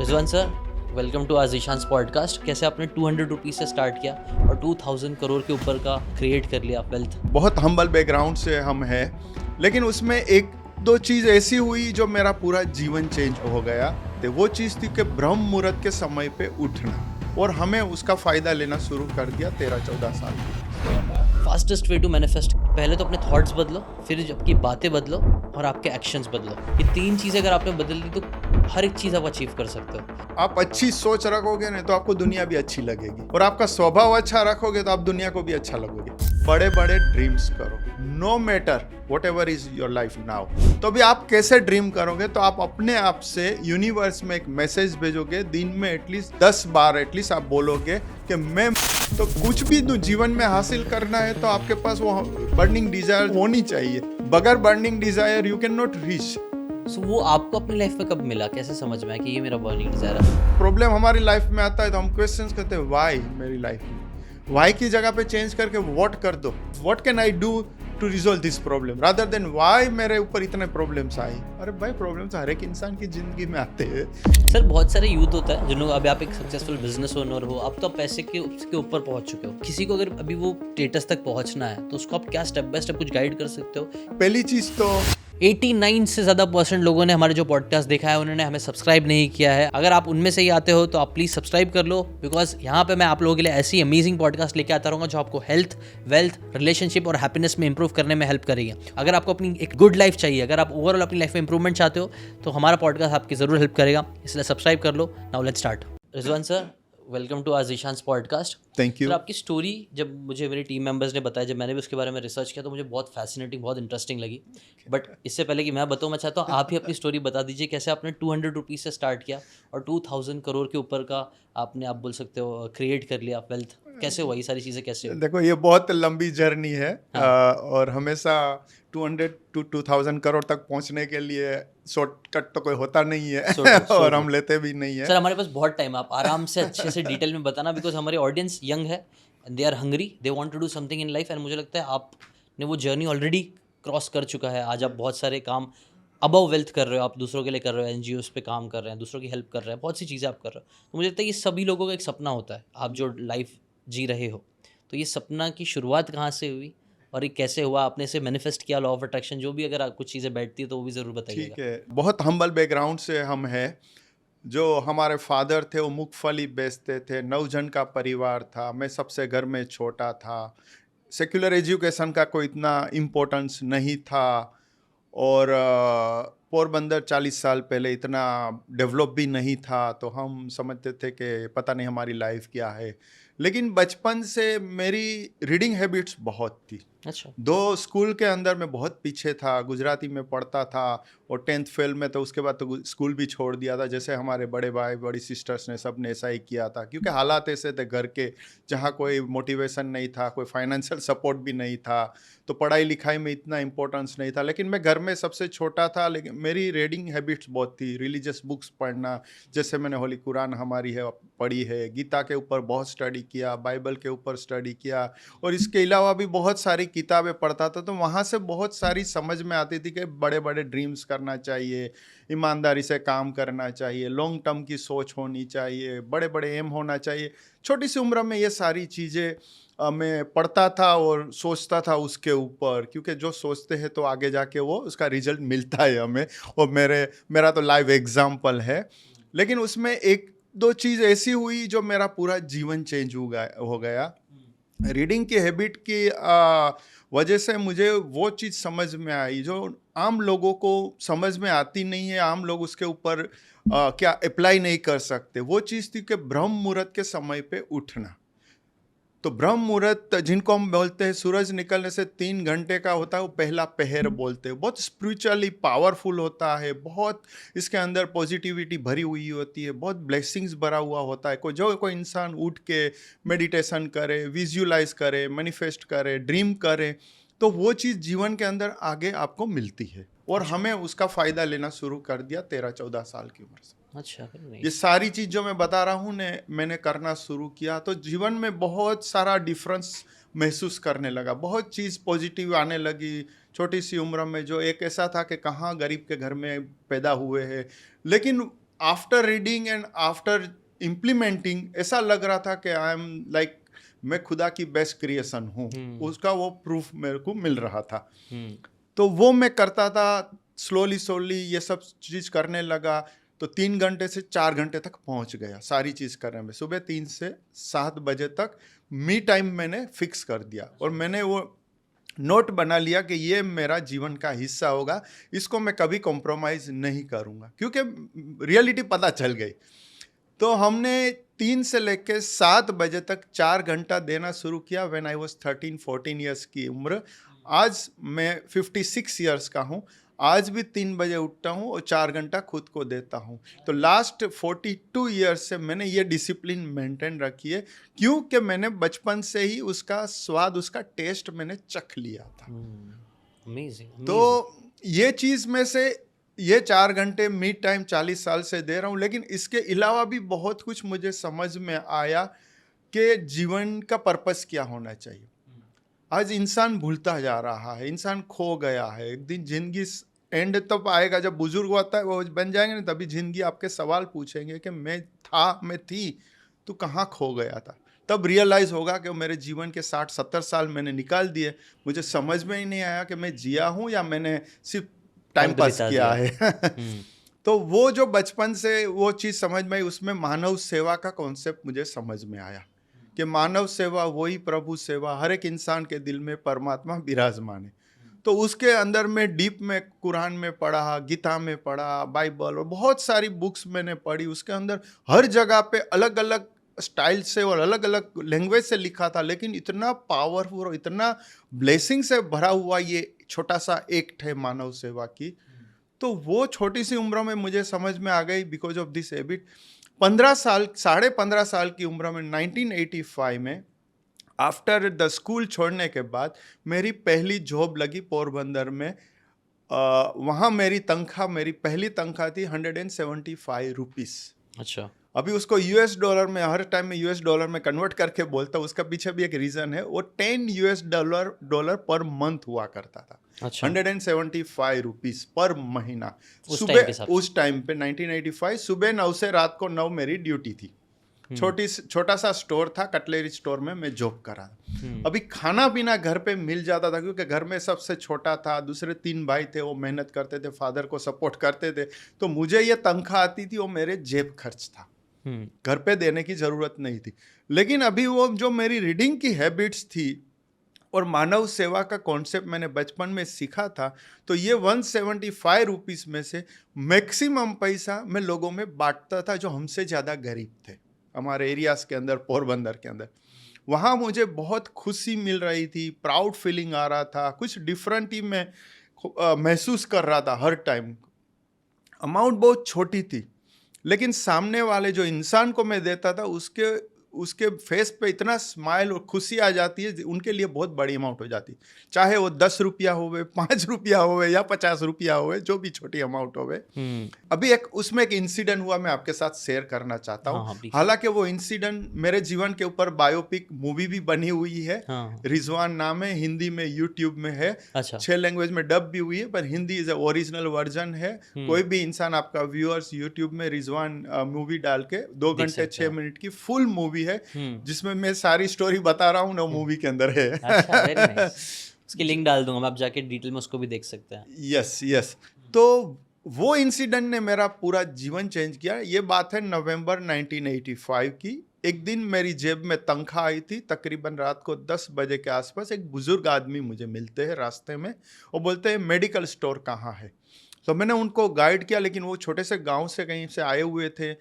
Rizwan sir, welcome to Aajishan's podcast. कैसे आपने 200 rupees से स्टार्ट किया और 2000 करोड़ के ऊपर का क्रिएट कर लिया वेल्थ? बहुत हम्बल बैकग्राउंड से हम हैं, लेकिन उसमें एक दो चीज़ ऐसी हुई जो मेरा पूरा जीवन चेंज हो गया। तो वो चीज़ थी कि ब्रह्म मुहूर्त के समय पे उठना, और हमें उसका फ़ायदा लेना शुरू कर दिया 13-14 साल की। फास्टेस्ट वे टू मैनिफेस्ट, पहले तो अपने थॉट्स बदलो, फिर आपकी बातें बदलो और आपके एक्शंस बदलो। ये तीन चीज़ें अगर आपने बदल दी तो हर एक चीज़ आप अचीव कर सकते हो। आप अच्छी सोच रखोगे ना तो आपको दुनिया भी अच्छी लगेगी, और आपका स्वभाव अच्छा रखोगे तो आप दुनिया को भी अच्छा लगोगे। बड़े बड़े ड्रीम्स करो, no matter whatever is your life now. तो अभी आप कैसे ड्रीम करोगे, तो आप अपने आप से यूनिवर्स में एक मैसेज भेजोगे। दिन में एटलीस्ट 10 बार एटलीस्ट आप बोलोगे कि मैं तो कुछ भी जीवन में हासिल करना है, तो आपके पास वो बर्निंग डिजायर होनी चाहिए। बगैर burning desire you can not reach. So वो आपको अपनी लाइफ में कब मिला, कैसे समझ में आया कि ये मेरा बर्निंग डिजायर है? प्रॉब्लम हमारी लाइफ में आता है तो हम क्वेश्चंस करते हैं, व्हाई मेरी लाइफ में। व्हाई की जगह पे चेंज करके व्हाट कर दो, what can I do to resolve this problem, rather than why मेरे ऊपर इतने प्रॉब्लम्स आई। अरे भाई, प्रॉब्लम्स हर एक इंसान की जिंदगी में आते हैं। सर, बहुत सारे यूथ होता है जिन लोग, अभी आप एक सक्सेसफुल बिजनेस ओनर हो, आप तो पैसे के उसके ऊपर पहुंच चुके हो। किसी को अगर अभी वो स्टेटस तक पहुंचना है तो उसको आप क्या स्टेप बाय स्टेप कुछ गाइड कर सकते हो? पहली चीज तो 89 से ज़्यादा % लोगों ने हमारे जो पॉडकास्ट देखा है उन्होंने हमें सब्सक्राइब नहीं किया है। अगर आप उनमें से ही आते हो तो आप प्लीज़ सब्सक्राइब कर लो, बिकॉज यहाँ पे मैं आप लोगों के लिए ऐसी अमेजिंग पॉडकास्ट लेके आता रहूँगा जो आपको हेल्थ, वेल्थ, रिलेशनशिप और हैप्पीनेस में इंप्रूव करने में हेल्प करेगी। अगर आपको अपनी एक गुड लाइफ चाहिए, अगर आप ओवरऑल अपनी लाइफ में इंप्रूवमेंट चाहते हो तो हमारा पॉडकास्ट आपकी ज़रूर हेल्प करेगा, इसलिए सब्सक्राइब कर लो। Now let's start. Rizwan sir, welcome to Aajishan's podcast. Thank you. Sir, आपकी स्टोरी जब मुझे मेरे टीम मेंबर्स ने बताया, जब मैंने भी उसके बारे में रिसर्च किया तो मुझे बहुत फैसिनेटिंग, बहुत इंटरेस्टिंग लगी। बट इससे पहले कि मैं बताऊँ, मैं चाहता हूँ आप ही अपनी स्टोरी बता दीजिए। कैसे आपने 200 रुपीज़ से स्टार्ट किया और 2000 करोड़ के ऊपर का आपने, आप बोल सकते हो, क्रिएट कर लिया वेल्थ। कैसे हुआ ये सारी चीज़ें, कैसे हुई? देखो, ये बहुत लंबी जर्नी है। हाँ। और हमेशा 200 to 2000 करोड़ तक पहुंचने के लिए शॉर्टकट तो कोई होता नहीं है। So true, so और true. हम लेते भी नहीं है। सर, हमारे पास बहुत टाइम है, आप आराम से अच्छे से डिटेल में बताना, बिकॉज हमारे ऑडियंस यंग है and they are hungry, they want to do something in life. And मुझे लगता है आपने वो जर्नी ऑलरेडी क्रॉस कर चुका है। आज आप बहुत सारे काम अबव वेल्थ कर रहे हो, आप दूसरों के लिए कर रहे हो, एनजीओस पे काम कर रहे हैं, दूसरों की हेल्प कर रहे हैं, बहुत सी चीज़ें आप कर रहे हो। तो मुझे लगता है ये सभी लोगों का एक सपना होता है, आप जो लाइफ जी रहे हो। तो ये सपना की शुरुआत कहाँ से हुई और ये कैसे हुआ, आपने इसे मैनिफेस्ट किया, लॉ ऑफ अट्रैक्शन, जो भी अगर कुछ चीज़ें बैठती है तो वो भी ज़रूर बताइएगा। ठीक है, बहुत हम्बल बैकग्राउंड से हम हैं। जो हमारे फादर थे वो मूंगफली बेचते थे, 9 जन का परिवार था, मैं सबसे घर में छोटा था। सेक्युलर एजुकेशन का कोई इतना इम्पोर्टेंस नहीं था, और पोरबंदर 40 साल पहले इतना डेवलप भी नहीं था, तो हम समझते थे कि पता नहीं हमारी लाइफ क्या है। लेकिन बचपन से मेरी रीडिंग हैबिट्स बहुत थी। अच्छा। 2 स्कूल के अंदर मैं बहुत पीछे था, गुजराती में पढ़ता था, और 10th फेल में, तो उसके बाद तो स्कूल भी छोड़ दिया था, जैसे हमारे बड़े भाई बड़ी सिस्टर्स ने, सब ने ऐसा ही किया था, क्योंकि हालात ऐसे थे घर के, जहाँ कोई मोटिवेशन नहीं था, कोई फाइनेंशियल सपोर्ट भी नहीं था, तो पढ़ाई लिखाई में इतना इंपॉर्टेंस नहीं था। लेकिन मैं घर में सबसे छोटा था, लेकिन मेरी रीडिंग हैबिट्स बहुत थी। रिलीजियस बुक्स पढ़ना, जैसे मैंने होली कुरान हमारी है पढ़ी है, गीता के ऊपर बहुत स्टडी किया, बाइबल के ऊपर स्टडी किया, और इसके अलावा भी बहुत सारी किताबें पढ़ता था। तो वहाँ से बहुत सारी समझ में आती थी कि बड़े बड़े ड्रीम्स करना चाहिए, ईमानदारी से काम करना चाहिए, लॉन्ग टर्म की सोच होनी चाहिए, बड़े बड़े एम होना चाहिए। छोटी सी उम्र में ये सारी चीज़ें मैं पढ़ता था और सोचता था उसके ऊपर, क्योंकि जो सोचते हैं तो आगे जाके वो उसका रिजल्ट मिलता है हमें, और मेरा तो लाइव एग्जाम्पल है। लेकिन उसमें एक दो चीज़ ऐसी हुई जो मेरा पूरा जीवन चेंज हो गया। रीडिंग की हैबिट की वजह से मुझे वो चीज़ समझ में आई जो आम लोगों को समझ में आती नहीं है, आम लोग उसके ऊपर क्या अप्लाई नहीं कर सकते। वो चीज़ थी कि ब्रह्म मुहूर्त के समय पे उठना। तो ब्रह्म मुहूर्त जिनको हम बोलते हैं, सूरज निकलने से 3 घंटे का होता है, वो पहला पहर बोलते हैं। बहुत स्पिरिचुअली पावरफुल होता है, बहुत इसके अंदर पॉजिटिविटी भरी हुई होती है, बहुत ब्लेसिंग्स भरा हुआ होता है। कोई इंसान उठ के मेडिटेशन करे, विजुअलाइज करे, मैनिफेस्ट करे, ड्रीम करे, तो वो चीज़ जीवन के अंदर आगे आपको मिलती है। और हमें उसका फ़ायदा लेना शुरू कर दिया 13-14 साल की उम्र से। अच्छा, नहीं। ये सारी चीज़ जो मैं बता रहा हूँ ने मैंने करना शुरू किया, तो जीवन में बहुत सारा डिफरेंस महसूस करने लगा, बहुत चीज़ पॉजिटिव आने लगी। छोटी सी उम्र में जो एक ऐसा था कि कहाँ गरीब के घर में पैदा हुए हैं, लेकिन after reading and after implementing ऐसा लग रहा था कि आई एम लाइक मैं खुदा की बेस्ट क्रिएशन हूँ। उसका वो प्रूफ मेरे को मिल रहा था। तो वो मैं करता था, स्लोली स्लोली ये सब चीज़ करने लगा। तो 3 घंटे से 4 घंटे तक पहुंच गया सारी चीज़ करने में। सुबह 3 से 7 बजे तक मी टाइम मैंने फिक्स कर दिया, और मैंने वो नोट बना लिया कि ये मेरा जीवन का हिस्सा होगा, इसको मैं कभी कॉम्प्रोमाइज़ नहीं करूँगा, क्योंकि रियलिटी पता चल गई। तो हमने 3 से लेकर 7 बजे तक 4 घंटा देना शुरू किया व्हेन आई वाज 13-14 ईयर्स की उम्र। आज मैं 56 ईयर्स का हूँ। आज भी 3 बजे उठता हूँ और 4 घंटा खुद को देता हूँ। तो लास्ट 42 ईयर्स से मैंने ये डिसिप्लिन मेंटेन रखी है, क्योंकि मैंने बचपन से ही उसका स्वाद, उसका टेस्ट मैंने चख लिया था। अमेजिंग। तो ये चीज़ में से ये 4 घंटे मी टाइम 40 साल से दे रहा हूँ, लेकिन इसके अलावा भी बहुत कुछ मुझे समझ में आया कि जीवन का पर्पस क्या होना चाहिए। आज इंसान भूलता जा रहा है, इंसान खो गया है। एक दिन जिंदगी एंड तब आएगा जब बुजुर्ग होता है, वो बन जाएंगे ना, तभी जिंदगी आपके सवाल पूछेंगे कि मैं थी, तू कहाँ खो गया था। तब रियलाइज़ होगा कि मेरे जीवन के 60-70 साल मैंने निकाल दिए, मुझे समझ में ही नहीं आया कि मैं जिया हूँ या मैंने सिर्फ टाइम पास किया है। तो वो जो बचपन से वो चीज़ समझ में आई, उसमें मानव सेवा का कॉन्सेप्ट मुझे समझ में आया कि मानव सेवा वही प्रभु सेवा, हर एक इंसान के दिल में परमात्मा विराजमान है। तो उसके अंदर में डीप में कुरान में पढ़ा, गीता में पढ़ा, बाइबल और बहुत सारी बुक्स मैंने पढ़ी। उसके अंदर हर जगह पे अलग अलग स्टाइल से और अलग अलग लैंग्वेज से लिखा था, लेकिन इतना पावरफुल और इतना ब्लेसिंग से भरा हुआ ये छोटा सा एक्ट है मानव सेवा की। तो वो छोटी सी उम्र में मुझे समझ में आ गई बिकॉज ऑफ दिस हैबिट। 15 साल की उम्र में 1985 में आफ्टर द स्कूल छोड़ने के बाद मेरी पहली जॉब लगी पोरबंदर में। वहाँ मेरी पहली तनख्वाह थी 175 रुपीज़। अच्छा। अभी उसको यूएस डॉलर में, हर टाइम में यूएस डॉलर में कन्वर्ट करके बोलता हूँ, उसका पीछे भी एक रीज़न है। वो 10 यूएस डॉलर पर मंथ हुआ करता था। अच्छा। 175 रुपीज़ पर महीना। उस टाइम पे 1985 सुबह 9 से रात को 9 मेरी ड्यूटी थी। छोटा सा स्टोर था, कटलेरी स्टोर में मैं जॉब करा। अभी खाना पीना घर पे मिल जाता था, क्योंकि घर में सबसे छोटा था, दूसरे 3 भाई थे, वो मेहनत करते थे, फादर को सपोर्ट करते थे। तो मुझे ये तनख्वाह आती थी, वो मेरे जेब खर्च था, घर पे देने की ज़रूरत नहीं थी। लेकिन अभी वो जो मेरी रीडिंग की हैबिट्स थी और मानव सेवा का कॉन्सेप्ट मैंने बचपन में सीखा था, तो ये 175 रुपीज़ में से मैक्सिमम पैसा मैं लोगों में बांटता था जो हमसे ज़्यादा गरीब थे हमारे एरियाज़ के अंदर, पोरबंदर के अंदर। वहाँ मुझे बहुत खुशी मिल रही थी, प्राउड फीलिंग आ रहा था, कुछ डिफरेंट ही मैं महसूस कर रहा था हर टाइम। अमाउंट बहुत छोटी थी, लेकिन सामने वाले जो इंसान को मैं देता था उसके फेस पे इतना स्माइल और खुशी आ जाती है, उनके लिए बहुत बड़ी अमाउंट हो जाती है। चाहे वो 10 रुपया होवे, 5 रुपया होवे या 50 रुपया होवे, जो भी छोटी अमाउंट होवे। अभी उसमें एक इंसिडेंट हुआ, मैं आपके साथ शेयर करना चाहता हूँ। हालांकि वो इंसिडेंट मेरे जीवन के ऊपर बायोपिक मूवी भी बनी हुई है। रिजवान नाम है, हिंदी में यूट्यूब में है। 6 लैंग्वेज में डब भी हुई है, पर हिंदी इज ओरिजिनल वर्जन है। कोई भी इंसान, आपका व्यूअर्स यूट्यूब में रिजवान मूवी डाल के 2 घंटे 6 मिनट की फुल मूवी है, जिसमें मैं सारी स्टोरी बता रहा हूँ ना, मूवी के अंदर है। अच्छा, वेरी नाइस। उसकी लिंक डाल दूंगा, आप जाके डिटेल में उसको भी देख सकते हैं। यस। तो वो इंसिडेंट ने मेरा पूरा जीवन चेंज किया। ये बात है नवंबर 1985 की। एक दिन मेरी जेब में तनख्वाह आई थी, तकरीबन रात को 10 बजे के आसपास। एक बुजुर्ग आदमी मुझे मिलते हैं रास्ते में, वो बोलते हैं मेडिकल स्टोर कहाँ है। तो मैंने उनको गाइड किया, लेकिन वो छोटे से गाँव से कहीं से आए हुए थे,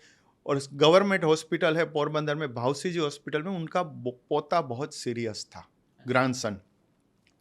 और गवर्नमेंट हॉस्पिटल है पोरबंदर में, भावसी जी हॉस्पिटल में उनका पोता बहुत सीरियस था, ग्रैंडसन।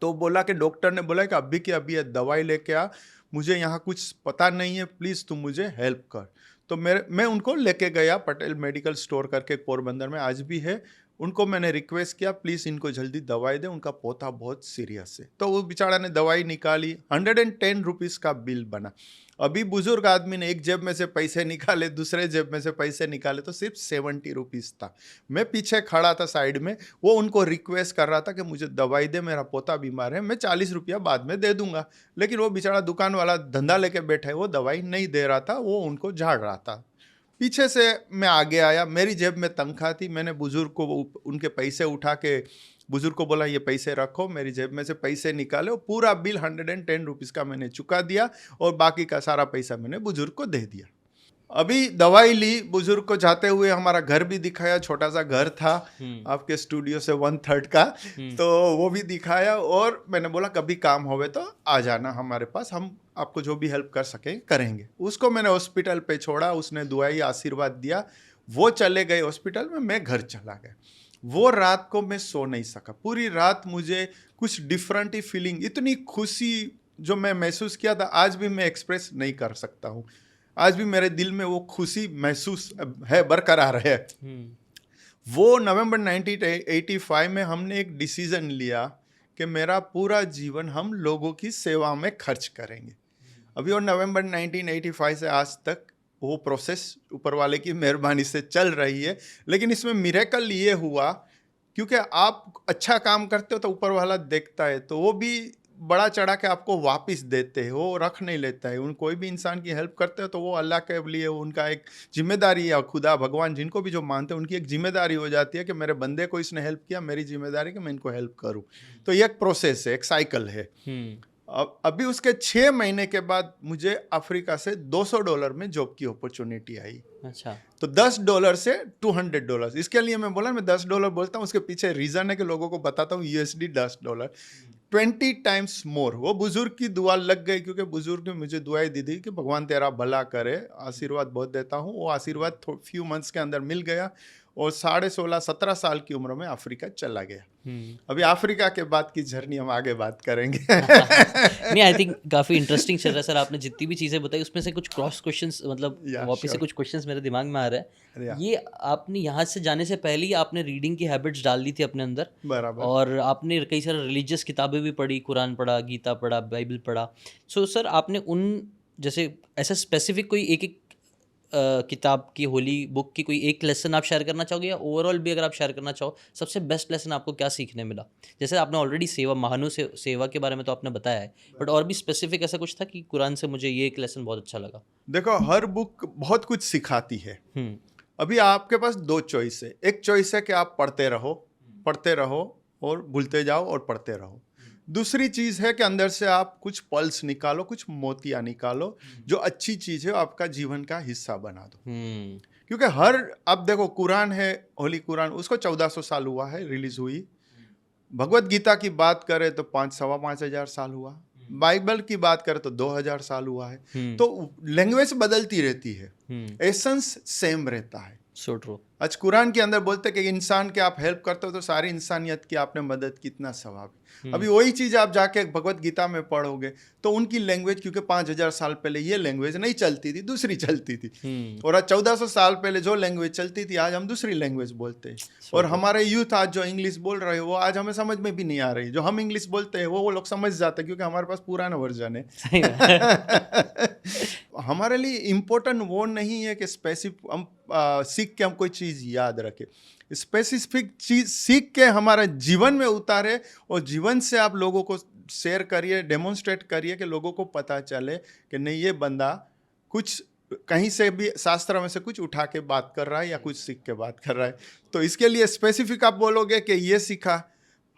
तो बोला कि डॉक्टर ने बोला कि अभी के अभी ये दवाई लेके आ, मुझे यहाँ कुछ पता नहीं है, प्लीज़ तू मुझे हेल्प कर। तो मैं उनको लेके गया, पटेल मेडिकल स्टोर करके पोरबंदर में आज भी है। उनको मैंने रिक्वेस्ट किया, प्लीज़ इनको जल्दी दवाई दे, उनका पोता बहुत सीरियस है। तो वो बेचारा ने दवाई निकाली, 110 रुपीज़ का बिल बना। अभी बुजुर्ग आदमी ने एक जेब में से पैसे निकाले, दूसरे जेब में से पैसे निकाले, तो सिर्फ 70 रुपीज़ था। मैं पीछे खड़ा था साइड में, वो उनको रिक्वेस्ट कर रहा था कि मुझे दवाई दे, मेरा पोता बीमार है, मैं 40 रुपया बाद में दे दूंगा। लेकिन वो बेचारा दुकान वाला धंधा लेके बैठा है, वो दवाई नहीं दे रहा था, वो उनको झाड़ रहा था। पीछे से मैं आगे आया, मेरी जेब में तनख्वाह थी, मैंने बुजुर्ग को उनके पैसे उठा के बुजुर्ग को बोला ये पैसे रखो, मेरी जेब में से पैसे निकाले और पूरा बिल 110 रुपीज़ का मैंने चुका दिया और बाकी का सारा पैसा मैंने बुजुर्ग को दे दिया। अभी दवाई ली, बुजुर्ग को जाते हुए हमारा घर भी दिखाया, छोटा सा घर था आपके स्टूडियो से 1/3 का, तो वो भी दिखाया और मैंने बोला कभी काम होवे तो आ जाना हमारे पास, हम आपको जो भी हेल्प कर सके करेंगे। उसको मैंने हॉस्पिटल पे छोड़ा, उसने दुआई आशीर्वाद दिया, वो चले गए हॉस्पिटल में, मैं घर चला गया। वो रात को मैं सो नहीं सका, पूरी रात मुझे कुछ डिफरेंट ही फीलिंग, इतनी खुशी जो मैं महसूस किया था आज भी मैं एक्सप्रेस नहीं कर सकता हूँ। आज भी मेरे दिल में वो खुशी महसूस है, बरकरार है। वो नवंबर 1985 में हमने एक डिसीजन लिया कि मेरा पूरा जीवन हम लोगों की सेवा में खर्च करेंगे। अभी वो नवंबर 1985 से आज तक वो प्रोसेस ऊपर वाले की मेहरबानी से चल रही है। लेकिन इसमें मिरेकल ये हुआ क्योंकि आप अच्छा काम करते हो तो ऊपर वाला देखता है, तो वो भी बड़ा चढ़ा के आपको वापस देते हैं, वो रख नहीं लेता है। उन कोई भी इंसान की हेल्प करते हो तो वो अल्लाह के लिए उनका एक जिम्मेदारी या खुदा भगवान जिनको भी जो मानते हैं उनकी एक जिम्मेदारी हो जाती है कि मेरे बंदे को इसने हेल्प किया, मेरी जिम्मेदारी कि मैं इनको हेल्प करूं। तो ये एक प्रोसेस है, एक साइकिल है। अभी उसके 6 महीने के बाद मुझे अफ्रीका से $200 में जॉब की अपॉर्चुनिटी आई। अच्छा। तो $10 से $200। इसके लिए मैं बोला मैं $10 बोलता हूँ, उसके पीछे रीज़न है कि लोगों को बताता हूँ USD $10, 20 टाइम्स मोर। वो बुजुर्ग की दुआ लग गई क्योंकि बुजुर्ग ने मुझे दुआई दी थी कि भगवान तेरा भला करे, आशीर्वाद बहुत देता हूँ। वो आशीर्वाद फ्यू मंथ्स के अंदर मिल गया और 16-17 साल की उम्र में अफ्रीका चला गया। अभी अफ्रीका के बाद की जर्नी हम आगे बात करेंगे। नहीं, आई थिंक काफ़ी इंटरेस्टिंग चल रहा है सर। आपने जितनी भी चीज़ें बताई उसमें से कुछ क्रॉस क्वेश्चंस, मतलब वापस से कुछ क्वेश्चंस मेरे दिमाग में आ रहा है। ये आपने यहाँ से जाने से पहले ही आपने रीडिंग की हैबिट्स डाल दी थी अपने अंदर, बराबर। और आपने कई सारे रिलीजियस किताबें भी पढ़ी, कुरान पढ़ा, गीता पढ़ा, बाइबल पढ़ा। सो सर आपने उन जैसे ऐसा स्पेसिफिक कोई एक किताब की, होली बुक की कोई एक लेसन आप शेयर करना चाहोगे, या ओवरऑल भी अगर आप शेयर करना चाहो सबसे बेस्ट लेसन आपको क्या सीखने मिला? जैसे आपने ऑलरेडी सेवा के बारे में तो आपने बताया है, बट और भी स्पेसिफिक ऐसा कुछ था कि कुरान से मुझे ये एक लेसन बहुत अच्छा लगा? देखो, हर बुक बहुत कुछ सिखाती है। अभी आपके पास 2 चॉइस है। एक चॉइस है कि आप पढ़ते रहो और भूलते जाओ और पढ़ते रहो। दूसरी चीज़ है कि अंदर से आप कुछ पल्स निकालो, कुछ मोतियाँ निकालो, जो अच्छी चीज़ है आपका जीवन का हिस्सा बना दो। क्योंकि अब देखो, कुरान है, होली कुरान, उसको 1400 साल हुआ है रिलीज हुई। भगवत गीता की बात करें तो 5-5.5 साल हुआ। बाइबल की बात करें तो 2000 साल हुआ है। तो लैंग्वेज बदलती रहती है, एसेंस सेम रहता है। So true. आज कुरान के अंदर बोलते हैं कि इंसान के आप हेल्प करते हो तो सारी इंसानियत की आपने मदद, कितना सवाब है। अभी वही चीज़ आप जाके भगवत गीता में पढ़ोगे तो उनकी लैंग्वेज, क्योंकि 5000 साल पहले ये लैंग्वेज नहीं चलती थी, दूसरी चलती थी। और आज 1400 साल पहले जो लैंग्वेज चलती थी आज हम दूसरी लैंग्वेज बोलते हैं। और हमारे यूथ आज जो इंग्लिश बोल रहे हो वो आज हमें समझ में भी नहीं आ रही। जो हम इंग्लिश बोलते हैं वो लोग समझ जाते हैं क्योंकि हमारे पास पुराना वर्जन है। हमारे लिए इम्पोर्टेंट वो नहीं है कि स्पेसिफिक हम सीख के हम कोई चीज़ याद रखें। स्पेसिफिक चीज़ सीख के हमारे जीवन में उतारे और जीवन से आप लोगों को शेयर करिए, डेमोन्स्ट्रेट करिए कि लोगों को पता चले कि नहीं, ये बंदा कुछ कहीं से भी शास्त्र में से कुछ उठा के बात कर रहा है या कुछ सीख के बात कर रहा है। तो इसके लिए स्पेसिफिक आप बोलोगे कि ये सीखा,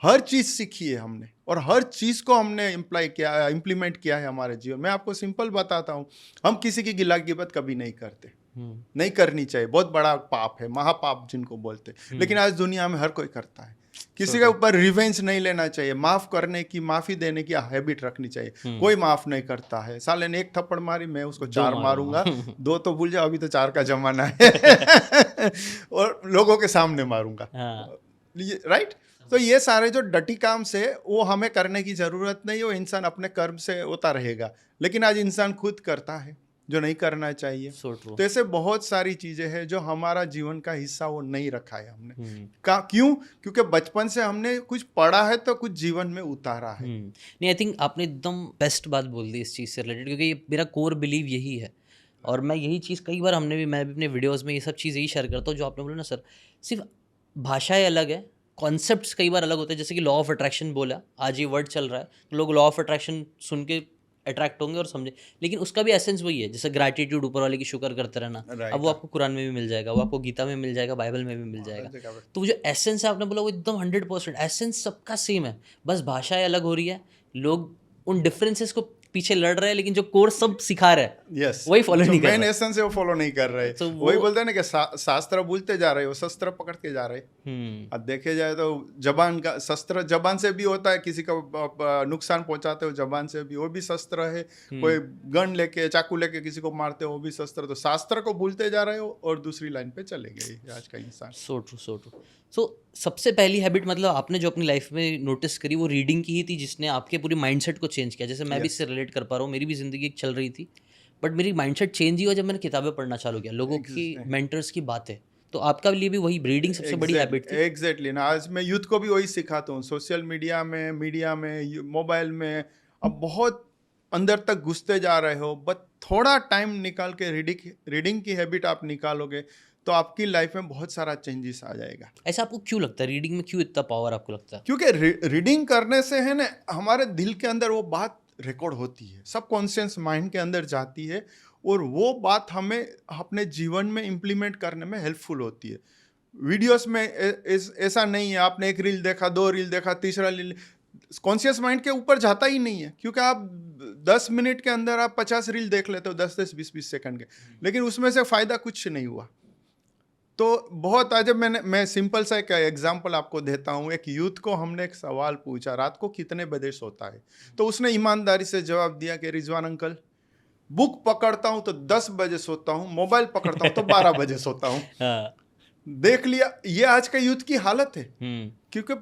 हर चीज़ सीखी है हमने और हर चीज़ को हमने इम्प्लीमेंट किया है हमारे जीवन में। आपको सिंपल बताता हूँ, हम किसी की गिला गिबत कभी नहीं करते, नहीं करनी चाहिए, बहुत बड़ा पाप है, महापाप जिनको बोलते। लेकिन आज दुनिया में हर कोई करता है। किसी के ऊपर रिवेंज नहीं लेना चाहिए, माफ़ करने की, माफ़ी देने की हैबिट रखनी चाहिए। कोई माफ़ नहीं करता है। साले ने 1 थप्पड़ मारी, मैं उसको 4 मारूंगा। 2 तो भूल जाओ, अभी तो 4 का जमाना है। और लोगों के सामने मारूंगा, राइट। तो ये सारे जो डटी काम से वो हमें करने की ज़रूरत नहीं है, वो इंसान अपने कर्म से होता रहेगा। लेकिन आज इंसान खुद करता है जो नहीं करना चाहिए। तो ऐसे बहुत सारी चीज़ें हैं जो हमारा जीवन का हिस्सा वो नहीं रखा है हमने। क्यों? क्योंकि बचपन से हमने कुछ पढ़ा है तो कुछ जीवन में उतारा है। नहीं, आई थिंक आपने एकदम बेस्ट बात बोल दी इस चीज़ से रिलेटेड, क्योंकि मेरा कोर बिलीव यही है। और मैं यही चीज़ कई बार मैं भी अपने वीडियोज़ में ये सब चीज़ यही शेयर करता हूँ जो आपने बोला ना सर। सिर्फ भाषाएं अलग है, कॉन्सेप्ट्स कई बार अलग होते हैं। जैसे कि लॉ ऑफ अट्रैक्शन बोला, आज ये वर्ड चल रहा है, तो लोग लॉ ऑफ अट्रैक्शन सुन के अट्रैक्ट होंगे और समझे, लेकिन उसका भी एसेंस वही है, जैसे ग्रैटिट्यूड, ऊपर वाले की शुक्र करते रहना। Right. अब वो आपको कुरान में भी मिल जाएगा, वो आपको गीता में मिल जाएगा, बाइबल में भी मिल जाएगा। तो वो जो एसेंस है आपने बोला वो एकदम 100% एसेंस सबका सेम है, बस भाषाएं अलग हो रही है, लोग उन डिफरेंसेस को पीछे लड़ रहे हैं, लेकिन जो कोर्स सब सिखा रहे हैं यस वही follow नहीं कर मेन रहे। एसेंस है वो फॉलो नहीं कर रहे। तो वही वो बोलते हैं ना कि शास्त्र भूलते जा रहे हो, शस्त्र पकड़ते जा रहे। अब देखे जाए तो जबान का शस्त्र जबान से भी होता है, किसी का नुकसान पहुंचाते हो जबान से भी, वो भी शस्त्र है। कोई गन लेके चाकू लेके किसी को मारते हो, वो भी शस्त्र। तो शास्त्र को भूलते जा रहे हो और दूसरी लाइन पे चले गए आज का इंसान। So true. सो सबसे पहली हैबिट मतलब आपने जो अपनी लाइफ में नोटिस करी वो रीडिंग की ही थी, जिसने आपके पूरी माइंडसेट को चेंज किया। जैसे मैं भी इससे रिलेट कर पा रहा हूँ, मेरी भी ज़िंदगी एक चल रही थी, बट मेरी माइंडसेट चेंज ही हुआ जब मैंने किताबें पढ़ना चालू किया, लोगों की मेंटर्स की बातें। तो आपका लिए भी वही रीडिंग सबसे बड़ी हैबिट थी? एग्जैक्टली ना, आज मैं यूथ को भी वही सिखाता हूँ। सोशल मीडिया में मोबाइल में अब बहुत अंदर तक घुसते जा रहे हो, बट थोड़ा टाइम निकाल के रीडिंग की हैबिट आप निकालोगे तो आपकी लाइफ में बहुत सारा चेंजेस आ जाएगा। ऐसा आपको क्यों लगता है, रीडिंग में क्यों इतना पावर आपको लगता है? क्योंकि रीडिंग करने से है ना, हमारे दिल के अंदर वो बात रिकॉर्ड होती है, सबकॉन्शियस माइंड के अंदर जाती है, और वो बात हमें अपने जीवन में इम्प्लीमेंट करने में हेल्पफुल होती है। वीडियोस में ऐसा नहीं है, आपने एक रील देखा, 2 रील देखा, तीसरा रील कॉन्शियस माइंड के ऊपर जाता ही नहीं है, क्योंकि आप 10 मिनट के अंदर आप 50 रील देख लेते हो, 10-10, 20-20 सेकंड के, लेकिन उसमें से फ़ायदा कुछ नहीं हुआ। तो बहुत आज मैं सिंपल सा एक एग्जांपल आपको देता हूँ। एक यूथ को हमने एक सवाल पूछा, रात को कितने बजे सोता है? तो उसने ईमानदारी से जवाब दिया कि रिजवान अंकल, बुक पकड़ता हूँ तो 10 बजे सोता हूँ, मोबाइल पकड़ता हूँ तो 12 बजे सोता हूँ। देख लिया, ये आज का यूथ की हालत है, क्योंकि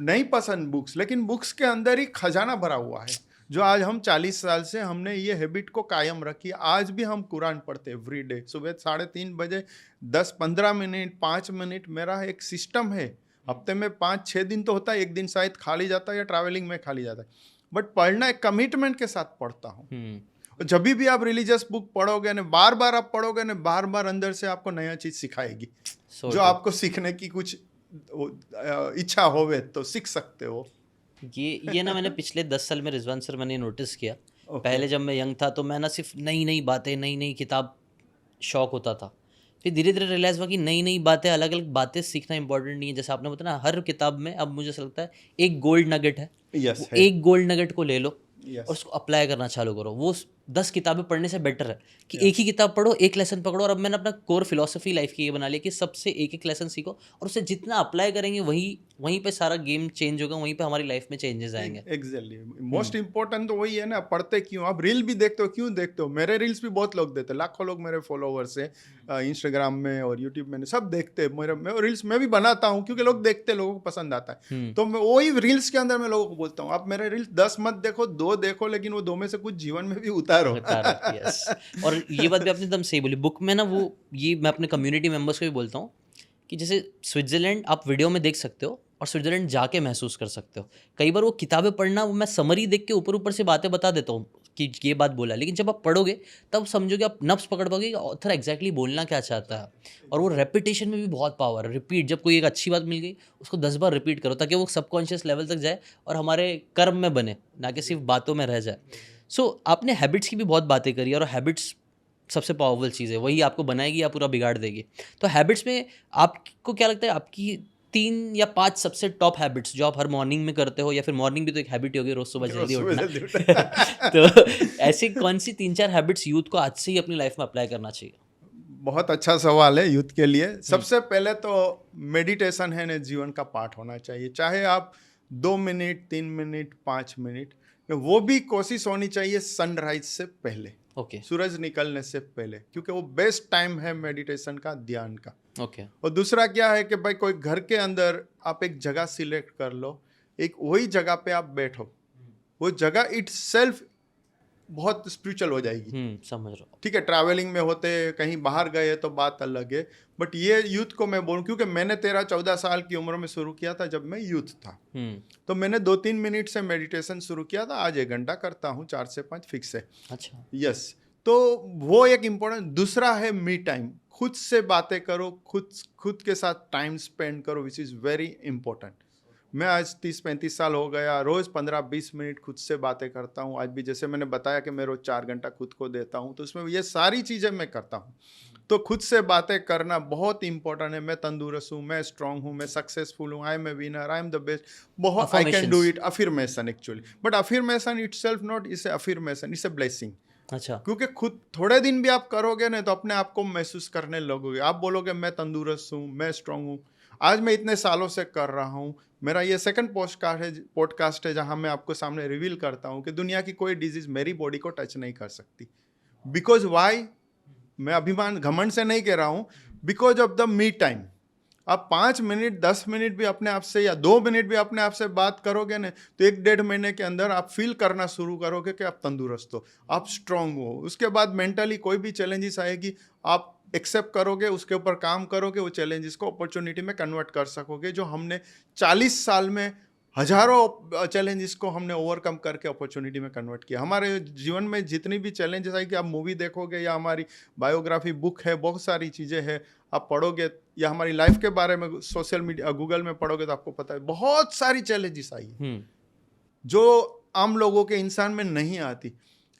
नहीं पसंद बुक्स, लेकिन बुक्स के अंदर ही खजाना भरा हुआ है, जो आज हम 40 साल से हमने ये हैबिट को कायम रखी। आज भी हम कुरान पढ़ते एवरी डे, सुबह 3:30 बजे 10-15 मिनट 5 मिनट मेरा एक सिस्टम है। हफ्ते में 5-6 दिन तो होता है, एक दिन शायद खाली जाता है या ट्रैवलिंग में खाली जाता है, बट पढ़ना एक कमिटमेंट के साथ पढ़ता हूँ। जब भी आप रिलीजियस बुक पढ़ोगे ना, बार बार आप पढ़ोगे ना, बार बार अंदर से आपको नया चीज सिखाएगी। जो आपको सीखने की कुछ इच्छा होवे तो सीख सकते हो। ये ना मैंने पिछले 10 साल में रिजवान सर मैंने नोटिस किया। पहले जब मैं यंग था तो मैं ना सिर्फ नई नई बातें, नई नई किताब शौक होता था। फिर धीरे धीरे रियलाइज़ हुआ कि नई नई बातें, अलग अलग बातें सीखना इंपॉर्टेंट नहीं है। जैसे आपने बताया ना, हर किताब में अब मुझे ऐसा लगता है एक गोल्ड नगेट है। Yes, है। एक गोल्ड नगेट को ले लो Yes. और उसको अप्लाई करना चालू करो। वो 10 किताबें पढ़ने से बेटर है कि एक ही किताब पढ़ो, एक लेसन पकड़ो। और अब मैंने अपना कोर फिलोसफी लाइफ की ये बना लिया कि सबसे एक एक लेसन सीखो, और उसे जितना अप्लाई करेंगे वहीं पे सारा गेम चेंज होगा, वहीं पे हमारी लाइफ में चेंजेस आएंगे। एग्जैक्टली, मोस्ट इंपॉर्टेंट तो वही है ना। पढ़ते क्यों? आप रील भी देखते हो, क्यों देखते हो? मेरे रील्स भी बहुत लोग देखते हैं, लाखों लोग मेरे फॉलोवर्स है इंस्टाग्राम में और यूट्यूब में, सब देखते हैं मेरे रील्स। मैं भी बनाता हूँ क्योंकि लोग देखते हैं, लोगों को पसंद आता है। तो मैं वही रील्स के अंदर मैं लोगों को बोलता हूँ, आप मेरे रील्स 10 मत देखो, 2 देखो, लेकिन वो 2 में से कुछ जीवन में भी उतारो। यस। और ये बात भी आपने एकदम सही बोली। बुक में ना वो, ये मैं अपने कम्युनिटी मेंबर्स को भी बोलता हूँ कि जैसे स्विट्जरलैंड आप वीडियो में देख सकते हो और स्विट्जरलैंड जाके महसूस कर सकते हो। कई बार वो किताबें पढ़ना, वो मैं समरी देख के ऊपर ऊपर से बातें बता देता हूँ कि ये बात बोला, लेकिन जब आप पढ़ोगे तब समझोगे, आप नब्स पकड़ पाओगे कि ऑथर एग्जैक्टली बोलना क्या चाहता है। और वो रेपिटेशन में भी बहुत पावर है। रिपीट, जब कोई एक अच्छी बात मिल गई उसको 10 बार रिपीट करो, ताकि वो सबकॉन्शियस लेवल तक जाए और हमारे कर्म में बने, ना कि सिर्फ बातों में रह जाए। सो आपने हैबिट्स की भी बहुत बातें करी, और हैबिट्स सबसे पावरफुल चीज़ है, वही आपको बनाएगी या पूरा बिगाड़ देगी। तो हैबिट्स में आपको क्या लगता है, आपकी 3 या 5 सबसे टॉप हैबिट्स जो आप हर मॉर्निंग में करते हो, या फिर मॉर्निंग भी तो एक हैबिट ही होगी, रोज सुबह जल्दी उठना। तो ऐसी कौन सी 3-4 हैबिट्स यूथ को आज से ही अपनी लाइफ में अप्लाई करना चाहिए? बहुत अच्छा सवाल है यूथ के लिए। सबसे पहले तो मेडिटेशन है ना, जीवन का पार्ट होना चाहिए। चाहे आप 2 मिनट, 3 मिनट, 5 मिनट, वो भी कोशिश होनी चाहिए सनराइज से पहले, सूरज निकलने से पहले, क्योंकि वो बेस्ट टाइम है मेडिटेशन का, ध्यान का। और दूसरा क्या है कि भाई कोई घर के अंदर आप एक जगह सिलेक्ट कर लो, एक वही जगह पे आप बैठो, वो जगह इटसेल्फ बहुत स्पिरिचुअल हो जाएगी। समझ रहा हूँ। ठीक है, ट्रैवलिंग में होते, कहीं बाहर गए तो बात अलग है, बट ये यूथ को मैं बोलूँ, क्योंकि मैंने 13-14 साल की उम्र में शुरू किया था जब मैं यूथ था। तो मैंने 2-3 मिनट से मेडिटेशन शुरू किया था, आज 1 घंटा करता हूँ, 4 से 5 फिक्स है। अच्छा। यस, तो वो एक इम्पोर्टेंट। दूसरा है मी टाइम, खुद से बातें करो, खुद के साथ टाइम स्पेंड करो, विच इज़ वेरी इंपॉर्टेंट। मैं आज 30-35 साल हो गया, रोज़ 15-20 मिनट खुद से बातें करता हूँ। आज भी जैसे मैंने बताया कि मैं रोज़ 4 घंटा खुद को देता हूँ, तो उसमें ये सारी चीज़ें मैं करता हूँ। तो खुद से बातें करना बहुत इंपॉर्टेंट है। मैं तंदुरुस्त हूँ, मैं स्ट्रांग हूँ, मैं सक्सेसफुल हूँ, I am a winner, I am the best, बहुत I can do Affirmations. It. Affirmation actually, but affirmation itself not is a affirmation, it's a blessing. अच्छा। क्योंकि खुद थोड़े दिन भी आप करोगे ना तो अपने आप को महसूस करने लगोगे। आप बोलोगे मैं तंदुरुस्त हूँ, मैं स्ट्रांग हूँ। आज मैं इतने सालों से कर रहा हूँ। मेरा ये सेकंड पॉडकास्ट है जहाँ मैं आपको सामने रिवील करता हूँ कि दुनिया की कोई डिजीज मेरी बॉडी को टच नहीं कर सकती। बिकॉज वाई, मैं अभिमान घमंड से नहीं कह रहा हूँ, because of the me time. आप 5 मिनट 10 मिनट भी अपने आप से या 2 मिनट भी अपने आप से बात करोगे ना तो 1-1.5 महीने के अंदर आप फील करना शुरू करोगे कि आप तंदुरुस्त हो, आप स्ट्रांग हो। उसके बाद मेंटली कोई भी चैलेंजेस आएगी, आप एक्सेप्ट करोगे, उसके ऊपर काम करोगे, वो चैलेंजेस को अपॉर्चुनिटी में कन्वर्ट कर सकोगे। जो हमने 40 साल में हजारों चैलेंजेस को हमने ओवरकम करके अपॉर्चुनिटी में कन्वर्ट किया। हमारे जीवन में जितनी भी चैलेंजेस आएगी, आप मूवी देखोगे या हमारी बायोग्राफी बुक है, बहुत सारी चीज़ें हैं, आप पढ़ोगे या हमारी लाइफ के बारे में सोशल मीडिया गूगल में पढ़ोगे तो आपको पता है बहुत सारी चैलेंजेस आई है जो आम लोगों के इंसान में नहीं आती।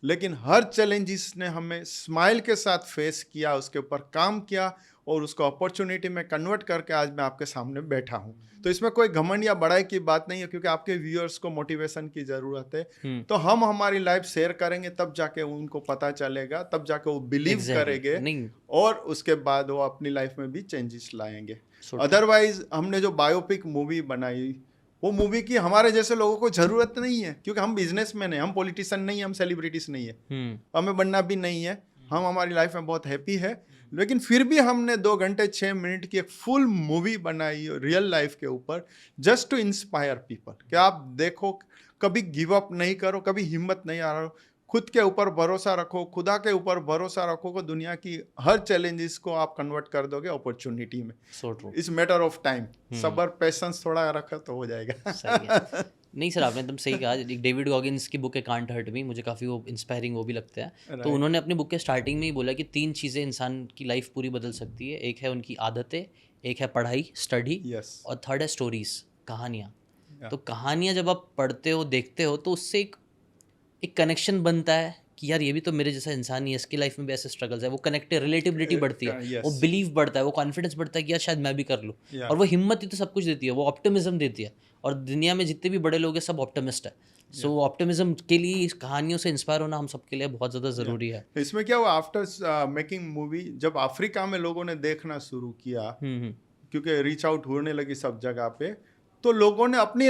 लेकिन हर चैलेंजेस ने हमें स्माइल के साथ फेस किया, उसके ऊपर काम किया और उसको अपॉर्चुनिटी में कन्वर्ट करके आज मैं आपके सामने बैठा हूँ। तो इसमें कोई घमंड या बड़ाई की बात नहीं है, क्योंकि आपके व्यूअर्स को मोटिवेशन की ज़रूरत है। तो हम हमारी लाइफ शेयर करेंगे, तब जाके उनको पता चलेगा, तब जाके वो बिलीव करेंगे नहीं। और उसके बाद वो अपनी लाइफ में भी चेंजेस लाएंगे। So अदरवाइज हमने जो बायोपिक मूवी बनाई, वो मूवी की हमारे जैसे लोगों को जरूरत नहीं है, क्योंकि हम बिजनेसमैन हैं, हम पॉलिटिशियन नहीं है, हम सेलिब्रिटीज नहीं है, हमें बनना भी नहीं है। हम हमारी लाइफ में बहुत हैप्पी है, लेकिन फिर भी हमने 2 घंटे 6 मिनट की एक फुल मूवी बनाई रियल लाइफ के ऊपर, जस्ट टू इंस्पायर पीपल कि आप देखो, कभी गिव अप नहीं करो, कभी हिम्मत नहीं आ रहा, खुद के ऊपर भरोसा रखो, खुदा के ऊपर भरोसा रखो कि दुनिया की हर चैलेंजेस को आप कन्वर्ट कर दोगे अपॉर्चुनिटी में। So true. It's matter of time, सबर पेशेंस थोड़ा रखा तो हो जाएगा। सही है। नहीं सर, आपने एकदम सही कहा। एक डेविड गॉगिन्स की बुक है कांट हर्ट मी, मुझे काफ़ी वो इंस्पायरिंग वो भी लगता है। तो उन्होंने अपनी बुक के स्टार्टिंग में ही बोला कि 3 चीज़ें इंसान की लाइफ पूरी बदल सकती है। एक है उनकी आदतें, एक है पढ़ाई स्टडी, और थर्ड है स्टोरीज, कहानियाँ। तो कहानियाँ जब आप पढ़ते हो देखते हो तो उससे एक कनेक्शन बनता है कि यार ये भी तो मेरे जैसा इंसान ही है, इसकी लाइफ में भी ऐसे स्ट्रगल्स है। वो कनेक्टिव रिलेटिबिलिटी बढ़ती है, वो बिलीव बढ़ता है, वो कॉन्फिडेंस बढ़ता है कि यार शायद मैं भी कर लूँ। और वो हिम्मत ही तो सब कुछ देती है, वो ऑप्टिमिज्म देती है। और दुनिया में जितने भी बड़े लोग हैं सब ऑप्टिमिस्ट है। सो ऑप्टिमिज्म के लिए इस कहानियों से इंस्पायर होना हम सबके लिए बहुत ज़्यादा ज़रूरी है। इसमें क्या हुआ, आफ्टर मेकिंग मूवी जब अफ्रीका में लोगों ने देखना शुरू किया, क्योंकि रीच आउट होने लगी सब जगह पे, तो लोगों ने अपनी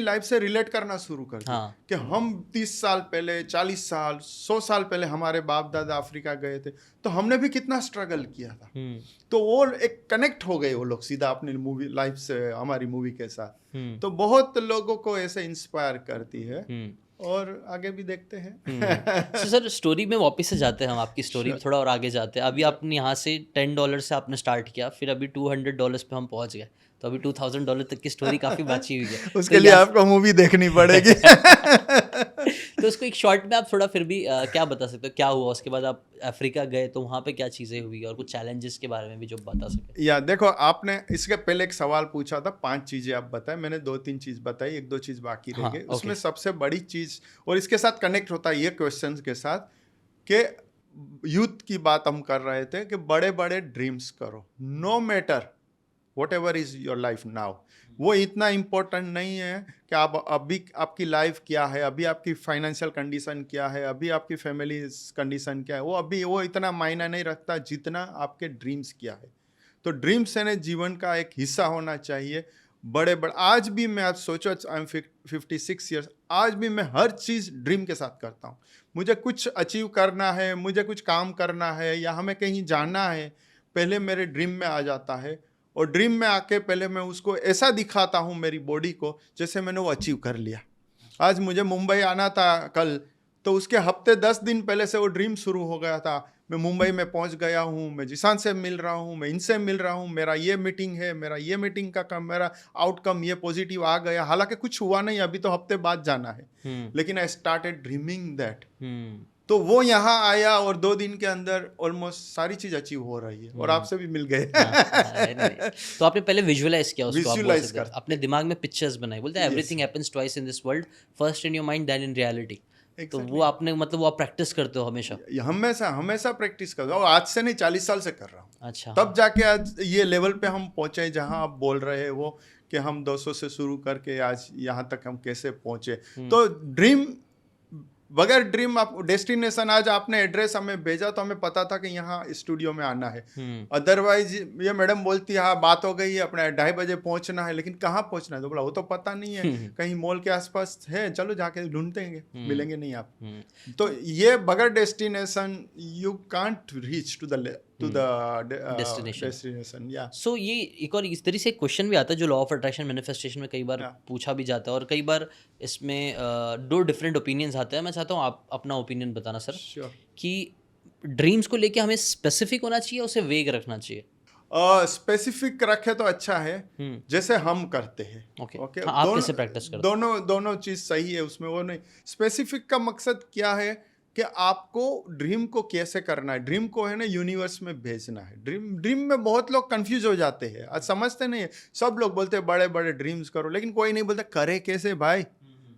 लाइफ से रिलेट करना शुरू कर दिया। कि हम 30 साल पहले, 40 साल, 100 साल पहले हमारे बाप दादा अफ्रीका गए थे, तो हमने भी कितना स्ट्रगल किया था। तो वो एक कनेक्ट हो गए वो लोग सीधा अपनी मूवी लाइफ से, हमारी मूवी के साथ। तो बहुत लोगों को ऐसे इंस्पायर करती है और आगे भी देखते हैं। तो सर स्टोरी में वापस से जाते हैं हम, आपकी स्टोरी में थोड़ा और आगे जाते हैं। अभी आपने यहाँ से $10 से आपने स्टार्ट किया, फिर अभी $200 पे हम पहुँच गए, तो अभी $2000 तक की स्टोरी काफ़ी बची हुई है। उसके लिए आपको मूवी देखनी पड़ेगी। तो उसको एक शॉर्ट में आप थोड़ा फिर भी क्या बता सकते हो, क्या हुआ उसके बाद? आप अफ्रीका गए तो वहाँ पे क्या चीज़ें हुई और कुछ चैलेंजेस के बारे में भी जो बता सके। या देखो, आपने इसके पहले एक सवाल पूछा था, 5 चीज़ें आप बताए, मैंने 2-3 चीज़ बताई, 1-2 चीज़ बाकी रह गई। उसमें सबसे बड़ी चीज़, और इसके साथ कनेक्ट होता है ये क्वेश्चन के साथ, कि यूथ की बात हम कर रहे थे कि बड़े बड़े ड्रीम्स करो, no matter whatever is your life now. वो इतना इम्पोर्टेंट नहीं है कि आप अभी आपकी लाइफ क्या है, अभी आपकी फाइनेंशियल कंडीशन क्या है, अभी आपकी फैमिली कंडीशन क्या है, वो इतना मायना नहीं रखता जितना आपके ड्रीम्स क्या है। तो ड्रीम्स है जीवन का एक हिस्सा होना चाहिए। बड़े आज भी मैं, आज सोचो, आई एम 56 ईयर्स, आज भी मैं हर चीज़ ड्रीम के साथ करता हूँ। मुझे कुछ अचीव करना है, मुझे कुछ काम करना है या हमें कहीं जाना है, पहले मेरे ड्रीम में आ जाता है। और ड्रीम में आके पहले मैं उसको ऐसा दिखाता हूँ मेरी बॉडी को जैसे मैंने वो अचीव कर लिया। आज मुझे मुंबई आना था कल, तो उसके हफ्ते 10 दिन पहले से वो ड्रीम शुरू हो गया था। मैं मुंबई में पहुंच गया हूँ, मैं जिसान से मिल रहा हूँ, मैं इनसे मिल रहा हूँ, मेरा ये मीटिंग है, मेरा ये मीटिंग का मेरा आउटकम ये पॉजिटिव आ गया। हालांकि कुछ हुआ नहीं, अभी तो हफ्ते बाद जाना है, लेकिन आई स्टार्टेड ड्रीमिंग दैट। तो वो यहाँ आया और 2 दिन के अंदर ऑलमोस्ट सारी चीज अचीव हो रही है और आपसे भी मिल गए। नहीं। तो आपने पहले विजुअलाइज किया उसको, आप बोल विजुअलाइज सकते हैं। कर अपने दिमाग में पिक्चर्स बनाए, बोलते हैं everything happens twice in this world, first in your mind then in reality. तो वो आपने मतलब वो आप प्रैक्टिस करते हो हमेशा? हमेशा हमेशा प्रैक्टिस कर रहा हूँ, आज से नहीं 40 साल से कर रहा हूँ। अच्छा। तब जाके आज ये लेवल पे हम पहुंचे जहां आप बोल रहे हैं वो कि हम 200 से शुरू करके आज यहाँ तक हम कैसे पहुंचे। तो ड्रीम, बगैर ड्रीम आप डेस्टिनेशन, आज आपने एड्रेस हमें भेजा तो हमें पता था कि यहाँ स्टूडियो में आना है। अदरवाइज ये मैडम बोलती है हाँ बात हो गई है, अपने 2:30 बजे पहुंचना है, लेकिन कहाँ पहुंचना है तो बोला वो तो पता नहीं है, कहीं मॉल के आसपास है, चलो जाके ढूंढते मिलेंगे नहीं आप। तो ये बगैर destination you can't reach to the destination. या सो ये एक और इस तरह से क्वेश्चन भी आता है जो लॉ ऑफ अट्रैक्शन मैनिफेस्टेशन में कई बार पूछा भी जाता है, और कई बार इसमें 2 डिफरेंट ओपिनियंस आते हैं। मैं चाहता हूँ आप अपना ओपिनियन बताना सर, कि ड्रीम्स को लेके हमें स्पेसिफिक होना चाहिए, उसे वेग रखना चाहिए? स्पेसिफिक रखे तो अच्छा है, जैसे हम करते हैं। ओके, आप कैसे प्रैक्टिस करते हैं? दोनों चीज सही है उसमें, वो नहीं। स्पेसिफिक का मकसद क्या है कि आपको ड्रीम को कैसे करना है, ड्रीम को है ना यूनिवर्स में भेजना है। ड्रीम में बहुत लोग कंफ्यूज हो जाते हैं, आज समझते नहीं है। सब लोग बोलते हैं बड़े बड़े ड्रीम्स करो, लेकिन कोई नहीं बोलता करे कैसे भाई,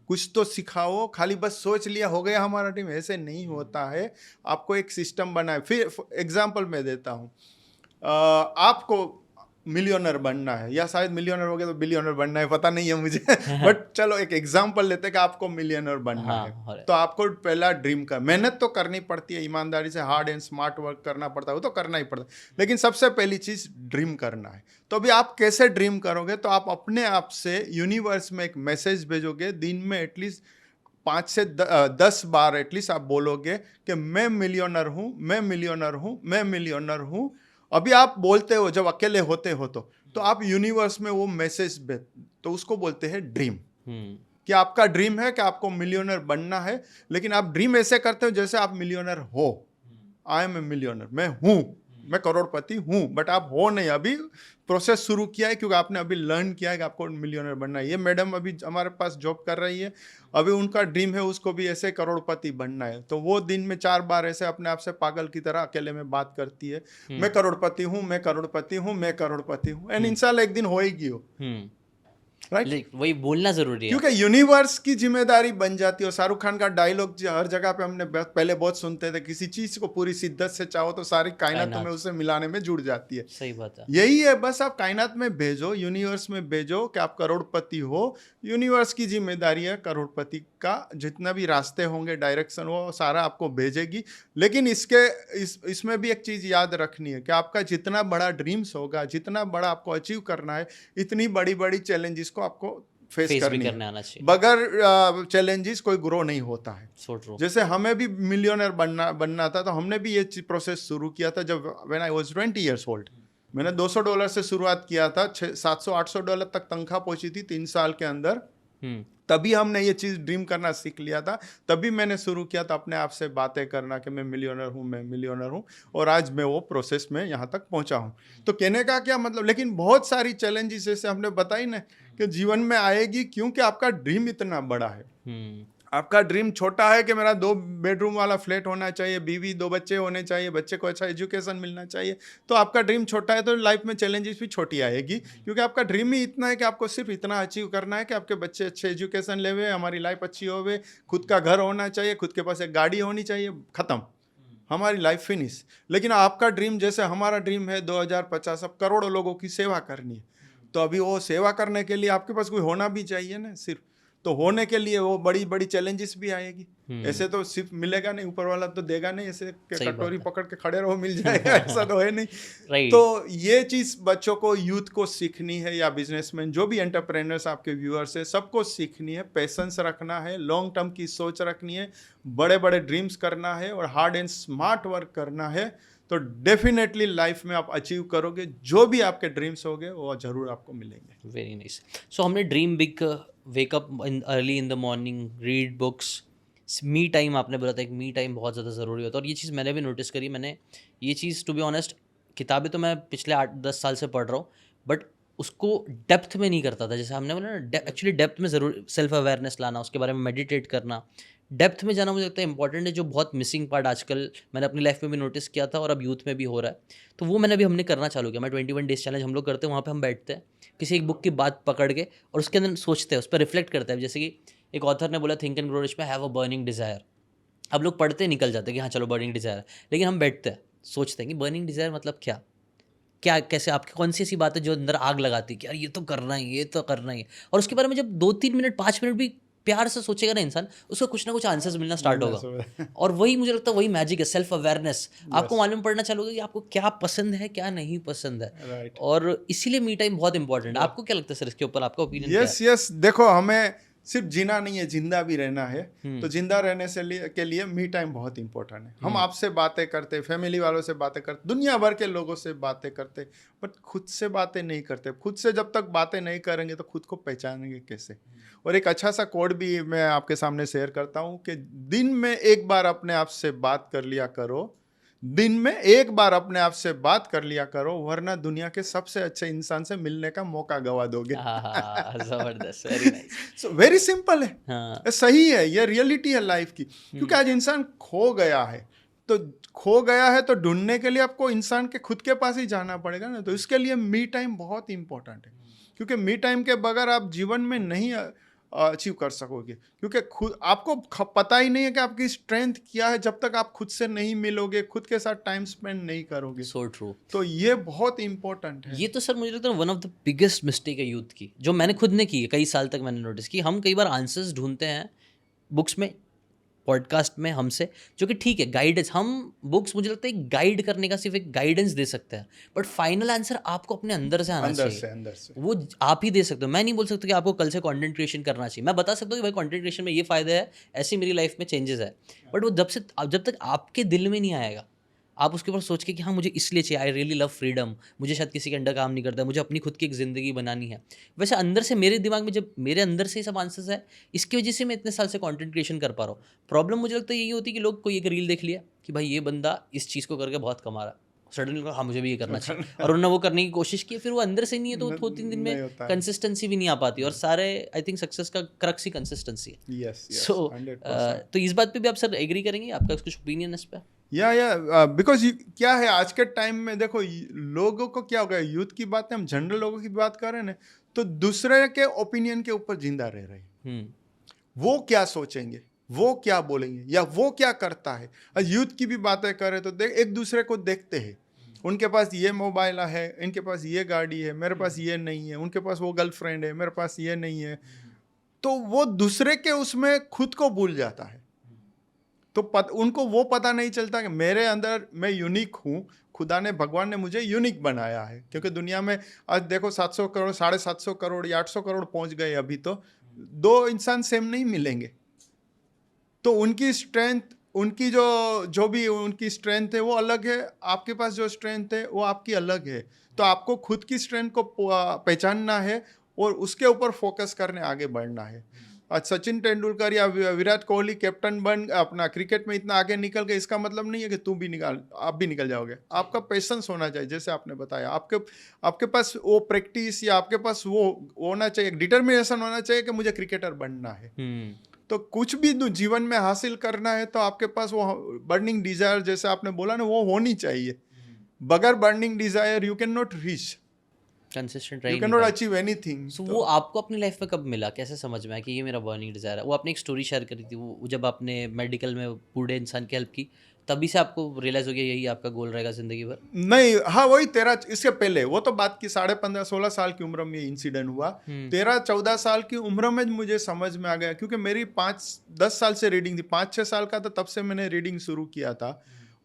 कुछ तो सिखाओ। खाली बस सोच लिया हो गया हमारा ड्रीम, ऐसे नहीं होता है। आपको एक सिस्टम बनाए। फिर एग्जाम्पल मैं देता हूँ, आपको मिलियनर बनना है, या शायद मिलियनर हो गया तो बिलियनर बनना है, पता नहीं है मुझे बट चलो एक एग्जांपल लेते हैं कि आपको मिलियनर बनना है। तो आपको पहला ड्रीम का मेहनत तो करनी पड़ती है, ईमानदारी से हार्ड एंड स्मार्ट वर्क करना पड़ता है, वो तो करना ही पड़ता है। लेकिन सबसे पहली चीज ड्रीम करना है। तो अभी आप कैसे ड्रीम करोगे? तो आप अपने आप से यूनिवर्स में एक मैसेज भेजोगे, दिन में एटलीस्ट 5 से 10 बार एटलीस्ट आप बोलोगे कि मैं मिलियनर हूँ, मैं मिलियनर हूँ, मैं मिलियनर हूँ। अभी आप बोलते हो जब अकेले होते हो तो आप यूनिवर्स में वो मैसेज तो उसको बोलते हैं ड्रीम। कि आपका ड्रीम है कि आपको मिलियनर बनना है, लेकिन आप ड्रीम ऐसे करते हो जैसे आप मिलियनर हो। आई एम ए मिलियनर, मैं हूँ, मैं करोड़पति हूँ, बट आप हो नहीं। अभी प्रोसेस शुरू किया है क्योंकि आपने अभी लर्न किया है कि आपको मिलियनर बनना है। ये मैडम अभी हमारे पास जॉब कर रही है, अभी उनका ड्रीम है उसको भी ऐसे करोड़पति बनना है। तो वो दिन में 4 बार ऐसे अपने आप से पागल की तरह अकेले में बात करती है, मैं करोड़पति हूँ, मैं करोड़पति हूँ, मैं करोड़पति हूँ। एंड इंशाल्लाह एक दिन होएगी हो। राइट, वही बोलना जरूरी है, क्योंकि यूनिवर्स की जिम्मेदारी बन जाती है। और शाहरुख खान का डायलॉग हर जगह पे हमने पहले बहुत सुनते थे, किसी चीज को पूरी शिद्दत से चाहो तो सारी कायनात तुम्हें उसे मिलाने में जुड़ जाती है। सही बात है। यही है, बस आप कायनात में भेजो, यूनिवर्स में भेजो कि आप करोड़पति हो। यूनिवर्स की जिम्मेदारी है करोड़पति का, जितना भी रास्ते होंगे, डायरेक्शन, वो सारा आपको भेजेगी। लेकिन इसमें भी एक चीज याद रखनी है कि आपका जितना बड़ा ड्रीम्स होगा, जितना बड़ा आपको अचीव करना है, इतनी बड़ी बड़ी चैलेंजेस को आपको फेस करने आना चाहिए। बगैर चैलेंजेस कोई ग्रो नहीं होता है। जैसे हमें भी मिलियनर बनना था, तो हमने भी ये प्रोसेस शुरू किया था जब when I was 20 years old। मैंने $200 से शुरुआत किया था, 700-800 डॉलर तक तनख्वाह पहुंची थी 3 साल के अंदर। तभी हमने ये चीज़ ड्रीम करना सीख लिया था। तभी मैंने शुरू किया था अपने आप से बातें करना कि मैं मिलियनर हूँ, मैं मिलियनर हूँ। और आज मैं वो प्रोसेस में यहाँ तक पहुँचा हूँ। तो कहने का क्या मतलब, लेकिन बहुत सारी चैलेंजेस जैसे हमने बताई ना कि जीवन में आएगी, क्योंकि आपका ड्रीम इतना बड़ा है। आपका ड्रीम छोटा है कि मेरा 2 बेडरूम वाला फ्लैट होना चाहिए, बीवी 2 बच्चे होने चाहिए, बच्चे को अच्छा एजुकेशन मिलना चाहिए, तो आपका ड्रीम छोटा है, तो लाइफ में चैलेंजेस भी छोटी आएगी। क्योंकि आपका ड्रीम ही इतना है कि आपको सिर्फ इतना अचीव करना है कि आपके बच्चे अच्छे एजुकेशन लेवे, हमारी लाइफ अच्छी होवे, खुद का घर होना चाहिए, खुद के पास एक गाड़ी होनी चाहिए, खत्म, हमारी लाइफ फिनिश। लेकिन आपका ड्रीम, जैसे हमारा ड्रीम है 2050 अब करोड़ों लोगों की सेवा करनी है, तो अभी वो सेवा करने के लिए आपके पास कोई होना भी चाहिए ना सिर्फ। तो होने के लिए वो बड़ी बड़ी चैलेंजेस भी आएगी। ऐसे तो सिर्फ मिलेगा नहीं, ऊपर वाला तो देगा नहीं, ऐसे कटोरी पकड़ के खड़े रहो मिल जाएगा, ऐसा तो है नहीं। तो ये चीज़ बच्चों को, यूथ को सीखनी है, या बिजनेसमैन जो भी एंटरप्रेन्योर्स आपके व्यूअर्स है, सबको सीखनी है। पेशेंस रखना है, लॉन्ग टर्म की सोच रखनी है, बड़े बड़े ड्रीम्स करना है और हार्ड एंड स्मार्ट वर्क करना है। तो डेफिनेटली लाइफ में आप अचीव करोगे, जो भी आपके ड्रीम्स होंगे वो जरूर आपको मिलेंगे। Very nice. सो हमने dream big, wake up early in the morning, read books, me time, आपने बोला था एक मी टाइम बहुत ज़्यादा ज़रूरी होता है। और ये चीज़ मैंने भी नोटिस करी। मैंने ये चीज़, टू बी ऑनेस्ट, किताबें तो मैं पिछले 8-10 साल से पढ़ रहा हूँ, बट उसको डेप्थ में नहीं करता था। जैसे हमने बोला ना, एक्चुअली डेप्थ में ज़रूर सेल्फ अवेयरनेस लाना, उसके बारे में मेडिटेट करना, डेप्थ में जाना मुझे लगता है इंपॉर्टेंट है, जो बहुत मिसिंग पार्ट आजकल मैंने अपनी लाइफ में भी नोटिस किया था और अब यूथ में भी हो रहा है। तो वो मैंने अभी हमने करना चालू किया। मैं 21 डेज चैलेंज हम लोग करते हैं, वहाँ पे हम बैठते हैं किसी एक बुक की बात पकड़ के और उसके अंदर सोचते हैं, उस पर रिफ्लेक्ट करते हैं। जैसे कि एक ऑथर ने बोला थिंक एंड ग्रो रिच में, हैव अ बर्निंग डिज़ायर। अब लोग पढ़ते निकल जाते हैं कि हाँ चलो बर्निंग डिज़ायर है, लेकिन हम बैठते हैं सोचते हैं कि बर्निंग डिज़ायर मतलब क्या, क्या कैसे आपकी कौन सी ऐसी बात है जो अंदर आग लगाती है कि यार ये तो करना ही, ये तो करना ही है। और उसके बारे में जब 2-3 मिनट 5 मिनट भी प्यार से सोचेगा ना इंसान, उसको कुछ ना कुछ आंसर्स मिलना स्टार्ट होगा। और वही मुझे लगता है वही मैजिक है, सेल्फ अवेयरनेस। आपको यस मालूम पड़ना चालू होगा कि आपको क्या पसंद है क्या नहीं पसंद है। राइट और इसीलिए मी टाइम बहुत इंपॉर्टेंट है। आपको क्या लगता है सर इसके ऊपर, आपका ओपिनियन क्या है? यस यस देखो, हमें सिर्फ जीना नहीं है, जिंदा भी रहना है। तो हम्म। जिंदा रहने के लिए मी टाइम बहुत इंपॉर्टेंट है। हम आपसे बातें करते, फैमिली वालों से बातें करते, दुनिया भर के लोगों से बातें करते, बट खुद से बातें नहीं करते। खुद से जब तक बातें नहीं करेंगे तो खुद को पहचानेंगे कैसे? और एक अच्छा सा कोड भी मैं आपके सामने शेयर करता हूँ कि दिन में एक बार अपने आप से बात कर लिया करो। दिन में एक बार अपने आप से बात कर लिया करो, वरना दुनिया के सबसे अच्छे इंसान से मिलने का मौका गवा दोगे। हाँ जबरदस्त, very nice. So very simple है, हाँ। ये सही है, ये रियलिटी है लाइफ की। क्योंकि आज इंसान खो गया है, तो खो गया है तो ढूंढने के लिए आपको इंसान के खुद के पास ही जाना पड़ेगा ना। तो इसके लिए मी टाइम बहुत इंपॉर्टेंट है, क्योंकि मी टाइम के बगैर आप जीवन में नहीं अचीव कर सकोगे। क्योंकि खुद आपको पता ही नहीं है कि आपकी स्ट्रेंथ क्या है जब तक आप खुद से नहीं मिलोगे, खुद के साथ टाइम स्पेंड नहीं करोगे। So true. तो ये बहुत इंपॉर्टेंट है। ये तो सर मुझे लगता है one of the biggest mistake है यूथ की, जो मैंने खुद ने की है कई साल तक। मैंने नोटिस की हम कई बार आंसर्स ढूंढते हैं बुक्स में, पॉडकास्ट में हमसे, जो कि ठीक है गाइडेंस, हम बुक्स मुझे लगता है गाइड करने का सिर्फ एक गाइडेंस दे सकते हैं, बट फाइनल आंसर आपको अपने अंदर से आना चाहिए। अंदर से वो आप ही दे सकते हो। मैं नहीं बोल सकता कि आपको कल से कंटेंट क्रिएशन करना चाहिए। मैं बता सकता हूँ कि भाई कंटेंट क्रिएशन में ये फ़ायदा है, ऐसी मेरी लाइफ में चेंजेस है, बट वो जब तक आपके दिल में नहीं आएगा, आप उसके ऊपर सोच के कि हाँ मुझे इसलिए चाहिए, आई रियली लव फ्रीडम, मुझे शायद किसी के अंडर काम नहीं करता, मुझे अपनी खुद की एक ज़िंदगी बनानी है, वैसे अंदर से मेरे दिमाग में जब मेरे अंदर से ये सब आंसर्स है, इसकी वजह से मैं इतने साल से कंटेंट क्रिएशन कर पा रहा हूँ। प्रॉब्लम मुझे लगता है यही होती है कि लोग कोई एक रील देख लिया कि भाई ये बंदा इस चीज़ को करके बहुत कमा रहा है, सडनली हाँ मुझे भी ये करना चाहिए, और उन्होंने वो करने की कोशिश की, फिर वो अंदर से नहीं है, तो 2-3 दिन नहीं में होता है। कंसिस्टेंसी भी नहीं आ पाती। और सारे आई थिंक सक्सेस का क्रक्स ही कंसिस्टेंसी है। Yes yes so 100%। तो इस बात पे भी आप सर एग्री करेंगे, आपका कुछ ओपिनियन इस पे? या बिकॉज क्या है आज के टाइम में, देखो लोगों को क्या हो गया, यूथ की बात है, हम जनरल लोगों की बात कर रहे हैं ना, तो दूसरे के ओपिनियन के ऊपर जिंदा रह रहे हैं। हम्म। वो क्या सोचेंगे, वो क्या बोलेंगे, या वो क्या करता है। आज यूथ की भी बातें करें तो देख, एक दूसरे को देखते हैं, उनके पास ये मोबाइल है, इनके पास ये गाड़ी है, मेरे पास ये नहीं है, उनके पास वो गर्लफ्रेंड है, मेरे पास ये नहीं है। तो वो दूसरे के उसमें खुद को भूल जाता है। तो उनको वो पता नहीं चलता कि मेरे अंदर मैं यूनिक हूँ। खुदा ने, भगवान ने मुझे यूनिक बनाया है। क्योंकि दुनिया में आज देखो 700 करोड़, 750 करोड़ या 800 करोड़ पहुंच गए अभी, तो दो इंसान सेम नहीं मिलेंगे। तो उनकी स्ट्रेंथ, उनकी जो भी उनकी स्ट्रेंथ है वो अलग है, आपके पास जो स्ट्रेंथ है वो आपकी अलग है। तो आपको खुद की स्ट्रेंथ को पहचानना है और उसके ऊपर फोकस करने आगे बढ़ना है। आज सचिन तेंदुलकर या विराट कोहली कैप्टन बन अपना क्रिकेट में इतना आगे निकल गए, इसका मतलब नहीं है कि आप भी निकल जाओगे। आपका पेशेंस होना चाहिए, जैसे आपने बताया, आपके पास वो प्रैक्टिस या आपके पास वो होना चाहिए, डिटर्मिनेशन होना चाहिए कि मुझे क्रिकेटर बनना है। तो कुछ भी जीवन में हासिल करना है तो आपके पास वो बर्निंग डिजायर, जैसे आपने बोला ना, वो होनी चाहिए। बगैर burning desire you can not reach, consistent you रही कैन नहीं नॉट पाए। Achieve anything. सो वो आपको अपनी लाइफ में कब मिला, कैसे समझ में आया कि ये मेरा बर्निंग डिज़ायर है? वो आपने एक स्टोरी शेयर करी थी, वो जब आपने मेडिकल में बूढ़े इंसान की हेल्प की, तभी से आपको रियलाइज़ हो गया यही आपका गोल रहेगा ज़िंदगी भर? नहीं, हाँ वही 13, इससे पहले वो तो बात की 15.5-16 साल की उम्र में इंसिडेंट हुआ। 13-14 साल की उम्र में मुझे समझ में आ गया, क्योंकि मेरी 5-10 साल से रीडिंग थी। 5-6 साल का था तब से मैंने रीडिंग शुरू किया था,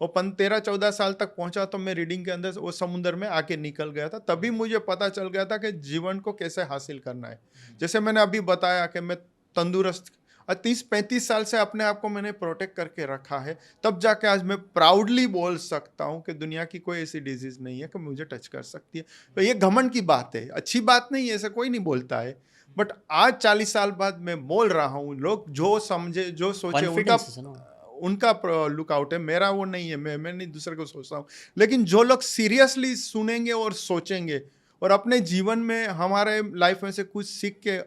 और 13-14 साल तक पहुंचा तो मैं रीडिंग के अंदर वो समुद्र में आके निकल गया था। तभी मुझे पता चल गया था कि जीवन को कैसे हासिल करना है। जैसे मैंने अभी बताया कि मैं तंदुरुस्त 30-35 साल से अपने आप को मैंने प्रोटेक्ट करके रखा है, तब जाके आज मैं प्राउडली बोल सकता हूँ कि दुनिया की कोई ऐसी डिजीज नहीं है कि मुझे टच कर सकती है। तो ये घमंड की बात है, अच्छी बात नहीं है, ऐसा कोई नहीं बोलता है। बट आज 40 साल बाद मैं बोल रहा हूँ, लोग जो समझे जो सोचे उनका लुकआउट है, मेरा वो नहीं है। मैं नहीं दूसरे को सोचता हूँ, लेकिन जो लोग सीरियसली सुनेंगे और सोचेंगे और अपने जीवन में हमारे लाइफ में से कुछ सीख के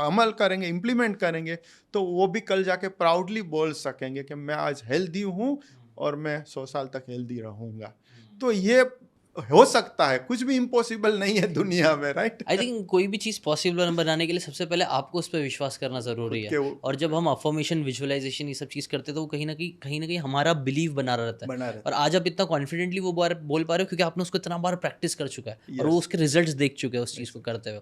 अमल करेंगे, इम्प्लीमेंट करेंगे, तो वो भी कल जाके प्राउडली बोल सकेंगे कि मैं आज हेल्दी हूँ और मैं 100 साल तक हेल्दी रहूँगा। तो ये हो सकता है, कुछ भी इम्पॉसिबल नहीं है दुनिया में, राइट? आई थिंक कोई भी चीज़ पॉसिबल बनाने के लिए सबसे पहले आपको उस पर विश्वास करना ज़रूरी है। और जब हम अफर्मेशन, विजुअलाइजेशन ये सब चीज़ करते हैं तो वो कहीं ना कहीं हमारा बिलीव बना रहता है। और आज आप इतना कॉन्फिडेंटली वो बार बोल पा रहे हो क्योंकि आपने उसको इतना बार प्रैक्टिस कर चुका है और वो उसके रिजल्ट्स देख चुके हैं उस चीज़ को करते हुए।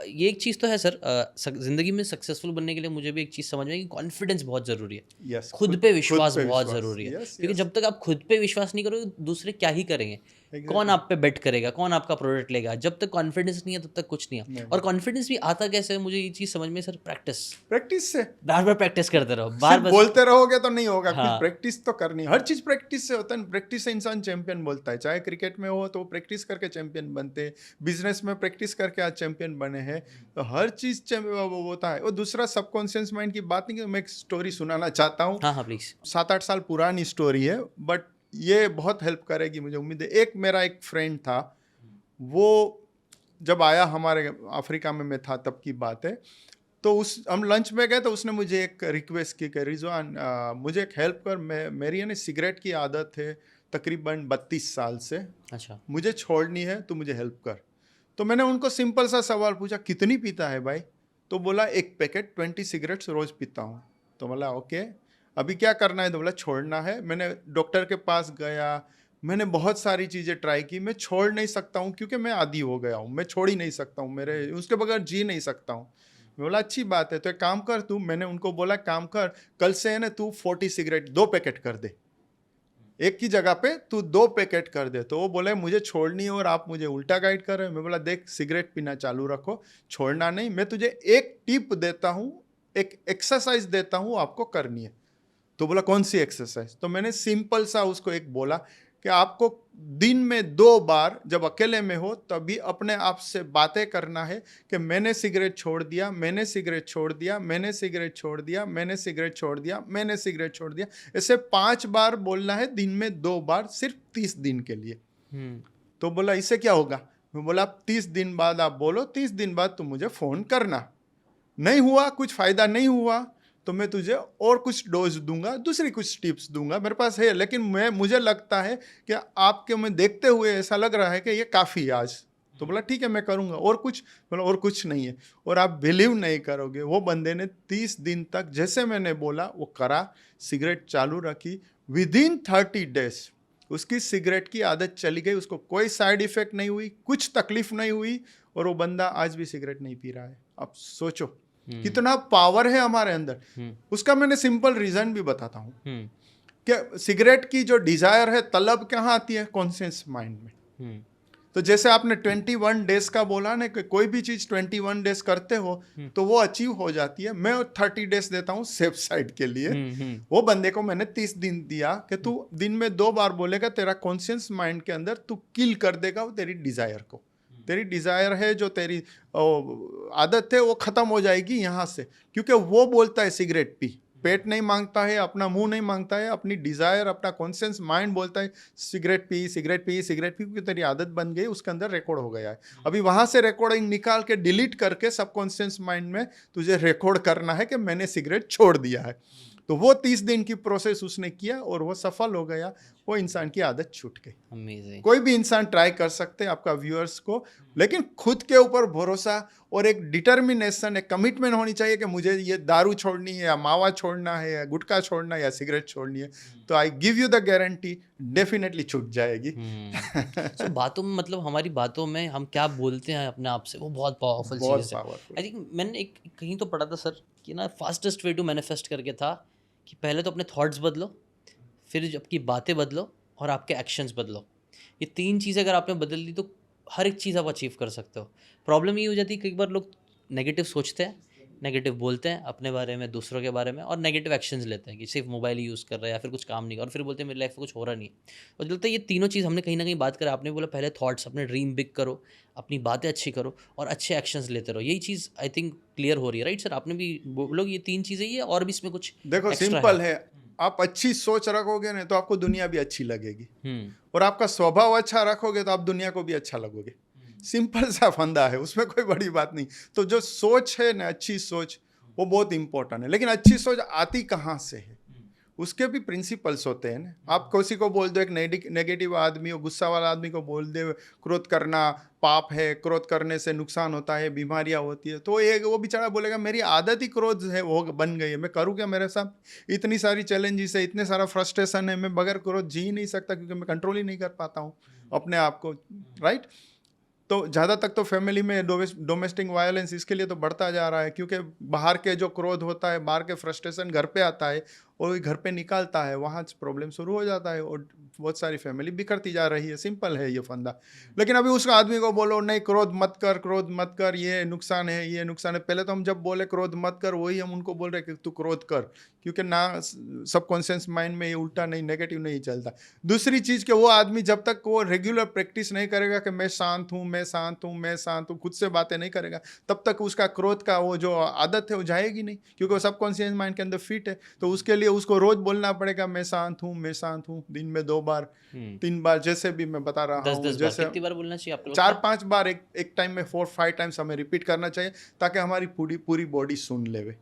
ये एक चीज़ तो है सर, ज़िंदगी में सक्सेसफुल बनने के लिए मुझे भी एक चीज़ समझ में आई कि कॉन्फिडेंस बहुत ज़रूरी है। खुद पे विश्वास बहुत ज़रूरी है, क्योंकि जब तक आप खुद पे विश्वास नहीं करोगे दूसरे क्या ही करेंगे। कौन आप पे बेट करेगा, कौन आपका प्रोडक्ट लेगा? जब तक कॉन्फिडेंस नहीं है तब तक कुछ नहीं है। और कॉन्फिडेंस भी आता कैसे है, मुझे ये चीज़ समझ में सर, प्रैक्टिस से बार बार प्रैक्टिस करते रहो, बार बार बोलते रहोगे तो नहीं होगा। कुछ प्रैक्टिस तो करनी है, हर चीज प्रैक्टिस से होता है। प्रैक्टिस से इंसान चैंपियन बोलता है। चाहे क्रिकेट में हो तो प्रैक्टिस करके चैंपियन बनते हैं, बिजनेस में प्रैक्टिस करके आज चैंपियन बने हैं। तो हर चीज होता है। और दूसरा सबकॉन्शियस माइंड की बात नहीं, मैं एक स्टोरी सुनाना चाहता हूँ। हाँ प्लीज। 7-8 साल पुरानी स्टोरी है, बट ये बहुत हेल्प करेगी, मुझे उम्मीद है। मेरा एक फ्रेंड था, वो जब आया हमारे अफ्रीका में मैं था तब की बात है। तो हम लंच में गए तो उसने मुझे एक रिक्वेस्ट की कि रिजवान मुझे एक हेल्प कर, मेरी है ना सिगरेट की आदत है तकरीबन 32 साल से। अच्छा। मुझे छोड़नी है, तो मुझे हेल्प कर। तो मैंने उनको सिंपल सा सवाल पूछा, कितनी पीता है भाई? तो बोला 1 पैकेट 20 सिगरेट्स रोज पीता हूँ। तो बोला ओके, अभी क्या करना है? तो बोला छोड़ना है। मैंने डॉक्टर के पास गया, मैंने बहुत सारी चीज़ें ट्राई की, मैं छोड़ नहीं सकता हूँ क्योंकि मैं आदी हो गया हूँ, मैं छोड़ ही नहीं सकता हूँ, मेरे उसके बगैर जी नहीं सकता हूँ। मैं बोला अच्छी बात है, तो एक काम कर तू, मैंने उनको बोला काम कर, कल से है ना तू 40 सिगरेट 2 पैकेट कर दे, एक की जगह पे तू 2 पैकेट कर दे। तो वो बोले मुझे छोड़नी है और आप मुझे उल्टा गाइड कर रहे हो। मैं बोला देख, सिगरेट पीना चालू रखो, छोड़ना नहीं। मैं तुझे एक टिप देता हूँ, एक एक्सरसाइज देता हूँ, आपको करनी है। तो बोला कौन सी एक्सरसाइज? तो मैंने सिंपल सा उसको एक बोला कि आपको दिन में 2 बार जब अकेले में हो तभी अपने आप से बातें करना है कि मैंने सिगरेट छोड़ दिया, मैंने सिगरेट छोड़ दिया, मैंने सिगरेट छोड़ दिया, मैंने सिगरेट छोड़ दिया, मैंने सिगरेट छोड़ दिया। ऐसे 5 बार बोलना है, दिन में 2 बार, सिर्फ 30 दिन के लिए। तो बोला इससे क्या होगा? मैं बोला 30 दिन बाद आप बोलो, 30 दिन बाद तुम मुझे फ़ोन करना। नहीं हुआ, कुछ फ़ायदा नहीं हुआ तो मैं तुझे और कुछ डोज दूंगा, दूसरी कुछ टिप्स दूंगा, मेरे पास है, लेकिन मुझे लगता है कि आपके में देखते हुए ऐसा लग रहा है कि ये काफ़ी है आज। तो बोला ठीक है मैं करूंगा, और कुछ? बोला और कुछ नहीं है। और आप बिलीव नहीं करोगे, वो बंदे ने 30 दिन तक जैसे मैंने बोला वो करा, सिगरेट चालू रखी। विदिन 30 डेज उसकी सिगरेट की आदत चली गई, उसको कोई साइड इफेक्ट नहीं हुई, कुछ तकलीफ नहीं हुई, और वो बंदा आज भी सिगरेट नहीं पी रहा है। अब सोचो कितना पावर है हमारे अंदर। उसका मैंने सिंपल रीजन भी बताता हूँ कि सिगरेट की जो डिजायर है, तलब कहाँ आती है? कॉन्शियस माइंड में। तो जैसे आपने 21 डेज का बोला ना कि कोई भी चीज 21 डेज करते हो तो वो अचीव हो जाती है। मैं 30 डेज देता हूँ सेफ साइड के लिए। वो बंदे को मैंने 30 दिन दिया कि तू दिन में 2 बार बोलेगा, तेरा कॉन्शियस माइंड के अंदर तू किल कर देगा वो तेरी डिजायर को। तेरी डिजायर है, जो तेरी आदत है, वो खत्म हो जाएगी यहाँ से, क्योंकि वो बोलता है सिगरेट पी। पेट नहीं मांगता है, अपना मुंह नहीं मांगता है, अपनी डिजायर, अपना कॉन्शियस माइंड बोलता है cigarette P, cigarette P, cigarette P, क्योंकि तेरी आदत बन गई, उसके अंदर रिकॉर्ड हो गया है। अभी वहां से रिकॉर्डिंग निकाल के डिलीट करके सबकॉन्शियस माइंड में तुझे रिकॉर्ड करना है कि मैंने सिगरेट छोड़ दिया है। तो वो 30 दिन की प्रोसेस उसने किया और वो सफल हो गया, वो इंसान की आदत छूट गई। Amazing. कोई भी इंसान ट्राई कर सकते हैं, आपका व्यूअर्स को, लेकिन खुद के ऊपर भरोसा और एक डिटर्मिनेशन, एक कमिटमेंट होनी चाहिए कि मुझे ये दारू छोड़नी है, या मावा छोड़ना है, या गुटखा छोड़ना है, या सिगरेट छोड़नी है। तो I give you the guarantee, definitely छूट जाएगी। So, बातों में, मतलब हमारी बातों में हम क्या बोलते हैं अपने आप से, वो बहुत पावरफुल चीज़ है। आई थिंक मैंने एक कहीं तो पढ़ा था सर कि ना, फास्टेस्ट वे टू मैनिफेस्ट करके था कि पहले तो अपने थॉट्स बदलो, फिर आपकी बातें बदलो, और आपके एक्शंस बदलो। ये 3 चीज़ें अगर आपने बदल दी तो हर एक चीज़ आप अचीव कर सकते हो। प्रॉब्लम ये हो जाती है कई बार लोग नेगेटिव सोचते हैं, नेगेटिव बोलते हैं अपने बारे में, दूसरों के बारे में, और नेगेटिव एक्शंस लेते हैं कि सिर्फ मोबाइल ही यूज़ कर रहे हैं या फिर कुछ काम नहीं कर, और फिर बोलते हैं मेरी लाइफ में कुछ हो रहा नहीं है। और लगता है ये तीनों चीज़ हमने कहीं ना कहीं बात करा। आपने बोला पहले थॉट्स, अपने ड्रीम बिग करो, अपनी बातें अच्छी करो, और अच्छे एक्शंस लेते रहो। यही चीज़ आई थिंक क्लियर हो रही है, राइट सर? आपने भी बोलो ये 3 चीज़ें ही है, और भी इसमें कुछ देखो सिंपल है। आप अच्छी सोच रखोगे ना तो आपको दुनिया भी अच्छी लगेगी, और आपका स्वभाव अच्छा रखोगे तो आप दुनिया को भी अच्छा लगोगे। सिंपल सा फंदा है, उसमें कोई बड़ी बात नहीं। तो जो सोच है ना, अच्छी सोच, वो बहुत इंपॉर्टेंट है। लेकिन अच्छी सोच आती कहाँ से है, उसके भी प्रिंसिपल्स होते हैं ना। आप किसी को बोल दो, एक नेगेटिव आदमी हो, गुस्सा वाला आदमी को बोल दे क्रोध करना पाप है, क्रोध करने से नुकसान होता है, बीमारियां होती है, तो ये वो बेचारा बोलेगा मेरी आदत ही क्रोध है, वो बन गई है, मैं करूँ क्या, मेरे साथ इतनी सारी चैलेंजेस है, इतने सारा फ्रस्ट्रेशन है, मैं बगैर क्रोध जी ही नहीं सकता, क्योंकि मैं कंट्रोल ही नहीं कर पाता हूँ अपने आप को, राइट। तो ज़्यादा तक तो फैमिली में डोमेस्टिक वायलेंस इसके लिए तो बढ़ता जा रहा है, क्योंकि बाहर के जो क्रोध होता है, बाहर के फ्रस्ट्रेशन घर पे आता है, और घर पे निकालता है, वहाँ प्रॉब्लम शुरू हो जाता है, और बहुत सारी फैमिली बिखरती जा रही है। सिंपल है ये फंदा। लेकिन अभी उस आदमी को बोलो नहीं क्रोध मत कर, क्रोध मत कर, ये नुकसान है, ये नुकसान है। पहले तो हम जब बोले क्रोध मत कर, वही हम उनको बोल रहे कि तू क्रोध कर, क्योंकि ना सबकॉन्शियस माइंड में ये उल्टा नहीं, नेगेटिव नहीं चलता। दूसरी चीज़ कि वो आदमी जब तक वो रेगुलर प्रैक्टिस नहीं करेगा कि मैं शांत हूँ, मैं शांत हूँ, मैं शांत हूँ, खुद से बातें नहीं करेगा, तब तक उसका क्रोध का वो जो आदत है वो जाएगी नहीं, क्योंकि वो सबकॉन्शियस माइंड के अंदर फिट है। तो उसके लिए उसको रोज बोलना पड़ेगा मैं शांत हूँ, मैं शांत हूँ, दिन में 2 बार 3 बार, जैसे भी मैं बता रहा हूँ, 10-10 बार जैसे कितनी बार बोलना चाहिए आपको लगता है? 4-5 बार, एक टाइम में 4-5 टाइम्स हमें रिपीट करना चाहिए, ताकि हमारी पूरी बॉडी सुन लेवे।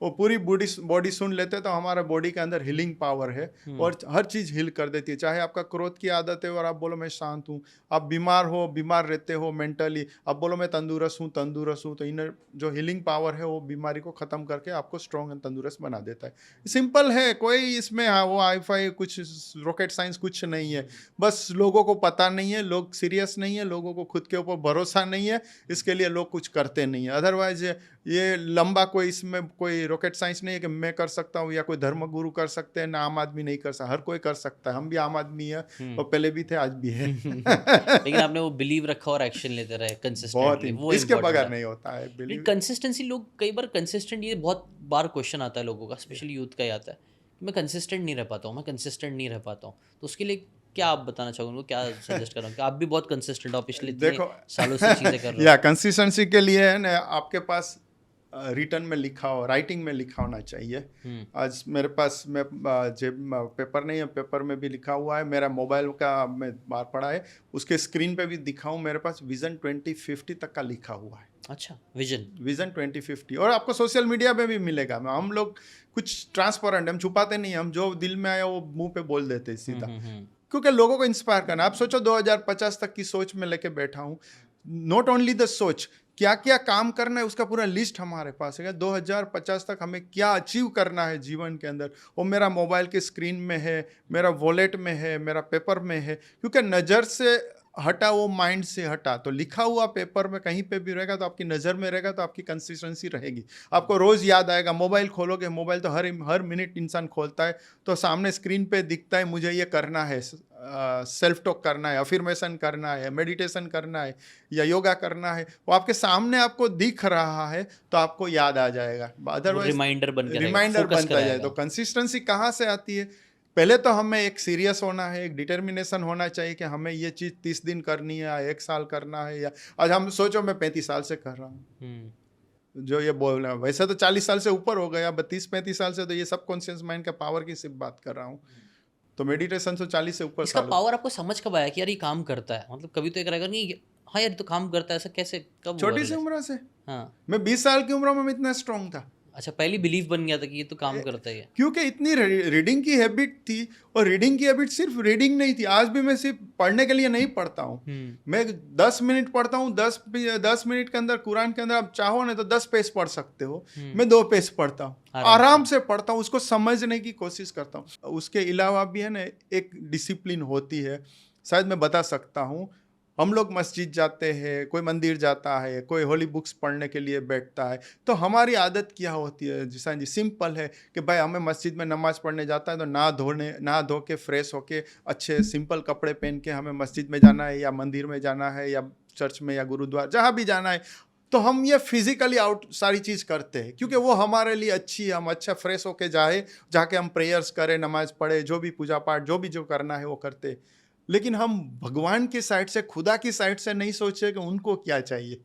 वो पूरी बॉडी सुन लेते तो हमारा बॉडी के अंदर हीलिंग पावर है, और हर चीज़ हील कर देती है। चाहे आपका क्रोध की आदत है और आप बोलो मैं शांत हूँ, आप बीमार रहते हो मेंटली, आप बोलो मैं तंदुरुस्त हूँ, तो इनर जो हीलिंग पावर है वो बीमारी को ख़त्म करके आपको स्ट्रॉन्ग एंड तंदुरुस्त बना देता है। सिंपल है, कोई इसमें वो हाई-फाई कुछ रॉकेट साइंस कुछ नहीं है। बस लोगों को पता नहीं है, लोग सीरियस नहीं है, लोगों को खुद के ऊपर भरोसा नहीं है, इसके लिए लोग कुछ करते नहीं है। अदरवाइज ये लंबा कोई इसमें कोई रॉकेट साइंस नहीं है कि मैं कर सकता हूँ या कोई धर्म गुरु कर सकते हैं, ना आम आदमी नहीं कर सकता, हर कोई कर सकता है। हम भी आम आदमी है, और पहले भी थे, आज भी है। लेकिन आपने वो बिलीव रखा और एक्शन लेते रहे कंसिस्टेंटली, वो इसके इम्पोर्टेंट बगैर है। नहीं होता है बिलीव। कंसिस्टेंसी, लोग कई बार कंसिस्टेंट, ये बहुत बार क्वेश्चन आता है लोगों का, स्पेशली यूथ का ही आता है कि मैं कंसिस्टेंट नहीं रह पाता हूँ, मैं कंसिस्टेंट नहीं रह पाता हूँ। तो उसके लिए क्या आप बताना चाहोगे उनको, क्या सजेस्ट कर रहे हो कि आप भी बहुत कंसिस्टेंट हो, पिछले इतने देखो सालों से चीज़ें कर रहे हो? या कंसिस्टेंसी के लिए है ना, आपके पास रिटर्न में लिखा हो, राइटिंग में लिखा होना चाहिए। आज मेरे पास मैं जेब पेपर नहीं है, पेपर में भी लिखा हुआ है, मेरा मोबाइल का मैं बाहर पड़ा है, उसके स्क्रीन पे भी दिखाऊं, मेरे पास विजन 2050 तक का लिखा हुआ है। अच्छा, विजन 2050, और आपको सोशल मीडिया पे भी मिलेगा। हम लोग कुछ ट्रांसपेरेंट, हम छुपाते नहीं, हम जो दिल में आया वो मुंह पे बोल देते हैं सीधा, क्योंकि लोगों को इंस्पायर करना। आप सोचो 2050 तक की सोच में लेके बैठा हूँ, नॉट ओनली द सोच, क्या क्या काम करना है उसका पूरा लिस्ट हमारे पास है। 2050 तक हमें क्या अचीव करना है जीवन के अंदर, वो मेरा मोबाइल के स्क्रीन में है, मेरा वॉलेट में है, मेरा पेपर में है, क्योंकि नज़र से हटा, वो माइंड से हटा। तो लिखा हुआ पेपर में कहीं पे भी रहेगा तो आपकी नज़र में रहेगा, तो आपकी कंसिस्टेंसी रहेगी, आपको रोज़ याद आएगा। मोबाइल खोलोगे, मोबाइल तो हर मिनट इंसान खोलता है, तो सामने स्क्रीन पे दिखता है मुझे ये करना है, सेल्फ टॉक करना है, अफर्मेशन करना है, मेडिटेशन करना है, या योगा करना है, वो आपके सामने आपको दिख रहा है, तो आपको याद आ जाएगा। अदरवाइज रिमाइंडर रिमाइंडर बनता जाए। तो कंसिस्टेंसी कहाँ से आती है? पहले तो हमें एक सीरियस होना है, एक डिटर्मिनेशन होना चाहिए कि हमें ये चीज़ 30 दिन करनी है, या 1 साल करना है, या आज हम सोचो मैं 35 साल से कर रहा हूँ, जो ये बोल रहा हूँ, वैसे तो 40 साल से ऊपर हो गया, 32-35 साल से तो ये सबकॉन्शियस माइंड का पावर की सिर्फ बात कर रहा हूँ। तो मेडिटेशन तो 40 से ऊपर इसका साल। पावर आपको समझ कब आया कि यार ये काम करता है? मतलब कभी तो एक रहेगा नहीं, हाँ यार ये तो काम करता है, ऐसा कैसे, कब हुआ छोटी सी realize? उम्र से, हाँ, मैं 20 साल की उम्र में मैं इतना स्ट्रांग था, अच्छा, पहली बिलीव बन गया था कि ये तो काम करता ही है। क्योंकि इतनी रीडिंग की हैबिट थी। और रीडिंग की हैबिट सिर्फ रीडिंग नहीं थी, आज भी मैं सिर्फ पढ़ने के लिए नहीं पढ़ता हूँ। मैं 10 मिनट पढ़ता हूँ, 10 मिनट के अंदर कुरान के अंदर आप चाहो ना तो 10 पेज पढ़ सकते हो, मैं 2 पेज पढ़ता हूँ, आराम से पढ़ता हूँ, उसको समझने की कोशिश करता हूँ। उसके अलावा भी है ना एक डिसिप्लिन होती है, शायद मैं बता सकता हूँ। हम लोग मस्जिद जाते हैं, कोई मंदिर जाता है, कोई होली बुक्स पढ़ने के लिए बैठता है, तो हमारी आदत क्या होती है जिसान जी? सिंपल है कि भाई हमें मस्जिद में नमाज़ पढ़ने जाता है तो नहा धो के फ्रेश होके अच्छे सिंपल कपड़े पहन के हमें मस्जिद में जाना है, या मंदिर में जाना है, या चर्च में, या गुरुद्वारा, जहाँ भी जाना है। तो हम ये फिजिकली आउट सारी चीज़ करते हैं, क्योंकि वो हमारे लिए अच्छी है, हम अच्छा फ्रेश होके जाके हम प्रेयर्स करें, नमाज पढ़े, जो भी पूजा पाठ जो करना है वो करते। लेकिन हम भगवान की साइड से, खुदा की साइड से नहीं सोचे कि उनको क्या चाहिए।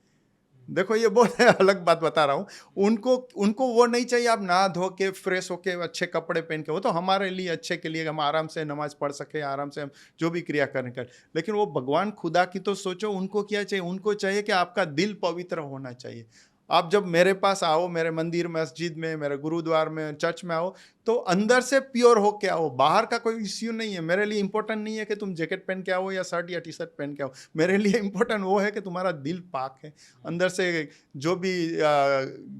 देखो ये बहुत अलग बात बता रहा हूँ। उनको वो नहीं चाहिए आप नहा धो के फ्रेश होके अच्छे कपड़े पहन के, वो तो हमारे लिए अच्छे के लिए हम आराम से नमाज पढ़ सके, आराम से हम जो भी क्रिया करने कर। लेकिन वो भगवान खुदा की तो सोचो, उनको क्या चाहिए? उनको चाहिए कि आपका दिल पवित्र होना चाहिए। आप जब मेरे पास आओ, मेरे मंदिर मस्जिद में, मेरे गुरुद्वार में, चर्च में आओ, तो अंदर से प्योर हो के आओ। बाहर का कोई इश्यू नहीं है। मेरे लिए इंपॉर्टेंट नहीं है कि तुम जैकेट पहन के आओ या शर्ट या टी शर्ट पहन के आओ। मेरे लिए इंपॉर्टेंट वो है कि तुम्हारा दिल पाक है, अंदर से जो भी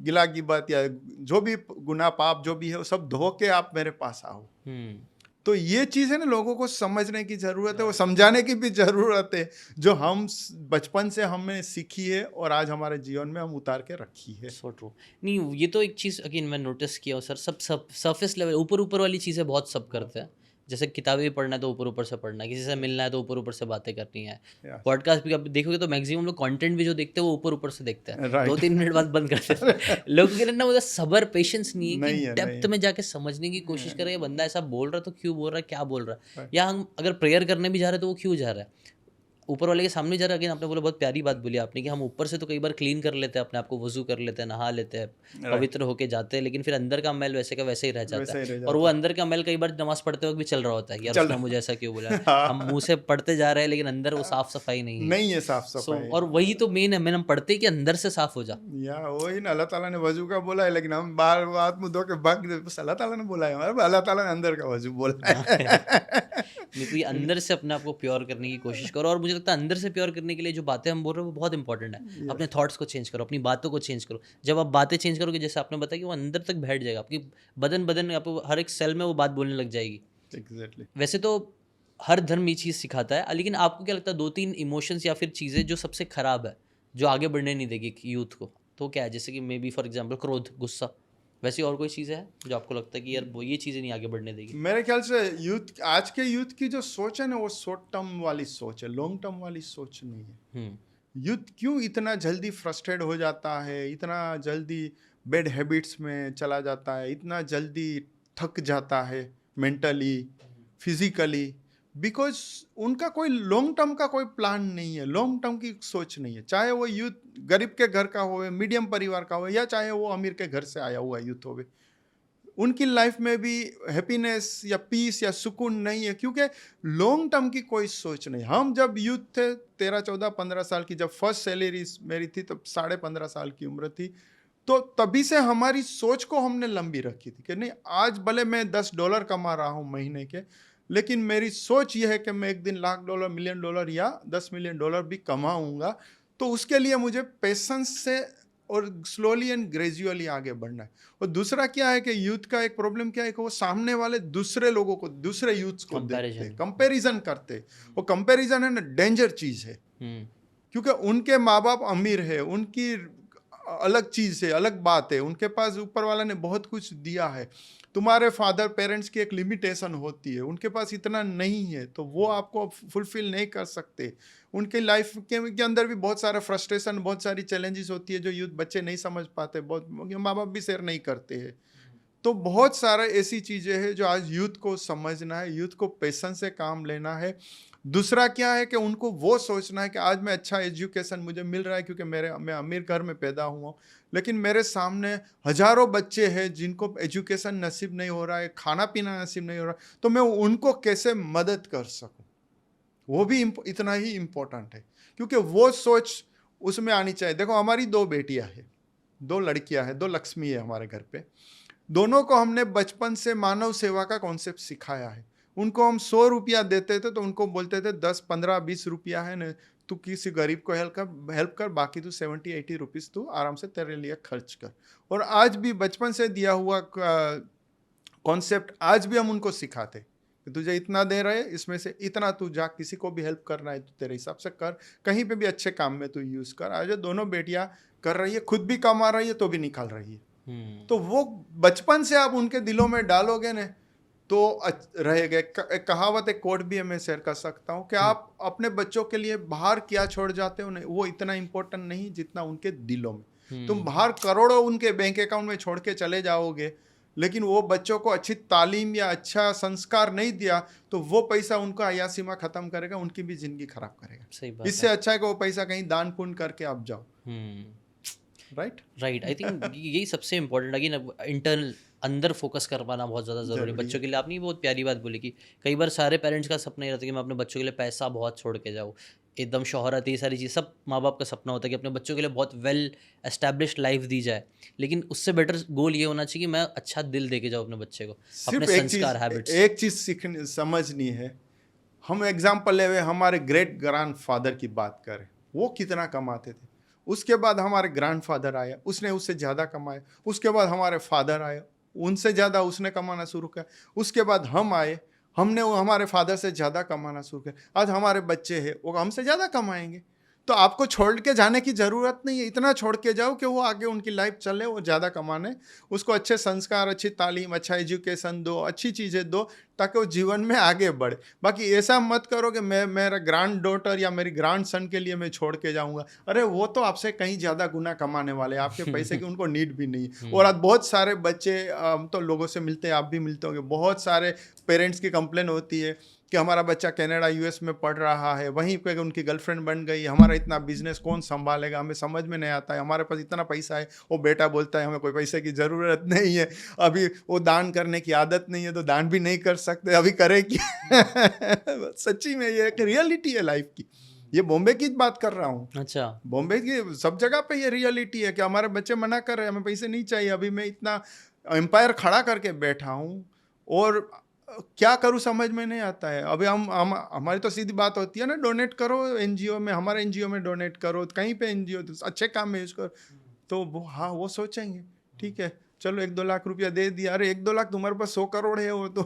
गिला गिबत या जो भी गुनाह पाप जो भी है वो सब धो के आप मेरे पास आओ। तो ये चीज़ है ना, लोगों को समझने की ज़रूरत है, वो समझाने की भी ज़रूरत है, जो हम बचपन से हमने सीखी है और आज हमारे जीवन में हम उतार के रखी है। So true. नहीं, ये तो एक चीज़ अगेन मैं नोटिस किया हूँ सर, सब सरफेस लेवल ऊपर ऊपर वाली चीज़ें बहुत सब करते हैं। जैसे किताबें भी पढ़ना है तो ऊपर ऊपर से पढ़ना है, किसी से मिलना है तो ऊपर ऊपर से बातें करनी है, Yes. पॉडकास्ट भी आप देखोगे तो मैक्सिमम लोग कंटेंट भी जो देखते हैं वो ऊपर ऊपर से देखते हैं, Right. 2-3 मिनट बाद बंद कर देते हैं। लोगों के लिए ना वो सबर पेशेंस नहीं है नहीं कि है, डेप्थ नहीं में जाके समझने की कोशिश करें, ये बंदा ऐसा बोल रहा है तो क्यों बोल रहा है, क्या बोल रहा है, Right. या हम अगर प्रेयर करने भी जा रहे हैं तो वो क्यों जा रहा है, ऊपर वाले के सामने जा रहा है। अगेन आपने बोला, बहुत प्यारी बात बोली आपने कि हम ऊपर से तो कई बार क्लीन कर लेते हैं अपने आप को, वजू कर लेते हैं, नहा लेते हैं, पवित्र होके जाते हैं, लेकिन फिर अंदर का मैल वैसे का वैसे ही रह जाता वैसे ही रह है। जाता और वो अंदर का मैल कई बार नमाज पढ़ते वक्त भी चल रहा होता है कि यार उसने मुझे ऐसा क्यों बोला। हम मुंह से पढ़ते जा रहे हैं लेकिन अंदर वो साफ सफाई नहीं है। नहीं है साफ सो सफाई। और वही तो मेन है, मैंने हम पढ़ते कि अंदर से साफ हो जा। या वही ना, अल्लाह ताला ने वजू का बोला है, लेकिन हम बाहर हाथ मुंह धो के भाग दे, बस अल्लाह ताला ने बोला है, हमारे अल्लाह ताला ने अंदर का वजू बोला है। नहीं तो ये अंदर से अपने आप को प्योर करने की कोशिश करो, और मुझे लगता है अंदर से प्योर करने के लिए जो बातें हम बोल रहे हैं वो बहुत इंपॉर्टेंट है। अपने थॉट्स को चेंज करो, अपनी बातों को चेंज करो। जब आप बातें चेंज करोगे, जैसे आपने बताया कि वो अंदर तक बैठ जाएगा, आपकी बदन बदन आपको हर एक सेल में वो बात बोलने लग जाएगी। एग्जैक्टली। वैसे तो हर धर्म ये चीज़ सिखाता है, लेकिन आपको क्या लगता है 2-3 इमोशंस या फिर चीज़ें जो सबसे खराब है, जो आगे बढ़ने नहीं देगी यूथ को, तो क्या है? जैसे कि मे बी फॉर एग्जांपल क्रोध, गुस्सा, वैसी और कोई चीज़ है जो आपको लगता है कि यार वो ये चीज़ें नहीं आगे बढ़ने देगी? मेरे ख्याल से यूथ, आज के यूथ की जो सोच है ना, वो शॉर्ट टर्म वाली सोच है, लॉन्ग टर्म वाली सोच नहीं है। यूथ क्यों इतना जल्दी फ्रस्ट्रेट हो जाता है, इतना जल्दी बैड हैबिट्स में चला जाता है, इतना जल्दी थक जाता है मेंटली, फिजिकली? बिकॉज उनका कोई लॉन्ग टर्म का कोई प्लान नहीं है, लॉन्ग टर्म की सोच नहीं है। चाहे वो यूथ गरीब के घर का हो, मीडियम परिवार का हो, या चाहे वो अमीर के घर से आया हुआ यूथ हो, उनकी लाइफ में भी हैप्पीनेस या पीस या सुकून नहीं है, क्योंकि लॉन्ग टर्म की कोई सोच नहीं। हम जब यूथ थे, 13, 14, 15 साल की, जब फर्स्ट सैलरी मेरी थी तब 15.5 साल की उम्र थी, तो तभी से हमारी सोच को हमने लंबी रखी थी कि नहीं, आज भले मैं $10 कमा रहा हूँ महीने के, लेकिन मेरी सोच यह है कि मैं एक दिन $1,00,000, $1,000,000 या $10 million भी कमाऊंगा। तो उसके लिए मुझे पेशेंस से और स्लोली एंड ग्रेजुअली आगे बढ़ना है। और दूसरा क्या है कि यूथ का एक प्रॉब्लम क्या है कि वो सामने वाले दूसरे लोगों को, दूसरे यूथ्स को देखते, कंपैरिजन करते। वो कंपैरिजन है ना, डेंजर चीज है, क्योंकि उनके माँ बाप अमीर है, उनकी अलग चीज है, अलग बात है, उनके पास ऊपर वाला ने बहुत कुछ दिया है। तुम्हारे फादर पेरेंट्स की एक लिमिटेशन होती है, उनके पास इतना नहीं है, तो वो आपको फुलफिल नहीं कर सकते। उनके लाइफ के अंदर भी बहुत सारा फ्रस्ट्रेशन, बहुत सारी चैलेंजेस होती है जो यूथ बच्चे नहीं समझ पाते, बहुत माँ बाप भी शेयर नहीं करते हैं। तो बहुत सारा ऐसी चीज़ें हैं जो आज यूथ को समझना है, यूथ को पेशेंस से काम लेना है। दूसरा क्या है कि उनको वो सोचना है कि आज मैं अच्छा एजुकेशन मुझे मिल रहा है क्योंकि मैं अमीर घर में पैदा हुआ, लेकिन मेरे सामने हजारों बच्चे हैं जिनको एजुकेशन नसीब नहीं हो रहा है, खाना पीना नसीब नहीं हो रहा, तो मैं उनको कैसे मदद कर सकूं, वो भी इतना ही इम्पोर्टेंट है, क्योंकि वो सोच उसमें आनी चाहिए। देखो, हमारी 2 बेटियां हैं, 2 लड़कियां हैं, 2 लक्ष्मी है हमारे घर पे। दोनों को हमने बचपन से मानव सेवा का कॉन्सेप्ट सिखाया है। उनको हम 100 रुपया देते थे तो उनको बोलते थे 10, 15, 20 रुपया है ना, तू किसी गरीब को हेल्प कर, बाकी तू 70, 80 रुपीज़ तू आराम से तेरे लिए खर्च कर। और आज भी बचपन से दिया हुआ कॉन्सेप्ट आज भी हम उनको सिखाते कि तुझे इतना दे रहे, इसमें से इतना तू जा, किसी को भी हेल्प करना है तो तेरे हिसाब से कर, कहीं पे भी अच्छे काम में तू यूज़ कर। आज दोनों बेटियां कर रही है, खुद भी कमा रही है तो भी निकाल रही है। तो वो बचपन से आप उनके दिलों में डालोगे ना तो रहेगा। एक कहावत, एक कोट भी मैं शेयर कर सकता हूँ कि आप अपने बच्चों के लिए बाहर क्या छोड़ जाते हो ना, वो इतना इम्पोर्टेंट नहीं जितना उनके दिलों में। तुम बाहर करोड़ों उनके बैंक अकाउंट में छोड़ के चले जाओगे, लेकिन वो बच्चों को अच्छी तालीम या अच्छा संस्कार नहीं दिया तो वो पैसा उनका अयासी में खत्म करेगा, उनकी भी जिंदगी खराब करेगा। सही बात इससे अच्छा है कि वो पैसा कहीं दान पुण्य करके आप जाओ। राइट। राइट, आई थिंक यही सबसे इम्पोर्टेंट है कि ना इंटरनल अंदर फोकस कर पाना बहुत ज़्यादा ज़रूरी है जरूरी बच्चों है। के लिए। आपने ये बहुत प्यारी बात बोली कि कई बार सारे पेरेंट्स का सपना ये रहता है कि मैं अपने बच्चों के लिए पैसा बहुत छोड़ के जाऊँ, एकदम शोहरत, ये सारी चीज़ सब माँ बाप का सपना होता है कि अपने बच्चों के लिए बहुत वेल एस्टैब्लिश्ड लाइफ दी जाए। लेकिन उससे बेटर गोल ये होना चाहिए कि मैं अच्छा दिल दे के जाऊँ अपने बच्चे को, अपने सिर्फ संस्कार, हैबिट्स। एक चीज सीखनी समझनी है। हम एग्जाम्पल ले हुए हमारे ग्रेट ग्रैंड फादर की बात करें, वो कितना कमाते थे। उसके बाद हमारे ग्रैंडफादर आया, उसने उससे ज़्यादा कमाया। उसके बाद हमारे फादर आए, उनसे ज़्यादा उसने कमाना शुरू किया। उसके बाद हम आए, हमने वो हमारे फादर से ज़्यादा कमाना शुरू किया। आज हमारे बच्चे हैं, वो हमसे ज़्यादा कमाएंगे। तो आपको छोड़ के जाने की ज़रूरत नहीं है। इतना छोड़ के जाओ कि वो आगे उनकी लाइफ चले, वो ज़्यादा कमाने, उसको अच्छे संस्कार, अच्छी तालीम, अच्छा एजुकेशन दो, अच्छी चीज़ें दो, ताकि वो जीवन में आगे बढ़े। बाकी ऐसा मत करो कि मैं मेरा ग्रैंड डॉटर या मेरी ग्रैंड सन के लिए मैं छोड़ के जाऊंगा। अरे वो तो आपसे कहीं ज़्यादा गुना कमाने वाले हैं, आपके पैसे की उनको नीड भी नहीं है। और आज बहुत सारे बच्चे, हम तो लोगों से मिलते हैं, आप भी मिलते होंगे, बहुत सारे पेरेंट्स की कंप्लेन होती है कि हमारा बच्चा कनाडा यूएस में पढ़ रहा है, वहीं पे उनकी गर्लफ्रेंड बन गई, हमारा इतना बिजनेस कौन संभालेगा, हमें समझ में नहीं आता है, हमारे पास इतना पैसा है। वो बेटा बोलता है हमें कोई पैसे की ज़रूरत नहीं है, अभी वो दान करने की आदत नहीं है तो दान भी नहीं कर सकते, अभी करे क्या। सच्ची में ये एक रियलिटी है लाइफ की। ये बॉम्बे की बात कर रहा हूँ। अच्छा, बॉम्बे की सब जगह पे ये रियलिटी है कि हमारे बच्चे मना कर रहे हैं, हमें पैसे नहीं चाहिए, अभी मैं इतना एम्पायर खड़ा करके बैठा हूँ और क्या करूँ समझ में नहीं आता है। अभी हम हमारी तो सीधी बात होती है ना, डोनेट करो एनजीओ में, हमारे एनजीओ में डोनेट करो, कहीं पे एनजीओ तो अच्छे काम में यूज करो। तो वो हाँ वो सोचेंगे ठीक है चलो 1-2 लाख रुपया दे दिया। अरे 1-2 लाख तुम्हारे पास 100 करोड़ है वो तो।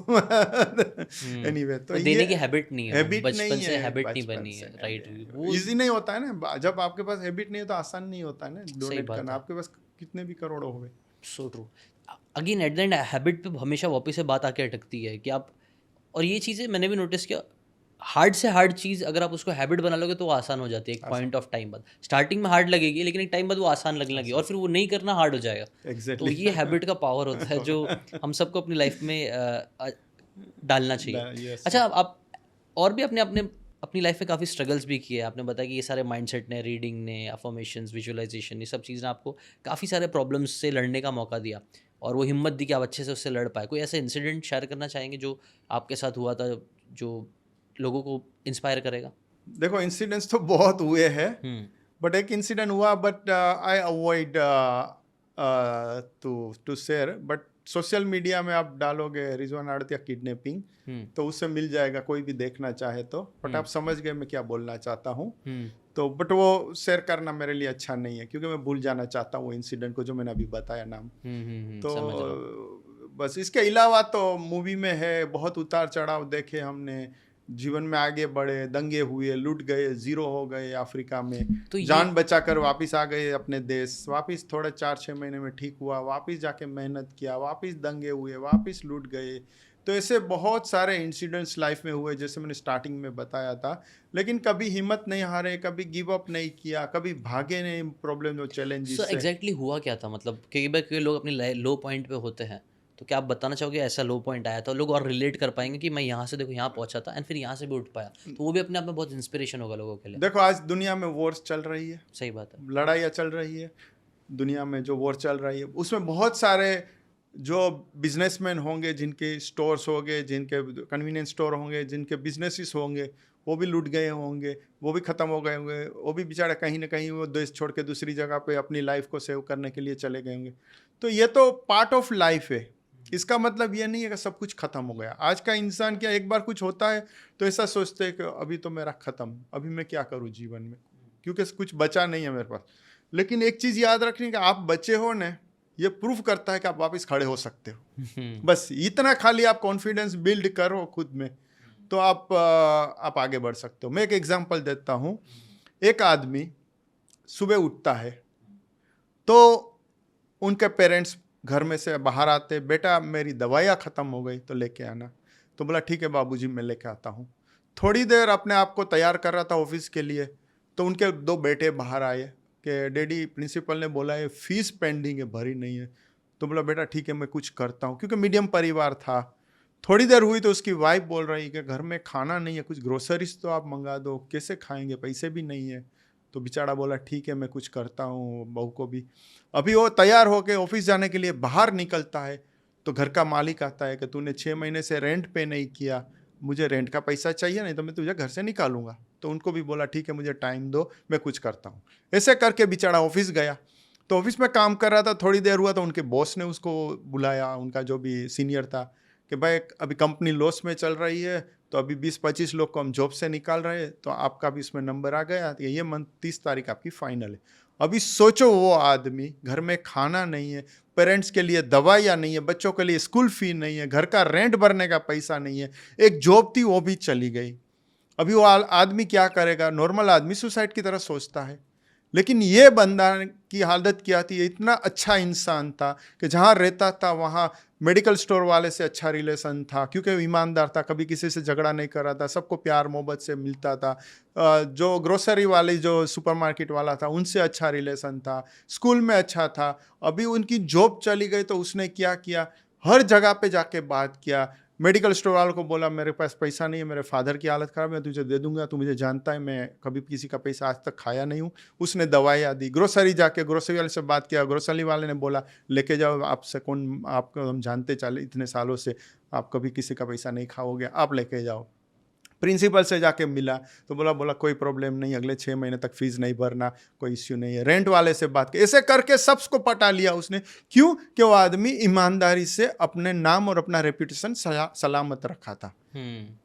एनीवे तो वो ये देने की हैबिट नहीं है, वो हैबिट बचपन नहीं से है, हैबिट नहीं बचपन बनी से है। नहीं राइट, है। वो इजी नहीं होता है ना, जब आपके पास हैबिट नहीं है तो आसान नहीं होता है ना सही डोनेट बात करना, है। आपके पास कितने भी करोड़ों हो गए। So true. Again at the end habit पे हमेशा वापस से बात आके अटकती है कि आप, और ये चीज़ें मैंने भी नोटिस किया, हार्ड से हार्ड चीज़ अगर आप उसको हैबिट बना लोगे तो वो आसान हो जाती है एक आसान, पॉइंट ऑफ टाइम बाद। स्टार्टिंग में हार्ड लगेगी लेकिन एक टाइम बाद वो आसान लगने लगी और आसान, फिर वो नहीं करना हार्ड हो जाएगा। तो एग्जैक्टली। ये हैबिट का पावर होता है जो हम सबको अपनी लाइफ में डालना चाहिए। यस। अच्छा, आप और भी अपने अपने अपनी लाइफ में काफ़ी स्ट्रगल्स भी किए। आपने बताया कि ये सारे माइंडसेट ने, रीडिंग ने, अफर्मेशंस, विजुअलाइजेशन, ये सब चीज़ ने आपको काफ़ी सारे प्रॉब्लम्स से लड़ने का मौका दिया और वो हिम्मत दी कि आप अच्छे से उससे लड़ पाए। कोई ऐसा इंसिडेंट शेयर करना चाहेंगे जो आपके साथ हुआ था, जो लोगों को इंस्पायर करेगा? देखो इंसिडेंट्स तो बहुत हुए हैं, हुँ, बट एक इंसिडेंट हुआ, but I avoid to share. But social media में आप डालोगे रिजवान आड़तिया किडनैपिंग हुँ, तो उससे मिल जाएगा, कोई भी देखना चाहे तो। बट हुँ, आप समझ गए मैं क्या बोलना चाहता हूँ। हुँ, तो बट वो शेयर करना मेरे लिए अच्छा नहीं है, क्योंकि मैं भूल जाना चाहता हूँ वो इंसिडेंट को जो मैंने अभी बताया नाम। तो समझ रहा हूँ। बस इसके अलावा तो मूवी में है, बहुत उतार चढ़ाव देखे हमने, जीवन में आगे बढ़े, दंगे हुए, लूट गए, जीरो हो गए अफ्रीका में, तो ये जान बचाकर वापस आ गए अपने देश, वापस थोड़े 4-6 महीने में ठीक हुआ, वापस जाके मेहनत किया, वापस दंगे हुए, वापस लूट गए। तो ऐसे बहुत सारे इंसिडेंट्स लाइफ में हुए, जैसे मैंने स्टार्टिंग में बताया था। लेकिन कभी हिम्मत नहीं हारे, कभी गिव अप नहीं किया, कभी भागे नहीं प्रॉब्लम और सो चैलेंजेस से। एग्जैक्टली हुआ क्या था? मतलब कई बार कई लोग अपनी लो पॉइंट पे होते हैं, तो क्या आप बताना चाहोगे ऐसा लो पॉइंट आया था? लोग और रिलेट कर पाएंगे कि मैं यहाँ से देखो यहाँ पहुँचा था एंड फिर यहाँ से भी उठ पाया, तो वो भी अपने आप में बहुत इंस्पिरेशन होगा लोगों के लिए। देखो आज दुनिया में वॉर्स चल रही है, सही बात है। लड़ाइयाँ चल रही है, दुनिया में जो वॉर चल रही है उसमें बहुत सारे जो बिजनेसमैन होंगे, जिनके स्टोर्स होंगे, जिनके कन्वीनियंस स्टोर होंगे, जिनके बिजनेसेस होंगे, वो भी लूट गए होंगे, वो भी ख़त्म हो गए होंगे, वो भी बेचारे कहीं ना कहीं वो देश छोड़ के दूसरी जगह पे अपनी लाइफ को सेव करने के लिए चले गए होंगे। तो ये तो पार्ट ऑफ लाइफ है। इसका मतलब ये नहीं है कि सब कुछ ख़त्म हो गया। आज का इंसान क्या, एक बार कुछ होता है तो ऐसा सोचते हैं कि अभी तो मेरा ख़त्म, अभी मैं क्या करूँ जीवन में, क्योंकि कुछ बचा नहीं है मेरे पास। लेकिन एक चीज़ याद रखनी कि आप बचे हो ना, ये प्रूफ करता है कि आप वापस खड़े हो सकते हो। बस इतना खाली आप कॉन्फिडेंस बिल्ड करो खुद में, तो आप आगे बढ़ सकते हो। मैं एक एग्जांपल देता हूँ। एक आदमी सुबह उठता है तो उनके पेरेंट्स घर में से बाहर आते, बेटा मेरी दवाइयाँ ख़त्म हो गई तो लेके आना। तो बोला ठीक है बाबूजी मैं लेके आता हूँ। थोड़ी देर अपने आप को तैयार कर रहा था ऑफिस के लिए, तो उनके 2 बेटे बाहर आए कि डैडी प्रिंसिपल ने बोला है फीस पेंडिंग है, भरी नहीं है। तो बोला बेटा ठीक है मैं कुछ करता हूँ, क्योंकि मीडियम परिवार था। थोड़ी देर हुई तो उसकी वाइफ बोल रही कि घर में खाना नहीं है, कुछ ग्रोसरीज तो आप मंगा दो, कैसे खाएंगे, पैसे भी नहीं है। तो बेचारा बोला ठीक है मैं कुछ करता हूँ, बहू को भी। अभी वो तैयार होके ऑफिस जाने के लिए बाहर निकलता है तो घर का मालिक आता है कि तूने 6 महीने से रेंट पे नहीं किया, मुझे रेंट का पैसा चाहिए, नहीं तो मैं तुझे घर से निकालूंगा। तो उनको भी बोला ठीक है मुझे टाइम दो, मैं कुछ करता हूँ। ऐसे करके बेचारा ऑफिस गया। तो ऑफिस में काम कर रहा था, थोड़ी देर हुआ तो उनके बॉस ने उसको बुलाया, उनका जो भी सीनियर था, कि भाई अभी कंपनी लॉस में चल रही है, तो अभी 20-25 लोग को हम जॉब से निकाल रहे हैं, तो आपका भी इसमें नंबर आ गया, तो ये मंथ 30 तारीख आपकी फाइनल है। अभी सोचो वो आदमी, घर में खाना नहीं है, पेरेंट्स के लिए दवाइयाँ नहीं है, बच्चों के लिए स्कूल फी नहीं है, घर का रेंट भरने का पैसा नहीं है, एक जॉब थी वो भी चली गई। अभी वो आदमी क्या करेगा? नॉर्मल आदमी सुसाइड की तरह सोचता है, लेकिन ये बंदा की हालत क्या थी? ये इतना अच्छा इंसान था कि जहाँ रहता था वहाँ मेडिकल स्टोर वाले से अच्छा रिलेशन था, क्योंकि वो ईमानदार था, कभी किसी से झगड़ा नहीं कर रहा था, सबको प्यार मोहब्बत से मिलता था। जो ग्रोसरी वाली जो सुपरमार्केट वाला था उनसे अच्छा रिलेशन था, स्कूल में अच्छा था। अभी उनकी जॉब चली गई तो उसने क्या किया? हर जगह पे जाके बात किया। मेडिकल स्टोर वालों को बोला मेरे पास पैसा नहीं है, मेरे फादर की हालत ख़राब है, मैं तुझे दे दूंगा, तू मुझे जानता है मैं कभी किसी का पैसा आज तक खाया नहीं हूँ। उसने दवाइयाँ दी। ग्रोसरी जाके ग्रोसरी वाले से बात किया, ग्रोसरी वाले ने बोला लेके जाओ, आपसे कौन, आपको हम जानते चले इतने सालों से, आप कभी किसी का पैसा नहीं खाओगे, आप लेके जाओ। प्रिंसिपल से जाके मिला तो बोला कोई प्रॉब्लम नहीं, अगले 6 महीने तक फीस नहीं भरना, कोई इश्यू नहीं है। रेंट वाले से बात की, ऐसे करके सबको पटा लिया उसने। क्यों? कि वो आदमी ईमानदारी से अपने नाम और अपना रेपुटेशन सलामत रखा था।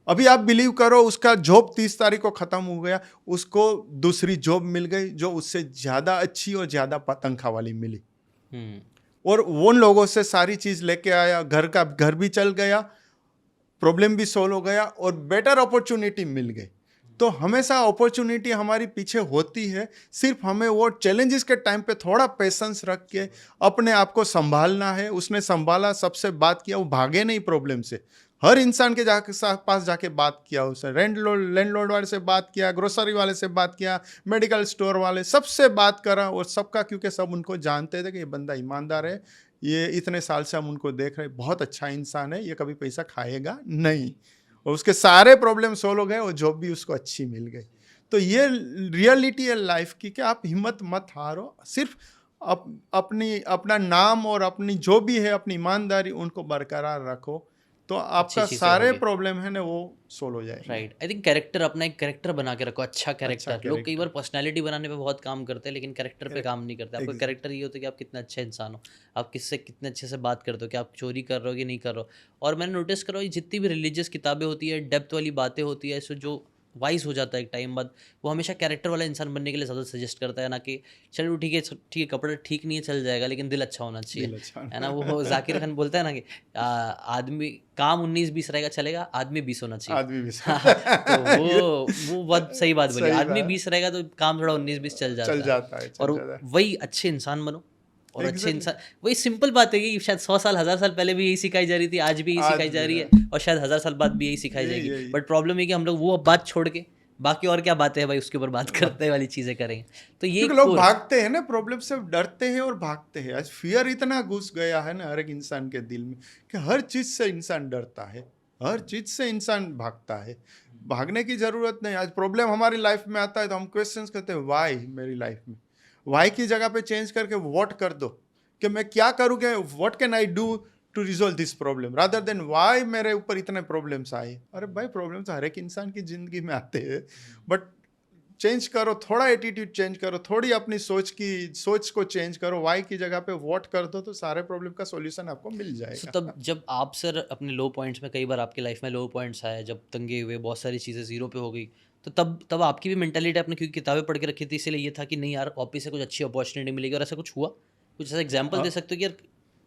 अभी आप बिलीव करो, उसका जॉब 30 तारीख को खत्म हो गया, उसको दूसरी जॉब मिल गई जो उससे ज्यादा अच्छी और ज्यादा तनख्वाह वाली मिली। और उन लोगों से सारी चीज लेके आया, घर भी चल गया, प्रॉब्लम भी सॉल्व हो गया और बेटर अपॉर्चुनिटी मिल गई। तो हमेशा अपॉर्चुनिटी हमारी पीछे होती है, सिर्फ हमें वो चैलेंजेस के टाइम पे थोड़ा पेशेंस रख के अपने आप को संभालना है। उसने संभाला, सबसे बात किया, वो भागे नहीं प्रॉब्लम से। हर इंसान के पास जाके बात किया, उसने लैंडलॉर्ड वाले से बात किया, ग्रोसरी वाले से बात किया, मेडिकल स्टोर वाले, सबसे बात करा। और सबका, क्योंकि सब उनको जानते थे कि ये बंदा ईमानदार है, ये इतने साल से हम उनको देख रहे हैं, बहुत अच्छा इंसान है, ये कभी पैसा खाएगा नहीं। और उसके सारे प्रॉब्लम सोल्व हो गए और जॉब भी उसको अच्छी मिल गई। तो ये रियलिटी है लाइफ की कि आप हिम्मत मत हारो, सिर्फ अपना नाम और अपनी जो भी है अपनी ईमानदारी उनको बरकरार रखो, तो आपका चीजें सारे होगी। प्रॉब्लम है ना वो सोल्व हो जाएंगे। राइट, आई थिंक कैरेक्टर, अपना एक कैरेक्टर बना के रखो, अच्छा कैरेक्टर। लोग कई character। बार पर्सनैलिटी बनाने पे बहुत काम करते हैं लेकिन कैरेक्टर पे काम नहीं करते। आपका कैरेक्टर ये होता है कि आप कितना अच्छा इंसान हो, आप किससे कितने अच्छे से बात करते हो, कि आप चोरी कर रहे हो कि नहीं कर रहे हो। और मैंने नोटिस करा, ये जितनी भी रिलीजियस किताबें होती है, डेप्थ वाली बातें होती है, इससे जो वाइज हो जाता है एक टाइम बाद, वो हमेशा कैरेक्टर वाला इंसान बनने के लिए ज़्यादा सजेस्ट करता है, ना कि चलो ठीक है कपड़ा ठीक नहीं है चल जाएगा लेकिन दिल अच्छा होना चाहिए, दिल अच्छा है ना। वो जाकिर खान बोलता है ना कि आदमी काम 19-20 रहेगा चलेगा, आदमी 20 होना चाहिए। आदमी भी तो वो बहुत सही बात बोली। सही आदमी बात। 20 रहेगा तो काम थोड़ा 19-20 चल चल जाता है। जाता है, चल और जाता है। वही अच्छे इंसान बनो, और अच्छे Exactly। इंसान, वही सिंपल बात है कि शायद 100 साल 1000 साल पहले भी यही सिखाई जा रही थी, आज भी यही आज सिखाई जा भी रही है। है, और शायद 1000 साल बाद भी यही सिखाई यही- जाएगी। यही। बट प्रॉब्लम ये कि हम लोग वो बात छोड़ के बाकी और क्या बातें हैं भाई उसके ऊपर बात करते वाली चीजें करेंगे। तो ये क्योंकि लोग कोर, भागते हैं ना, प्रॉब्लम से डरते हैं और भागते हैं। आज फियर इतना घुस गया है ना हर एक इंसान के दिल में कि हर चीज से इंसान डरता है, हर चीज से इंसान भागता है। भागने की जरूरत नहीं। आज प्रॉब्लम हमारी लाइफ में आता है तो हम क्वेश्चंस करते हैं, वाई मेरी लाइफ में। वाई की जगह पे चेंज करके व्हाट कर दो, कि मैं क्या करूँ, कि what can I do to resolve this problem, rather than why मेरे ऊपर इतने प्रॉब्लम्स आए। अरे भाई प्रॉब्लम्स हर एक इंसान की जिंदगी में आते हैं, बट चेंज करो, थोड़ा एटीट्यूड चेंज करो, थोड़ी अपनी सोच को चेंज करो, वाई की जगह पे व्हाट कर दो, तो सारे प्रॉब्लम का सॉल्यूशन आपको मिल जाएगा। तब जब आप सर अपने लो पॉइंट्स में, कई बार आपकी लाइफ में लो पॉइंट्स आए, जब तंगे हुए, बहुत सारी चीज़ें जीरो पे हो गई, तो तब आपकी भी मेंटालिटी, आपने क्योंकि किताबें पढ़ के रखी थी इसलिए ये था कि नहीं यार वापस से कुछ अच्छी अपॉर्चुनिटी मिलेगी, और ऐसा कुछ हुआ? कुछ ऐसा एग्जाम्पल दे सकते हो कि यार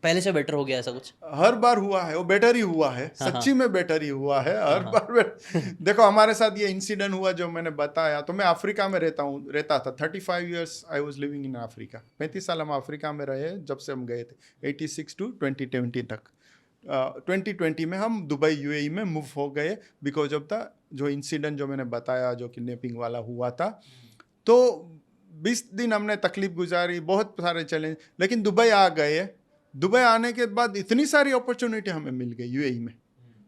पहले से बेटर हो गया ऐसा कुछ? हर बार हुआ है, वो बेटर ही हुआ है, सच्ची में बेटर ही हुआ है हर बार। देखो हमारे साथ ये इंसिडेंट हुआ जो मैंने बताया, तो मैं अफ्रीका में रहता था। 35 years I was living in Africa. 35 साल हम अफ्रीका में रहे जब से हम गए थे, 86 टू 2020 तक। 2020 में हम दुबई यूएई में मूव हो गए बिकॉज ऑफ द जो इंसिडेंट जो मैंने बताया, जो किडनैपिंग वाला हुआ था। तो 20 दिन हमने तकलीफ गुजारी, बहुत सारे चैलेंज, लेकिन दुबई आ गए। दुबई आने के बाद इतनी सारी अपॉर्चुनिटी हमें मिल गई यूएई में,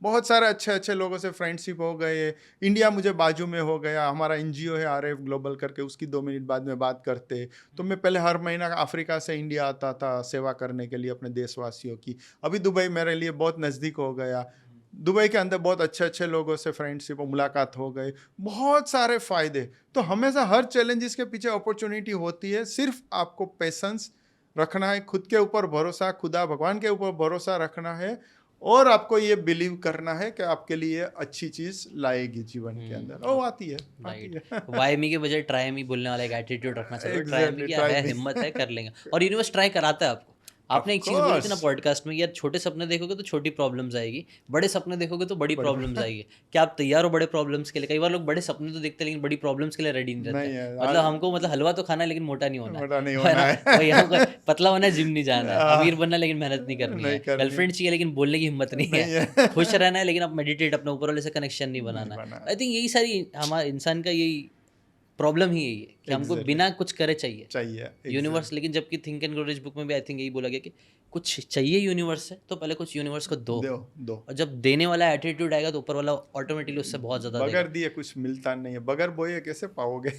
बहुत सारे अच्छे अच्छे लोगों से फ्रेंडशिप हो गए। इंडिया मुझे बाजू में हो गया, हमारा एनजीओ है RF ग्लोबल करके, उसकी 2 मिनट बाद में बात करते। तो मैं पहले हर महीना अफ्रीका से इंडिया आता था सेवा करने के लिए अपने देशवासियों की। अभी दुबई मेरे लिए बहुत नज़दीक हो गया। दुबई के अंदर बहुत अच्छे अच्छे लोगों से फ्रेंडशिप और मुलाकात हो गई, बहुत सारे फ़ायदे। तो हमेशा हर चैलेंजेस के पीछे अपॉर्चुनिटी होती है, सिर्फ आपको पेशेंस रखना है, खुद के ऊपर भरोसा, खुदा भगवान के ऊपर भरोसा रखना है, और आपको ये बिलीव करना है कि आपके लिए अच्छी चीज़ लाएगी जीवन के अंदर, और आती है, आती राइट। है। वाई मी के बजाय ट्राई मी बोलने वाला एक एटीट्यूड रखना चाहिए। ट्राई मी एग्जैक्टली, क्या ट्राई है, मी। हिम्मत है, कर लेंगे। और यूनिवर्स ट्राई कराता है आपको। ऑफ आपने एक चीज़ बोली थी ना कोर्स। पॉडकास्ट में कि यार छोटे सपने देखोगे तो छोटी प्रॉब्लम्स आएगी, बड़े सपने देखोगे तो बड़ी बड़े प्रॉब्लम्स आएगी। क्या आप तैयार हो बड़े प्रॉब्लम्स के लिए? कई बार लोग बड़े सपने तो देखते हैं लेकिन बड़ी प्रॉब्लम्स के लिए रेडी नहीं रहते। नहीं है मतलब हमको मतलब हलवा तो खाना है लेकिन मोटा नहीं होना है। बड़ा नहीं है होना ना? है। वही हमको पतला होना है, जिम नहीं जाना है, आह, अमीर बनना है लेकिन मेहनत नहीं करनी है, नहीं करनी गर्लफ्रेंड चाहिए लेकिन बोलने की हिम्मत नहीं नहीं है, है। खुश रहना है लेकिन आप मेडिटेट अपने ऊपर वाले से कनेक्शन नहीं नहीं बनाना है। बना। आई थिंक यही सारी हमारे इंसान का यही प्रॉब्लम ही यही है कि हमको एग्जैक्टली, बिना कुछ करे चाहिए चाहिए यूनिवर्स। एग्जैक्ट। लेकिन जबकि think and grow rich book में भी आई थिंक यही बोला गया कि कुछ चाहिए यूनिवर्स से तो पहले कुछ यूनिवर्स को दो, दो दो। और जब देने वाला एटीट्यूड आएगा तो ऊपर वाला ऑटोमेटिकली उससे बहुत ज़्यादा बगैर देगा। दिए कुछ मिलता नहीं है, बगैर बोए कैसे पाओगे?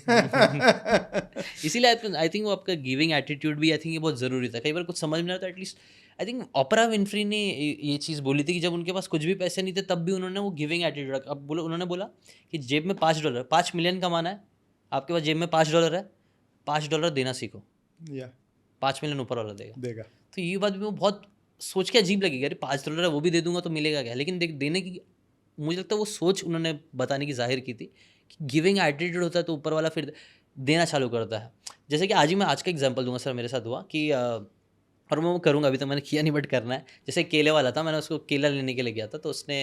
इसीलिए आई थिंक वो आपका गिविंग एटीट्यूड भी आई थिंक ये बहुत ज़रूरी था। कई बार कुछ समझ में नहीं आता, at least I think opener Winfrey ने ये चीज़ बोली थी कि जब उनके पास कुछ भी पैसे नहीं थे तब भी उन्होंने वो गिविंग एटीट्यूड, अब बोलो उन्होंने बोला कि जेब में $5, 5 मिलियन कमाना है, आपके पास जेब में $5 है, $5 देना सीखो, या 5 मिलियन ऊपर वाला देगा। देगा। तो ये बात भी वो बहुत सोच के अजीब लगेगी, अरे $5 है वो भी दे दूंगा तो मिलेगा क्या? लेकिन देख देने की मुझे लगता है वो सोच उन्होंने बताने की जाहिर की थी कि गिविंग एटीट्यूड होता है तो ऊपर वाला फिर देना चालू करता है। जैसे कि आज ही मैं आज का एग्जांपल दूंगा सर, मेरे साथ हुआ कि और मैं वो करूँगा, अभी तक मैंने किया नहीं बट करना है। जैसे केले वाला था, मैंने उसको केला लेने के लिए गया था, तो उसने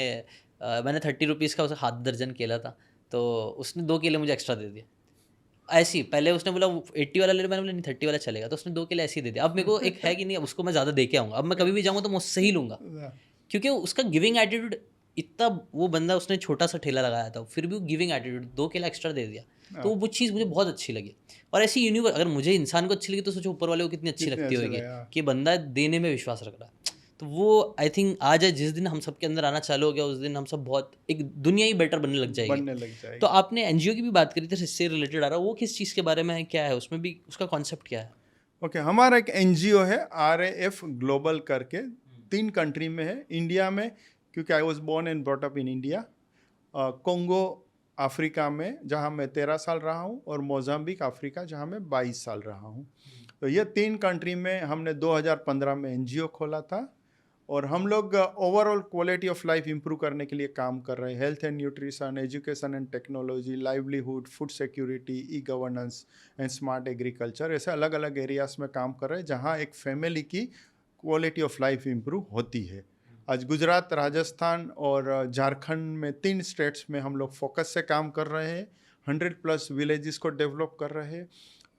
मैंने 30 रुपीज़ का उसे हाथ दर्जन केला था, तो उसने 2 केले मुझे एक्स्ट्रा दे दिए। ऐसे ही पहले उसने बोला 80 वाला ले लो, मैंने बोला नहीं 30 वाला चलेगा, तो उसने 2 केले ऐसे ही दे दिया। अब मेरे को एक है कि नहीं, अब उसको मैं ज़्यादा दे के आऊँगा, अब मैं कभी भी जाऊँगा तो मैं उससे ही लूँगा, क्योंकि उसका गिविंग एटीट्यूड इतना, वो बंदा उसने छोटा सा ठेला लगाया था फिर भी वो गिविंग एटीट्यूड 2 केला एक्स्ट्रा दे दिया। तो वो चीज़ मुझे बहुत अच्छी लगी। और ऐसी यूनिवर्स अगर मुझे इंसान को अच्छी लगी तो सोचो ऊपर वाले को कितनी अच्छी कितने लगती अच्छे होगी लगे, हाँ। कि बंदा देने में विश्वास रख रहा है। तो वो आई थिंक आज है, जिस दिन हम सबके अंदर आना चालू हो गया उस दिन हम सब बहुत एक दुनिया ही बेटर बनने लग जाएगी। बनने लग जाएगी। तो आपने एनजीओ की भी बात करी थी, इससे रिलेटेड आ रहा, वो किस चीज़ के बारे में है, क्या है उसमें भी, उसका कॉन्सेप्ट क्या है? ओके, हमारा एक एनजीओ है RAF ग्लोबल करके, 3 कंट्री में है। इंडिया में, क्योंकि I was born and brought up in India, Congo Africa में जहाँ मैं 13 साल रहा हूँ, और मोजाम्बिक अफ्रीका जहाँ मैं 22 साल रहा हूँ। तो ये 3 कंट्री में हमने 2015 में एनजीओ खोला था, और हम लोग overall quality of life improve करने के लिए काम कर रहे हैं। Health and nutrition, education and technology, livelihood, food security, e governance and smart agriculture, ऐसे अलग अलग एरियाज में काम कर रहे हैं जहां एक फैमिली की क्वालिटी ऑफ लाइफ इंप्रूव होती है। आज गुजरात, राजस्थान और झारखंड में 3 स्टेट्स में हम लोग फोकस से काम कर रहे हैं। 100+ विलेजेस को डेवलप कर रहे हैं।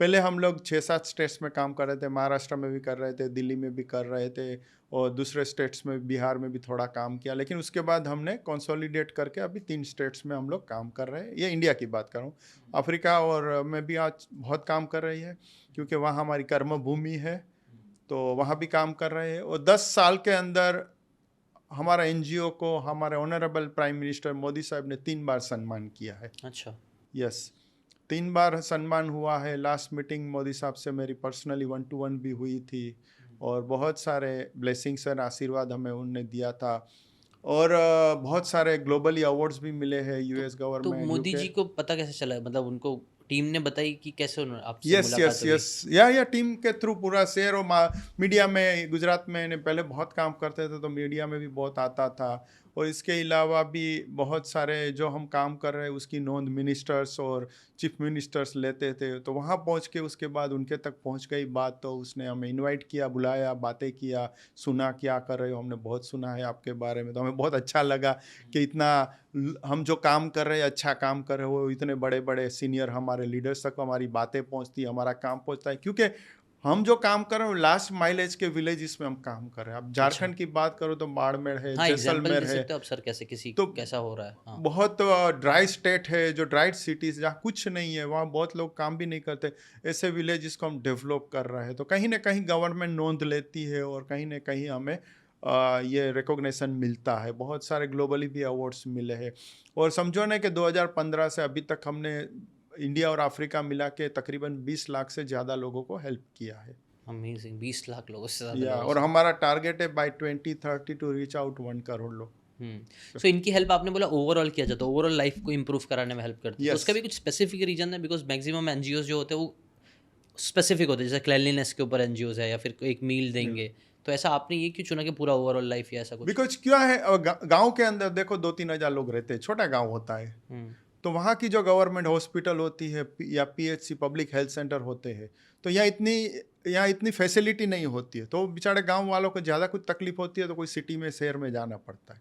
पहले हम लोग 6-7 स्टेट्स में काम कर रहे थे, महाराष्ट्र में भी कर रहे थे, दिल्ली में भी कर रहे थे, और दूसरे स्टेट्स में, बिहार में भी थोड़ा काम किया। लेकिन उसके बाद हमने कंसोलिडेट करके अभी 3 स्टेट्स में हम लोग काम कर रहे हैं। ये इंडिया की बात कर रहा हूँ। अफ्रीका और में भी आज बहुत काम कर रही है, क्योंकि वहाँ हमारी कर्म भूमि है, तो वहाँ भी काम कर रहे हैं। और 10 साल के अंदर हमारा एनजीओ को हमारे ऑनरेबल प्राइम मिनिस्टर मोदी साहब ने 3 बार सम्मान किया है। अच्छा। यस, 3 बार सम्मान हुआ है। लास्ट मीटिंग मोदी साहब से मेरी पर्सनली 1-to-1 भी हुई थी, और बहुत सारे ब्लेसिंग्स और आशीर्वाद हमें उनने दिया था, और बहुत सारे ग्लोबली अवार्ड्स भी मिले हैं, यूएस तो गवर्नमेंट, मोदी यूके। जी को पता कैसे चला, मतलब उनको टीम ने बताई कि कैसे उन्होंने आपसे यस मुलाकात यस हुई? यस, या टीम के थ्रू पूरा शेयर, और मीडिया में, गुजरात में ने पहले बहुत काम करते थे तो मीडिया में भी बहुत आता था। और इसके अलावा भी बहुत सारे जो हम काम कर रहे हैं उसकी नोंद मिनिस्टर्स और चीफ मिनिस्टर्स लेते थे, तो वहाँ पहुँच के उसके बाद उनके तक पहुँच गई बात, तो उसने हमें इनवाइट किया, बुलाया, बातें किया, सुना क्या कर रहे हो, हमने बहुत सुना है आपके बारे में, तो हमें बहुत अच्छा लगा कि इतना हम जो काम कर रहे हैं, अच्छा काम कर रहे हो, इतने बड़े बड़े सीनियर हमारे लीडर्स तक हमारी बातें पहुंचती, हमारा काम पहुंचता है, क्योंकि हम जो काम कर रहे हैं लास्ट माइलेज के विलेजेस में हम काम कर रहे हैं। अब झारखंड की बात करो तो बाड़मेर है, हाँ, एग्जाम्पल जैसलमेर दे है, सकते हो आप सर, कैसे किसी तो कैसा हो रहा है? हाँ। बहुत ड्राई स्टेट है, जो ड्राइड सिटीज़ जहाँ कुछ नहीं है, वहाँ बहुत लोग काम भी नहीं करते, ऐसे विलेजेस को हम डेवलप कर रहे हैं। तो कहीं ना कहीं गवर्नमेंट नोंद लेती है, और कहीं ना कहीं हमें ये रिकॉग्निशन मिलता है। बहुत सारे ग्लोबली भी अवार्ड्स मिले हैं। और समझो ना कि 2015 से अभी तक हमने इंडिया और अफ्रीका मिला के तकरीबन 20 लाख से ज़्यादा लोगों को हेल्प किया है। अमेजिंग, 20 लाख लोगों से ज़्यादा लोगों और से। हमारा टारगेट है by 2030 to reach out 1 crore लोग। सो इनकी हेल्प आपने बोला ओवरऑल किया जाता है, ओवरऑल लाइफ को इम्प्रूव कराने में हेल्प करती है, तो Yes. उसका भी कुछ स्पेसिफिक रीजन है? बिकॉज मैक्सिमम एनजीओज जो होते हैं वो स्पेसिफिक होते हैं, जैसे क्लेanलीनेस के ऊपर एनजीओज है, या फिर एक मील देंगे, तो ऐसा आपने ये क्यों चुना कि पूरा ओवरऑल लाइफ या ऐसा कुछ? बिकॉज क्या है, गांव के अंदर देखो 2-3 हज़ार लोग रहते हैं, छोटा गांव होता है। तो वहाँ की जो गवर्नमेंट हॉस्पिटल होती है या पीएचसी पब्लिक हेल्थ सेंटर होते हैं, तो यहाँ इतनी फैसिलिटी नहीं होती है, तो बेचारे गांव वालों को ज़्यादा कुछ तकलीफ होती है तो कोई सिटी में शहर में जाना पड़ता है।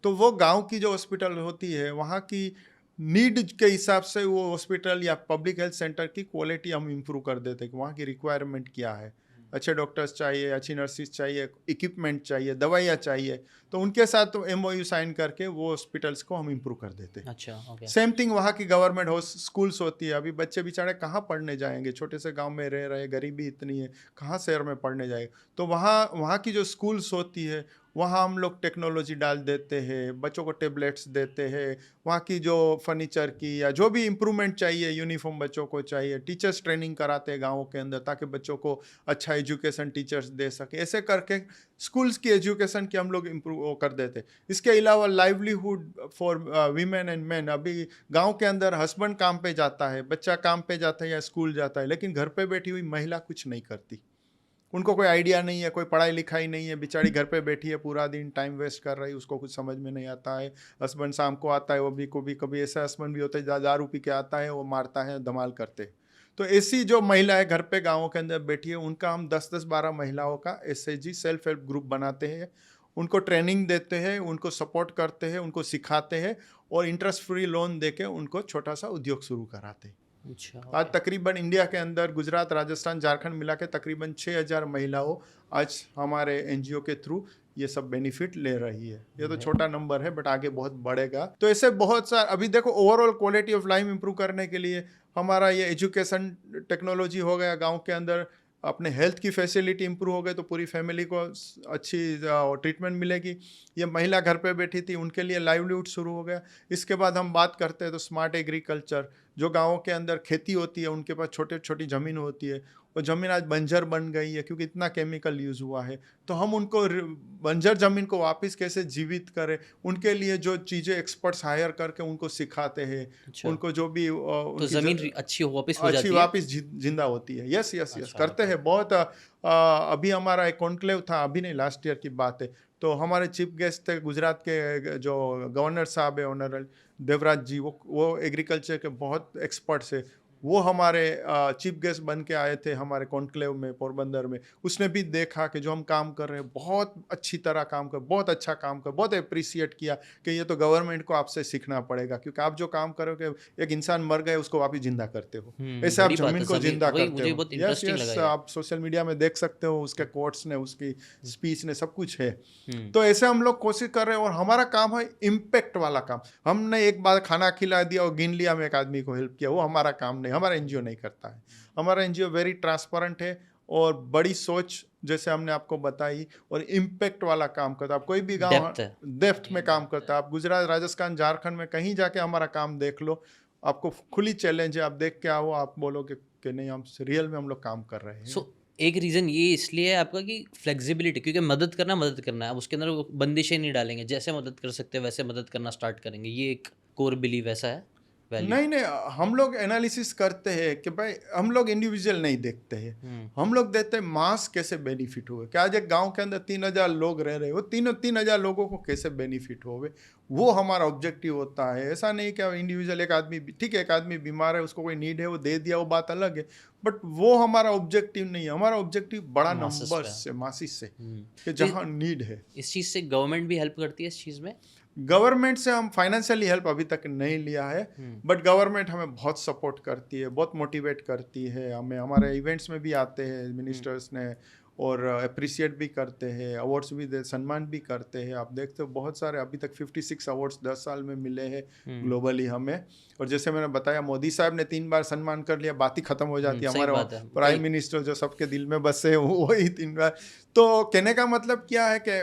तो वो गांव की जो हॉस्पिटल होती है, वहाँ की नीड के हिसाब से वो हॉस्पिटल या पब्लिक हेल्थ सेंटर की क्वालिटी हम इम्प्रूव कर देते हैं कि वहाँ की रिक्वायरमेंट क्या है। अच्छे डॉक्टर्स चाहिए, अच्छी नर्सिस चाहिए, इक्विपमेंट चाहिए, दवाइयाँ चाहिए, तो उनके साथ तो MOU साइन करके वो हॉस्पिटल्स को हम इम्प्रूव कर देते हैं। अच्छा, ओके। सेम थिंग वहाँ की गवर्नमेंट स्कूल्स होती है। अभी बच्चे बेचारे कहाँ पढ़ने जाएंगे, छोटे से गांव में रह रहे, गरीबी इतनी है, कहाँ शहर में पढ़ने जाएंगे। तो वहाँ की जो स्कूल्स होती है, वहाँ हम लोग टेक्नोलॉजी डाल देते हैं, बच्चों को टेबलेट्स देते हैं, वहाँ की जो फर्नीचर की या जो भी इम्प्रूवमेंट चाहिए, यूनिफॉर्म बच्चों को चाहिए, टीचर्स ट्रेनिंग कराते हैं गाँवों के अंदर ताकि बच्चों को अच्छा एजुकेशन टीचर्स दे सके। ऐसे करके स्कूल्स की एजुकेशन की हम लोग इम्प्रूव कर देते। इसके अलावा livelihood for women and main. अभी गांव के अंदर हस्बैंड काम पे जाता है, बच्चा काम पे जाता है या स्कूल जाता है, लेकिन घर पे बैठी हुई महिला कुछ नहीं करती। उनको कोई आइडिया नहीं है, कोई पढ़ाई लिखाई नहीं है, बेचारी घर पे बैठी है, पूरा दिन टाइम वेस्ट कर रही है, उसको कुछ समझ में नहीं आता है। हस्बैंड शाम को आता है, वो भी कभी ऐसा हस्बैंड भी होता है दारू पी के आता है, वो मारता है, धमाल करते। तो ऐसी जो महिला है घर पे गाँवों के अंदर बैठी है, उनका हम 10-12 महिलाओं का SHG सेल्फ हेल्प ग्रुप बनाते हैं, उनको ट्रेनिंग देते हैं, उनको सपोर्ट करते हैं, उनको सिखाते हैं और इंटरेस्ट फ्री लोन देके उनको छोटा सा उद्योग शुरू कराते हैं। अच्छा, आज तकरीबन इंडिया के अंदर गुजरात, राजस्थान, झारखंड मिला के तकरीबन 6000 महिलाओं आज हमारे NGO के थ्रू ये सब बेनिफिट ले रही है। ये तो छोटा नंबर है बट आगे बहुत बढ़ेगा। तो ऐसे बहुत सारे, अभी देखो overall quality of life improve करने के लिए हमारा ये एजुकेशन टेक्नोलॉजी हो गया गांव के अंदर, अपने हेल्थ की फैसिलिटी इंप्रूव हो गई तो पूरी फैमिली को अच्छी ट्रीटमेंट मिलेगी। ये महिला घर पे बैठी थी, उनके लिए लाइवलीहुड शुरू हो गया। इसके बाद हम बात करते हैं तो स्मार्ट एग्रीकल्चर, जो गाँवों के अंदर खेती होती है, उनके पास छोटी ज़मीन होती है, वो ज़मीन आज बंजर बन गई है क्योंकि इतना केमिकल यूज़ हुआ है। तो हम उनको बंजर ज़मीन को वापस कैसे जीवित करें, उनके लिए जो चीज़ें एक्सपर्ट्स हायर करके उनको सिखाते हैं। अच्छा। उनको जो भी तो ज़मीन अच्छी वापस हो जाती है? वापस जिंदा होती है। यस अच्छा, करते हैं बहुत। अभी हमारा एक कॉन्क्लेव था, अभी नहीं, लास्ट ईयर की बात है, तो हमारे चीफ गेस्ट थे गुजरात के जो गवर्नर साहब है, ऑनरेबल देवराज जी, वो एग्रीकल्चर के बहुत एक्सपर्ट्स है। वो हमारे चीफ गेस्ट बन के आए थे हमारे कॉन्क्लेव में पोरबंदर में। उसने भी देखा कि जो हम काम कर रहे हैं बहुत अच्छी तरह काम कर, बहुत अच्छा काम कर, बहुत अप्रिसिएट किया कि ये तो गवर्नमेंट को आपसे सीखना पड़ेगा, क्योंकि आप जो काम करोगे, एक इंसान मर गए उसको वापस जिंदा करते हो, ऐसे आप जमीन को जिंदा करते हो। यस, आप सोशल मीडिया में देख सकते हो, उसके कोट्स ने, उसकी स्पीच ने, सब कुछ है। तो ऐसे हम लोग कोशिश कर रहे हैं और हमारा काम है इम्पैक्ट वाला काम। हमने एक बार खाना खिला दिया और गिन लिया, हम एक आदमी को हेल्प किया, वो हमारा काम नहीं, हमारा NGO नहीं करता है। हमारा NGO वेरी ट्रांसपेरेंट है और बड़ी सोच, जैसे हमने आपको बताई, और इम्पैक्ट वाला काम करता है। आप कोई भी गांव डेप्थ में काम करता है। आप गुजरात, राजस्थान, झारखंड में कहीं जाके हमारा काम देख लो, आपको खुली चैलेंज है, आप देख के आओ, आप बोलोगे कि नहीं, हम रियल में हम लोग काम कर रहे हैं। एक रीज़न ये इसलिए है आपका कि फ्लेक्सिबिलिटी, क्योंकि मदद करना है, अब उसके अंदर बंदिशें नहीं डालेंगे, जैसे मदद कर सकते हैं वैसे मदद करना स्टार्ट करेंगे। ये एक कोर बिलीव ऐसा है, वैल्यू? नहीं, हम लोग एनालिसिस करते हैं कि भाई हम लोग इंडिविजुअल नहीं देखते हैं, हम लोग देखते हैं मास कैसे बेनिफिट हुए। क्या आज एक गांव के अंदर 3000 लोग रह रहे हो, 3,000 लोगों को कैसे बेनिफिट होवे, वो हमारा ऑब्जेक्टिव होता है। ऐसा नहीं कि इंडिविजुअल एक आदमी, ठीक है, एक आदमी बीमार है, उसको कोई नीड है, वो दे दिया, वो बात अलग है, बट वो हमारा ऑब्जेक्टिव नहीं है। हमारा ऑब्जेक्टिव बड़ा नंबर से, मासिस से, कि जहाँ नीड है। इस चीज़ से गवर्नमेंट भी हेल्प करती है इस चीज़ में? गवर्नमेंट से हम फाइनेंशियली हेल्प अभी तक नहीं लिया है, बट गवर्नमेंट हमें बहुत सपोर्ट करती है, बहुत मोटिवेट करती है हमें। हमारे इवेंट्स में भी आते हैं मिनिस्टर्स ने और अप्रिशिएट भी करते हैं, अवार्ड्स भी दे, सम्मान भी करते हैं। आप देखते हो बहुत सारे, अभी तक 56 अवार्ड्स 10 साल में मिले हैं ग्लोबली हमें। और जैसे मैंने बताया, मोदी साहब ने 3 बार सम्मान कर लिया, बात ही खत्म हो जाती है। हमारे प्राइम मिनिस्टर जो सबके दिल में बसे, वही 3 बार। तो कहने का मतलब क्या है कि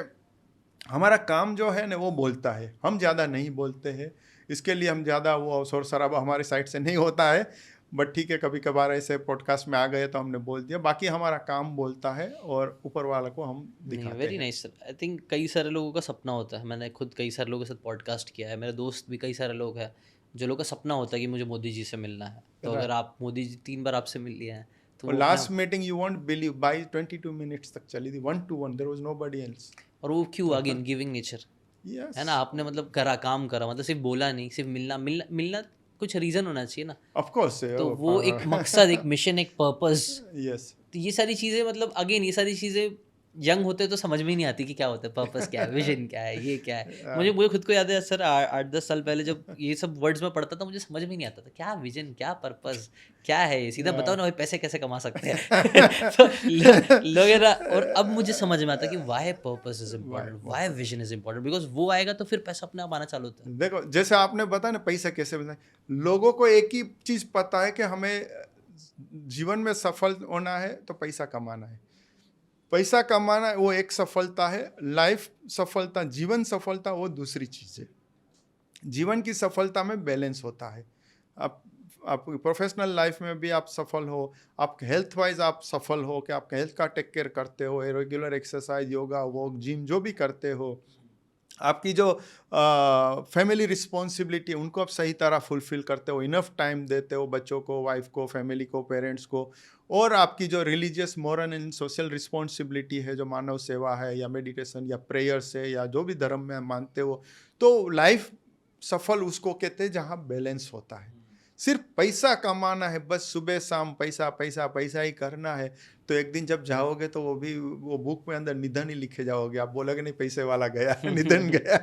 हमारा काम जो है ना वो बोलता है, हम ज़्यादा नहीं बोलते हैं, इसके लिए हम ज़्यादा वो शोर शराबा हमारी साइड से नहीं होता है, बट ठीक है कभी कभार ऐसे पॉडकास्ट में आ गए तो हमने बोल दिया, बाकी हमारा काम बोलता है और ऊपर वाला को हम नहीं, दिखाते वेरी हैं। Nice sir. आई थिंक कई सारे लोगों का सपना होता है, मैंने खुद कई सारे लोगों के साथ पॉडकास्ट किया है, मेरे दोस्त भी कई सारे लोग हैं जो लोग का सपना होता है कि मुझे मोदी जी से मिलना है। तो अगर आप मोदी जी 3 बार आपसे मिल लिए हैं तो और वो लास्ट अपना, meeting you won't believe by 22 minutes तक चली थी, 1 to 1, there was nobody else. और वो क्यों अगेन गिविंग नेचर यस, है ना, आपने मतलब करा, काम करा, मतलब सिर्फ बोला नहीं, सिर्फ मिलना मिलना मिलना, कुछ रीज़न होना चाहिए ना। Of course. तो वो एक मकसद, एक मिशन, एक पर्पस। यस, तो ये सारी चीज़ें मतलब अगेन ये सारी चीज़ें यंग होते तो समझ में ही नहीं आती कि क्या होता है, पर्पस क्या है, विजन क्या है, ये क्या है। मुझे मुझे खुद को याद है सर, 8-10 साल पहले जब ये सब वर्ड्स में पढ़ता था मुझे समझ में नहीं आता था क्या विजन, क्या पर्पस, क्या है ये, सीधा बताओ ना भाई पैसे कैसे कमा सकते हैं। तो लोग है ना, और अब मुझे समझ में आता है कि why purpose is important, why vision is important, because वो आएगा तो फिर पैसा अपने आप आना चालू होता है। देखो जैसे आपने बताया ना पैसा कैसे बनाए, लोगों को एक ही चीज पता है कि हमें जीवन में सफल होना है तो पैसा कमाना है, पैसा कमाना वो एक सफलता है, लाइफ सफलता, जीवन सफलता वो दूसरी चीज है। जीवन की सफलता में बैलेंस होता है। आप प्रोफेशनल लाइफ में भी आप सफल हो, आप हेल्थ वाइज आप सफल हो कि आप हेल्थ का टेक केयर करते हो, regular exercise, yoga, walk, gym जो भी करते हो, आपकी जो फैमिली रिस्पॉन्सिबिलिटी उनको आप सही तरह फुलफिल करते हो, इनफ टाइम देते हो बच्चों को, वाइफ को, फैमिली को, पेरेंट्स को, और आपकी जो religious, moral and social responsibility है, जो मानव सेवा है या मेडिटेशन या प्रेयर्स है या जो भी धर्म में मानते हो, तो लाइफ सफल उसको कहते हैं जहाँ बैलेंस होता है। सिर्फ पैसा कमाना है, बस सुबह शाम पैसा पैसा पैसा ही करना है, तो एक दिन जब जाओगे तो वो बुक में अंदर निधन ही लिखे जाओगे, आप बोलोगे नहीं पैसे वाला गया निधन गया।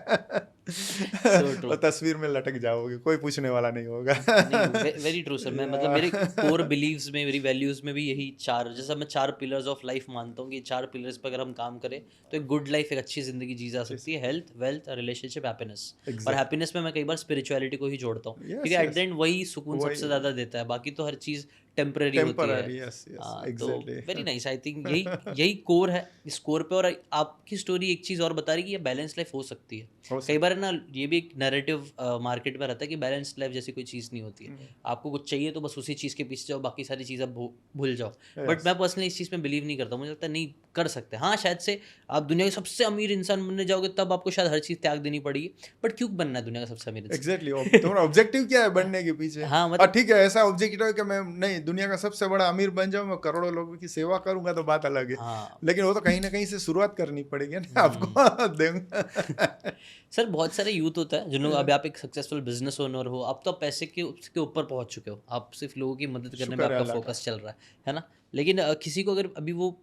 So true. और तस्वीर में लटक जाओगे, कोई पूछने वाला नहीं होगा। नहीं, वेरी ट्रू सर। मैं मतलब मेरे कोर बिलीव्स में, मेरी वैल्यूज में भी यही चार, जैसा मैं 4 पिलर्स ऑफ लाइफ मानता हूँ कि 4 पिलर्स पर अगर हम काम करें तो एक गुड लाइफ, एक अच्छी जिंदगी जी जा सकती है। Health, wealth, relationship, happiness. और हैप्पीनेस में मैं कई बार स्पिरिचुअलिटी को ही जोड़ता हूँ, क्योंकि एट द एंड वही सुकून सबसे ज़्यादा देता है, बाकी तो हर चीज़ टेम्पररी होती है। टेम्पररी, यस यस, हाँ, तो exactly. Very nice. I think यही यही कोर है इस कोर पे। और आपकी स्टोरी एक चीज़ और बता रही है कि ये बैलेंस लाइफ हो सकती है। कई बार है ना, ये भी एक नैरेटिव मार्केट में रहता है कि बैलेंस लाइफ जैसी कोई चीज़ नहीं होती है, आपको कुछ चाहिए तो बस उसी चीज़ के पीछे जाओ, बाकी सारी चीज़ आप भूल जाओ। बट मैं पर्सनली इस चीज़ में बिलीव नहीं करता, मुझे लगता है नहीं कर सकते। हाँ, शायद से आप दुनिया के सबसे अमीर इंसान बनने जाओगे तब आपको शायद हर चीज़ त्याग देनी पड़ेगी, बट क्यों बनना है दुनिया का सबसे अमीर इंसान? एग्जैक्टली, तुम्हारा ऑब्जेक्टिव क्या है बनने के पीछे? हाँ, मतलब ठीक है, ऐसा ऑब्जेक्टिव है कि मैं नहीं दुनिया का सबसे बड़ा अमीर बन जाऊं, मैं करोड़ों लोगों की सेवा करूंगा, तो बात अलग है। हाँ। लेकिन वो तो कहीं ना कहीं से शुरुआत करनी पड़ेगी ना आपको। दूंगा। सर बहुत सारे यूथ होता है जिन लोग, अभी आप एक सक्सेसफुल बिजनेस ओनर हो, आप तो पैसे के उसके ऊपर पहुंच चुके हो, आप सिर्फ लोगों की मदद करने में शुक्र है आपका अल्लाह का। फोकस चल रहा है ना। लेकिन किसी को अगर अभी वो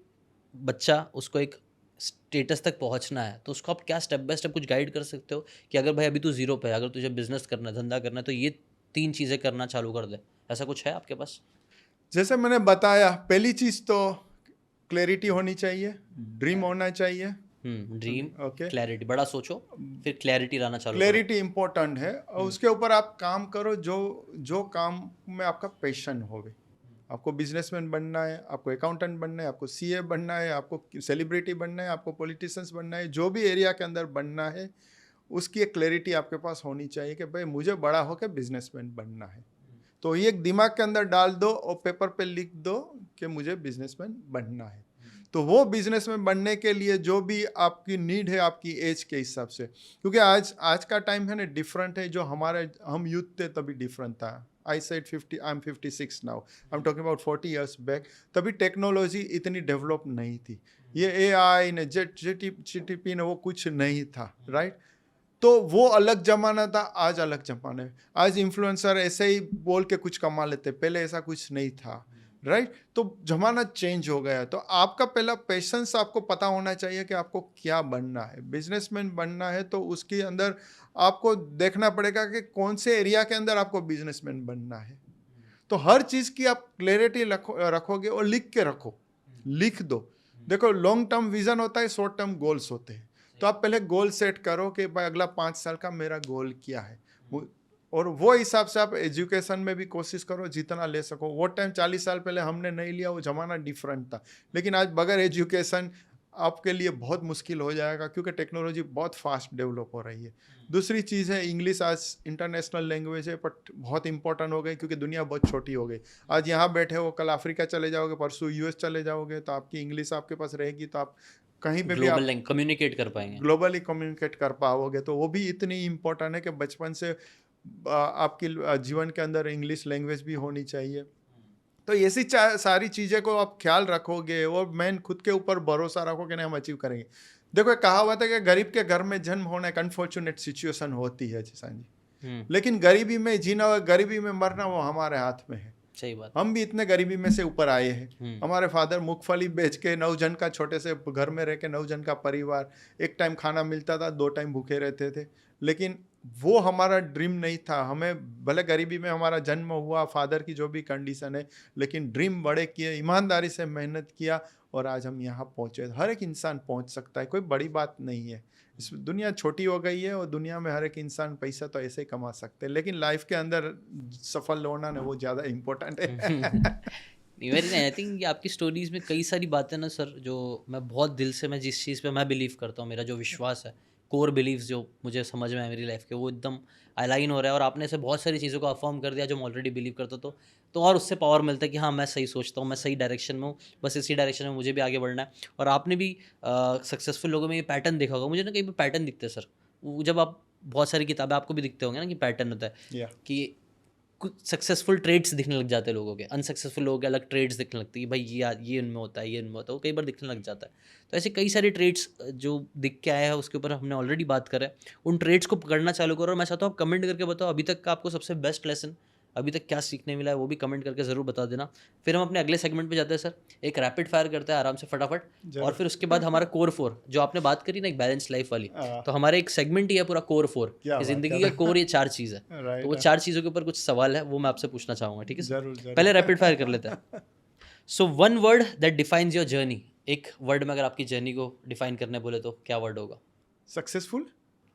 बच्चा, उसको एक स्टेटस तक पहुंचना है, तो उसको आप क्या स्टेप बाय स्टेप कुछ गाइड कर सकते हो कि अगर भाई अभी तू जीरो पे है, अगर तुझे बिजनेस करना है, धंधा करना है, तो ये 3 चीज़ें करना चालू कर दे, ऐसा कुछ है आपके पास? जैसे मैंने बताया, पहली चीज तो क्लैरिटी होनी चाहिए, ड्रीम होना चाहिए। ड्रीम, ओके, क्लैरिटी, बड़ा सोचो, फिर क्लैरिटी लाना चालू करो। क्लैरिटी इंपॉर्टेंट है, और उसके ऊपर आप काम करो जो जो काम में आपका पैशन होवे। आपको बिजनेसमैन बनना है, आपको अकाउंटेंट बनना है, आपको सीए बनना है, आपको सेलिब्रिटी बनना है, आपको पॉलिटिशियंस बनना है, जो भी एरिया के अंदर बनना है, उसकी एक क्लैरिटी आपके पास होनी चाहिए कि भाई मुझे बड़ा होकर बिजनेसमैन बनना है। तो ये एक दिमाग के अंदर डाल दो और पेपर पे लिख दो कि मुझे बिजनेसमैन बनना है। तो वो बिजनेसमैन बनने के लिए जो भी आपकी नीड है आपकी एज के हिसाब से, क्योंकि आज का टाइम है ना डिफरेंट है, जो हम यूथ थे तभी डिफरेंट था। I said 50, I am 56 now, I am talking about 40 years back. तभी टेक्नोलॉजी इतनी डेवलप नहीं थी, ये AI ने GTP ने वो कुछ नहीं था, राइट। तो वो अलग जमाना था, आज अलग जमाना है। आज इन्फ्लुएंसर ऐसे ही बोल के कुछ कमा लेते, पहले ऐसा कुछ नहीं था, राइट। तो जमाना चेंज हो गया। तो आपका पहला पैशंस आपको पता होना चाहिए कि आपको क्या बनना है। बिजनेसमैन बनना है तो उसके अंदर आपको देखना पड़ेगा कि कौन से एरिया के अंदर आपको बिजनेसमैन बनना है। तो हर चीज़ की आप क्लैरिटी रखोगे और लिख के रखो, लिख दो। देखो, लॉन्ग टर्म विजन होता है, शॉर्ट टर्म गोल्स होते हैं। तो आप पहले गोल सेट करो कि भाई अगला 5 साल का मेरा गोल क्या है, और वो हिसाब से आप एजुकेशन में भी कोशिश करो जितना ले सको। वो टाइम 40 साल पहले हमने नहीं लिया, वो जमाना डिफरेंट था। लेकिन आज बगैर एजुकेशन आपके लिए बहुत मुश्किल हो जाएगा, क्योंकि टेक्नोलॉजी बहुत फास्ट डेवलप हो रही है। दूसरी चीज़ है, इंग्लिश आज इंटरनेशनल लैंग्वेज है, बट बहुत इंपॉर्टेंट हो गई क्योंकि दुनिया बहुत छोटी हो गई। आज यहाँ बैठे हो, कल अफ्रीका चले जाओगे, परसों यूएस चले जाओगे, तो आपकी इंग्लिश आपके पास रहेगी, तो आप कहीं पे भी ग्लोबल आप लैंग्वेज कम्युनिकेट कर पाएंगे। ग्लोबली कम्युनिकेट कर पाओगे। तो वो भी इतनी इम्पोर्टेंट है कि बचपन से आपकी जीवन के अंदर इंग्लिश लैंग्वेज भी होनी चाहिए। तो ऐसी सारी चीज़ें को आप ख्याल रखोगे और मेन खुद के ऊपर भरोसा रखोगे, नहीं हम अचीव करेंगे। देखो एक कहावत है कि गरीब के घर में जन्म होना एक अनफॉर्चुनेट सिचुएशन होती है जिसान जी, लेकिन गरीबी में जीना और गरीबी में मरना वो हमारे हाथ में है। सही बात। हम भी इतने गरीबी में से ऊपर आए हैं। हमारे फादर मूंगफली बेच के 9 जन का, छोटे से घर में रह के 9 जन का परिवार, एक टाइम खाना मिलता था, 2 टाइम भूखे रहते थे, लेकिन वो हमारा ड्रीम नहीं था। हमें भले गरीबी में हमारा जन्म हुआ, फादर की जो भी कंडीशन है, लेकिन ड्रीम बड़े किए, ईमानदारी से मेहनत किया और आज हम यहाँ पहुँचे। हर एक इंसान पहुँच सकता है, कोई बड़ी बात नहीं है। इस दुनिया छोटी हो गई है और दुनिया में हर एक इंसान पैसा तो ऐसे ही कमा सकते हैं, लेकिन लाइफ के अंदर सफल होना ना वो ज़्यादा इम्पोर्टेंट है। Very nice. आई थिंक आपकी स्टोरीज में कई सारी बातें ना सर, जो मैं बहुत दिल से, मैं जिस चीज़ पे मैं बिलीव करता हूँ, मेरा जो विश्वास है, कोर बिलीव्स जो मुझे समझ में है मेरी लाइफ के, वो एकदम अलाइन हो रहा है। और आपने ऐसे बहुत सारी चीज़ों को अफर्म कर दिया जो मैं ऑलरेडी बिलीव करता, तो और उससे पावर मिलता है कि हाँ मैं सही सोचता हूँ, मैं सही डायरेक्शन में हूँ, बस इसी डायरेक्शन में मुझे भी आगे बढ़ना है। और आपने भी सक्सेसफुल लोगों में ये पैटर्न देखा होगा, मुझे ना कहीं पर पैटर्न दिखते हैं सर। वो जब आप बहुत सारी किताबें आपको भी दिखते होंगे ना कि पैटर्न होता है कि कुछ सक्सेसफुल ट्रेड्स दिखने लग जाते हैं लोगों के, अनसक्सेसफुल लोगों के अलग ट्रेड्स दिखने लगती है कि भाई ये उनमें होता है, ये उनमें होता है, वो कई बार दिखने लग जाता है। तो ऐसे कई सारे ट्रेड्स जो दिख के आया है उसके ऊपर हमने ऑलरेडी बात करा है। उन ट्रेड्स को पकड़ना चालू करो, और मैं चाहता हूँ आप कमेंट करके बताओ अभी तक का आपको सबसे बेस्ट लेसन अभी तक क्या सीखने मिला है, वो भी कमेंट करके ज़रूर बता देना। फिर हम अपने अगले सेगमेंट पे जाते हैं सर, एक रैपिड फायर करते हैं आराम से फटाफट, और फिर उसके बाद हमारा कोर 4 जो आपने बात करी ना, एक बैलेंस लाइफ वाली, तो हमारा एक सेगमेंट ही है पूरा कोर 4 कि जिंदगी का कोर ये 4 चीज़ है। तो वो 4 चीज़ों के ऊपर कुछ सवाल है, वो मैं आपसे पूछना चाहूँगा, ठीक है सर? जरूर। पहले रैपिड फायर कर लेते हैं। So one word that defines your journey, एक वर्ड में अगर आपकी जर्नी को डिफाइन करने बोले तो क्या वर्ड होगा? सक्सेसफुल।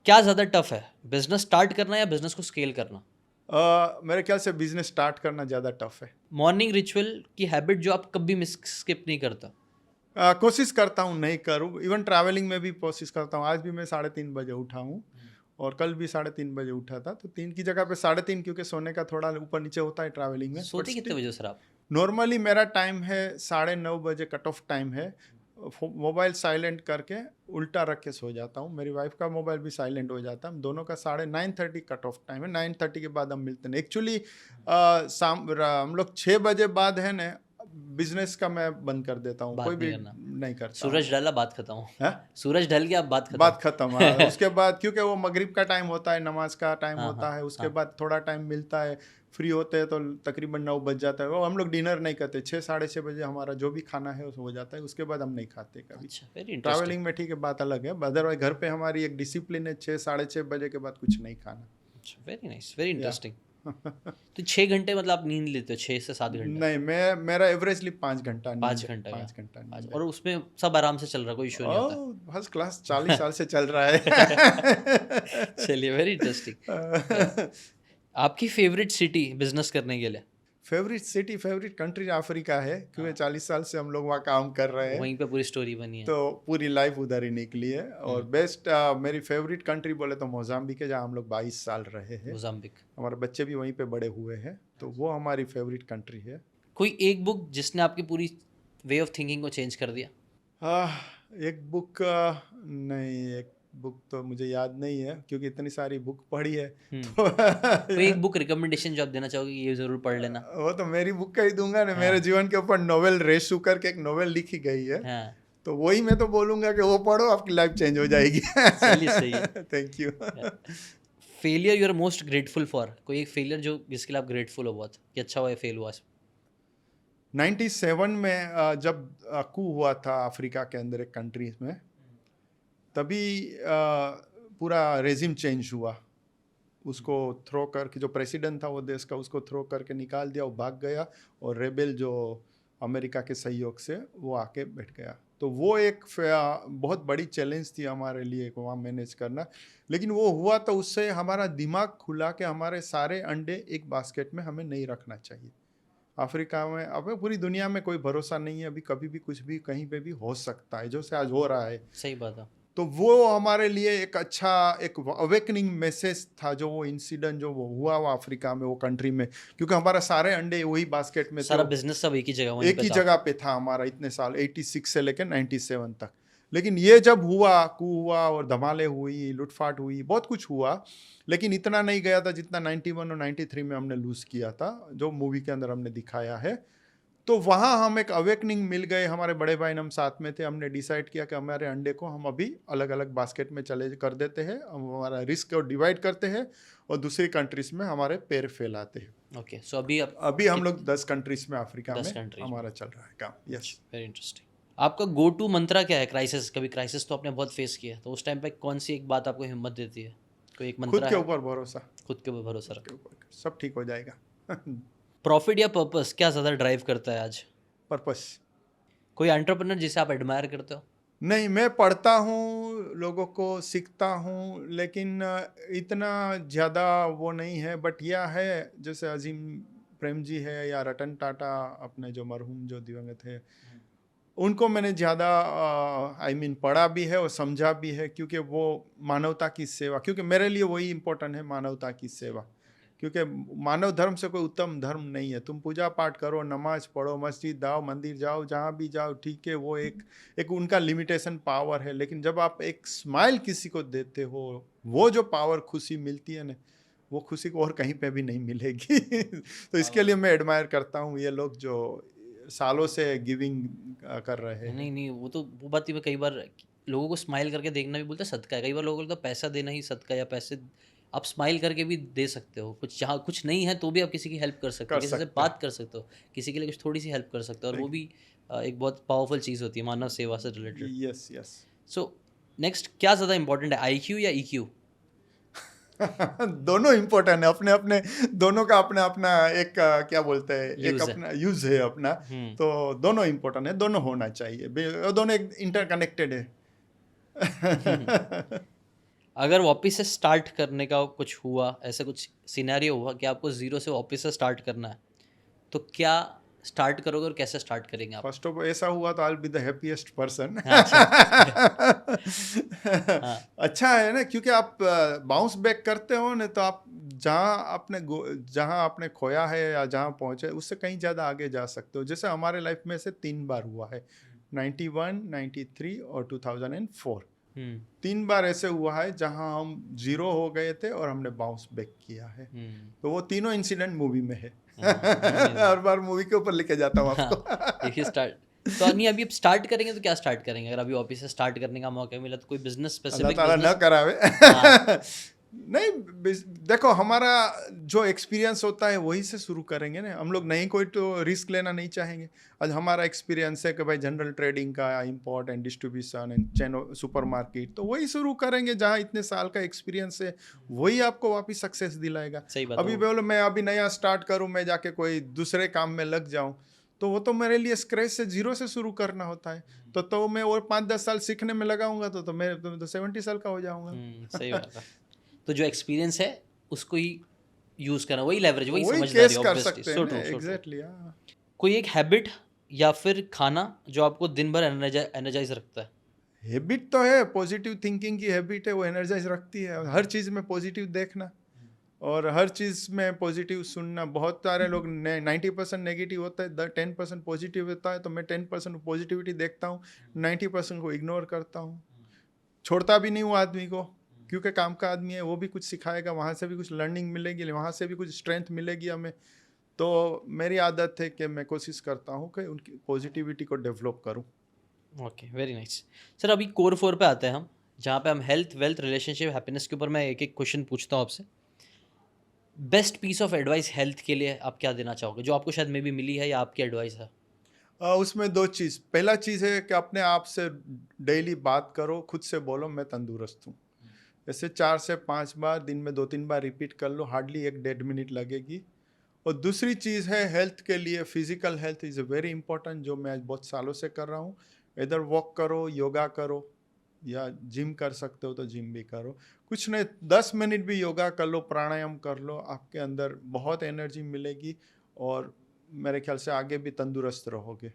क्या ज़्यादा टफ है, बिजनेस स्टार्ट करना या बिजनेस को स्केल करना? मेरे ख्याल से बिजनेस स्टार्ट करना ज़्यादा टफ है। मॉर्निंग रिचुअल की हैबिट जो आप कभी मिस स्किप नहीं करता? कोशिश करता हूँ नहीं करूँ, इवन ट्रैवलिंग में भी कोशिश करता हूँ। आज भी मैं 3:30 बजे उठा हूँ और कल भी 3:30 बजे उठा था, तो 3 की जगह पे 3:30, क्योंकि सोने का थोड़ा ऊपर नीचे होता है ट्रैवलिंग में। सोते कितने बजे हो सर आप? नॉर्मली मेरा टाइम है 9:30 बजे, कट ऑफ टाइम है। मोबाइल साइलेंट करके उल्टा रख के सो जाता हूँ, मेरी वाइफ का मोबाइल भी साइलेंट हो जाता है। हम दोनों का 9:30 कट ऑफ टाइम है, 9:30 के बाद हम मिलते हैं। एक्चुअली हम लोग 6 बजे बाद है ना, बिजनेस का मैं बंद कर देता हूँ, कोई भी नहीं करता। सूरज ढला, बात खत्म हो। है? सूरज ढल गया, बात खत्म। हाँ। उसके बाद क्योंकि वो मगरिब का टाइम होता है, नमाज का टाइम हाँ, होता है, उसके हाँ। बाद थोड़ा टाइम मिलता है, फ्री होते हैं तो तकरीबन 9 बज जाता है। वो हम लोग डिनर नहीं करते, 6 साढ़े 6 बजे हमारा जो भी खाना है वो हो जाता है, उसके बाद हम नहीं खाते कभी। अच्छा, वेरी इंटरेस्टिंग। ट्रैवलिंग में ठीक है, बात अलग है, अदरवाइज घर पे हमारी एक डिसिप्लिन है, 6 साढ़े 6 बजे के बाद कुछ नहीं खाना। अच्छा, वेरी नाइस, वेरी इंटरेस्टिंग। तो 6 घंटे मतलब आप नींद लेते हो, 6 से 7 घंटे? नहीं, मेरा एवरेजली 5 घंटा नींद 5 है, घंटे का? 5 घंटा नींद है। और उसमें सब आराम से चल रहा है, कोई इशू नहीं होता? फर्स्ट क्लास, 40 साल से चल रहा है। चलिए, वेरी इंटरेस्टिंग। आपकी फेवरेट सिटी बिजनेस करने के लिए? Favourite city, favourite country Africa है, क्योंकि 40 साल से हम लोग वहाँ काम कर रहे हैं, वहीं पे पूरी स्टोरी बनी है, तो पूरी लाइफ उधर ही निकली है। और बेस्ट मेरी फेवरेट कंट्री बोले तो मोजाम्बिक है, जहाँ हम लोग 22 साल रहे हैं। मोजाम्बिक। हमारे बच्चे भी वहीं पे बड़े हुए हैं, तो वो हमारी फेवरेट कंट्री है। कोई एक बुक जिसने आपकी पूरी वे ऑफ थिंकिंग को चेंज कर दिया? एक बुक नहीं, एक बुक तो मुझे याद नहीं है, क्योंकि इतनी सारी बुक पढ़ी है। तो कोई एक बुक रिकमेंडेशन जो आप देना चाहोगे, ये जरूर पढ़ लेना? वो तो मेरी बुक का ही दूंगा ना। मेरे जीवन के ऊपर नोवेल रेसू करके एक नोवेल लिखी गई है, हाँ। तो वही मैं तो बोलूंगा कि वो पढ़ो, आपकी लाइफ चेंज हो जाएगी। चलिए, सही है। Thank you. Failure you are most grateful for, कोई एक फेलियर जो जिसके लिए आप ग्रेटफुल हो बहुत कि अच्छा हुआ ये फेल हुआ? 97 में जब कू हुआ था अफ्रीका के अंदर एक कंट्री में, तभी पूरा रेजिम चेंज हुआ। उसको थ्रो करके, जो प्रेसिडेंट था वो देश का, उसको थ्रो करके निकाल दिया, वो भाग गया, और रेबेल जो अमेरिका के सहयोग से वो आके बैठ गया। तो वो एक बहुत बड़ी चैलेंज थी हमारे लिए वहाँ मैनेज करना। लेकिन वो हुआ तो उससे हमारा दिमाग खुला कि हमारे सारे अंडे एक बास्केट में हमें नहीं रखना चाहिए, अफ्रीका में अब पूरी दुनिया में कोई भरोसा नहीं है, अभी कभी भी कुछ भी कहीं पे भी हो सकता है, जो से आज हो रहा है। सही बात है। तो वो हमारे लिए एक अच्छा एक अवेकनिंग मैसेज था, जो वो इंसिडेंट जो वो हुआ वो अफ्रीका में, वो कंट्री में, क्योंकि हमारा सारे अंडे वही बास्केट में थे, सारा बिजनेस सब एक ही जगह वहीं एक पे ही था। जगह पे था हमारा इतने साल, 86 से लेकर 97 तक। लेकिन ये जब हुआ, कू हुआ और धमाले हुई, लूटफाट हुई, बहुत कुछ हुआ, लेकिन इतना नहीं गया था जितना 91 और 93 में हमने लूज किया था, जो मूवी के अंदर हमने दिखाया है। तो वहाँ हम एक अवेकनिंग मिल गए, हमारे बड़े भाई हम साथ में थे, हमने डिसाइड किया कि हमारे अंडे को हम अभी अलग अलग बास्केट में चले कर देते हैं, हम हमारा रिस्क को डिवाइड करते हैं और दूसरी कंट्रीज में हमारे पैर फैलाते हैं। ओके, सो अभी अभी हम लोग 10 कंट्रीज में अफ्रीका 10 में कंट्रीज हमारा चल रहा है काम। यस। Very interesting. आपका गो टू मंत्रा क्या है क्राइसिस? कभी क्राइसिस तो आपने बहुत फेस किया है, तो उस टाइम पे कौन सी एक बात आपको हिम्मत देती है? कोई एक खुद मंत्रा के है? ऊपर भरोसा, खुद के ऊपर भरोसा खुद रख। के ऊपर, सब ठीक हो जाएगा। प्रॉफिट या पर्पस क्या ज़्यादा ड्राइव करता है आज? पर्पस। कोई एंटरप्रेन्योर जिसे आप एडमायर करते हो? नहीं, मैं पढ़ता हूँ, लोगों को सीखता हूँ, लेकिन इतना ज़्यादा वो नहीं है, बट यह है जैसे अजीम प्रेम जी है या रतन टाटा, अपने जो मरहूम जो दिवंगत है, उनको मैंने ज़्यादा पढ़ा भी है और समझा भी है, क्योंकि वो मानवता की सेवा, क्योंकि मेरे लिए वही इम्पोर्टेंट है, मानवता की सेवा। क्योंकि मानव धर्म से कोई उत्तम धर्म नहीं है। तुम पूजा पाठ करो, नमाज पढ़ो, मस्जिद जाओ, मंदिर जाओ, जहाँ भी जाओ, ठीक है, वो एक उनका लिमिटेशन पावर है, लेकिन जब आप एक स्माइल किसी को देते हो, वो जो पावर खुशी मिलती है ना, वो खुशी को और कहीं पे भी नहीं मिलेगी। तो इसके लिए मैं एडमायर करता हूँ ये लोग जो सालों से गिविंग कर रहे हैं। नहीं नहीं, वो तो वो बात ही मैं कई बार लोगों को स्माइल करके देखना भी बोलते हैं सदका है। कई बार लोगों को लगता है पैसा देना ही सदका है, या पैसे आप स्माइल करके भी दे सकते हो, कुछ जहाँ कुछ नहीं है तो भी आप किसी की हेल्प कर सकते हो, कर किसी से सकते बात कर सकते हो, किसी के लिए कुछ थोड़ी सी हेल्प कर सकते हो, और वो भी एक बहुत पावरफुल चीज़ होती है मानव सेवा से related. Yes yes. So next, क्या ज़्यादा इंपॉर्टेंट है, IQ या EQ? दोनों इम्पोर्टेंट है, अपने अपने दोनों का अपना अपना एक क्या बोलते हैं, एक Use है। अपना यूज है अपना। तो दोनों इम्पोर्टेंट है, दोनों होना चाहिए, दोनों एक इंटरकनेक्टेड है। अगर वापस से स्टार्ट करने का कुछ हुआ, ऐसा कुछ सिनेरियो हुआ कि आपको ज़ीरो से वापस से स्टार्ट करना है, तो क्या स्टार्ट करोगे और कैसे स्टार्ट करेंगे आप? फर्स्ट ऑफ ऐसा हुआ तो आई बी द हैप्पीएस्ट पर्सन। अच्छा। हाँ। अच्छा है ना, क्योंकि आप बाउंस बैक करते हो ना, तो आप जहाँ आपने खोया है या जहाँ पहुँचे उससे कहीं ज़्यादा आगे जा सकते हो। जैसे हमारे लाइफ में से 3 बार हुआ है, 91, 93 और 2004। 3 बार ऐसे हुआ है जहाँ हम जीरो हो गए थे और हमने बाउंस बैक किया है। तो वो तीनों इंसिडेंट मूवी में है। हर बार मूवी के ऊपर लेके जाता हूँ आपको। देखिए स्टार्ट तो नहीं, अभी अब स्टार्ट करेंगे तो क्या स्टार्ट करेंगे? अगर अभी ऑफिस से स्टार्ट करने का मौका मिला तो कोई बिजनेस अल्लाह स्पेसिफिक ताला न बिजनेस? करावे। नहीं, देखो हमारा जो एक्सपीरियंस होता है वही से शुरू करेंगे ना हम लोग, नहीं कोई तो रिस्क लेना नहीं चाहेंगे। आज हमारा एक्सपीरियंस है कि भाई जनरल ट्रेडिंग का, इम्पोर्ट एंड डिस्ट्रीब्यूशन एंड चैनो सुपरमार्केट, तो वही शुरू करेंगे जहाँ इतने साल का एक्सपीरियंस है, वही आपको वापस सक्सेस दिलाएगा। सही बात अभी है। बोलो मैं अभी नया स्टार्ट करूँ, मैं जाके कोई दूसरे काम में लग जाऊँ, तो वो तो मेरे लिए स्क्रैच से जीरो से शुरू करना होता है। तो मैं और 5-10 साल सीखने में लगाऊंगा तो मैं तो 70 साल का हो जाऊंगा। सही बात है। तो जो एक्सपीरियंस है उसको ही यूज करना, वही लेवरेज, वही वही समझदारी, केस कर ऑब्वियसली। सकते हैं सो ना, ट्रू, सो ट्रू। एग्जैक्टली। कोई एक हैबिट या फिर खाना जो आपको दिन भर एनर्जाइज रखता है? हैबिट तो है, पॉजिटिव थिंकिंग की हैबिट है, वो एनर्जाइज रखती है। हर चीज़ में पॉजिटिव देखना और हर चीज़ में पॉजिटिव सुनना। बहुत सारे लोग 90% नेगेटिव होता है, 10% पॉजिटिव होता है, तो मैं 10% पॉजिटिविटी देखता हूँ, 90% को इग्नोर करता हूँ। छोड़ता भी नहीं हूँ आदमी को, क्योंकि काम का आदमी है, वो भी कुछ सिखाएगा, वहाँ से भी कुछ लर्निंग मिलेगी, वहाँ से भी कुछ स्ट्रेंथ मिलेगी हमें। तो मेरी आदत है कि मैं कोशिश करता हूँ कि उनकी पॉजिटिविटी को डेवलप करूँ। Okay, very nice. सर अभी कोर 4 पे आते हैं हम, जहाँ पे हम हेल्थ, वेल्थ, रिलेशनशिप, हैप्पीनेस के ऊपर मैं एक एक क्वेश्चन पूछता हूँ आपसे। Best piece of advice health के लिए आप क्या देना चाहोगे, जो आपको शायद मे भी मिली है या आपकी एडवाइस है? उसमें 2 चीज़। पहला चीज़ है कि अपने आप से डेली बात करो, खुद से बोलो मैं तंदुरुस्त हूँ। ऐसे 4 से 5 बार दिन में 2-3 बार रिपीट कर लो, हार्डली 1-1.5 मिनट लगेगी। और दूसरी चीज़ है हेल्थ के लिए, physical health is very important, जो मैं आज बहुत सालों से कर रहा हूँ। इधर वॉक करो, योगा करो, या जिम कर सकते हो तो जिम भी करो। कुछ नहीं, 10 मिनट भी योगा कर लो, प्राणायाम कर लो, आपके अंदर बहुत एनर्जी मिलेगी और मेरे ख्याल से आगे भी तंदुरुस्त रहोगे,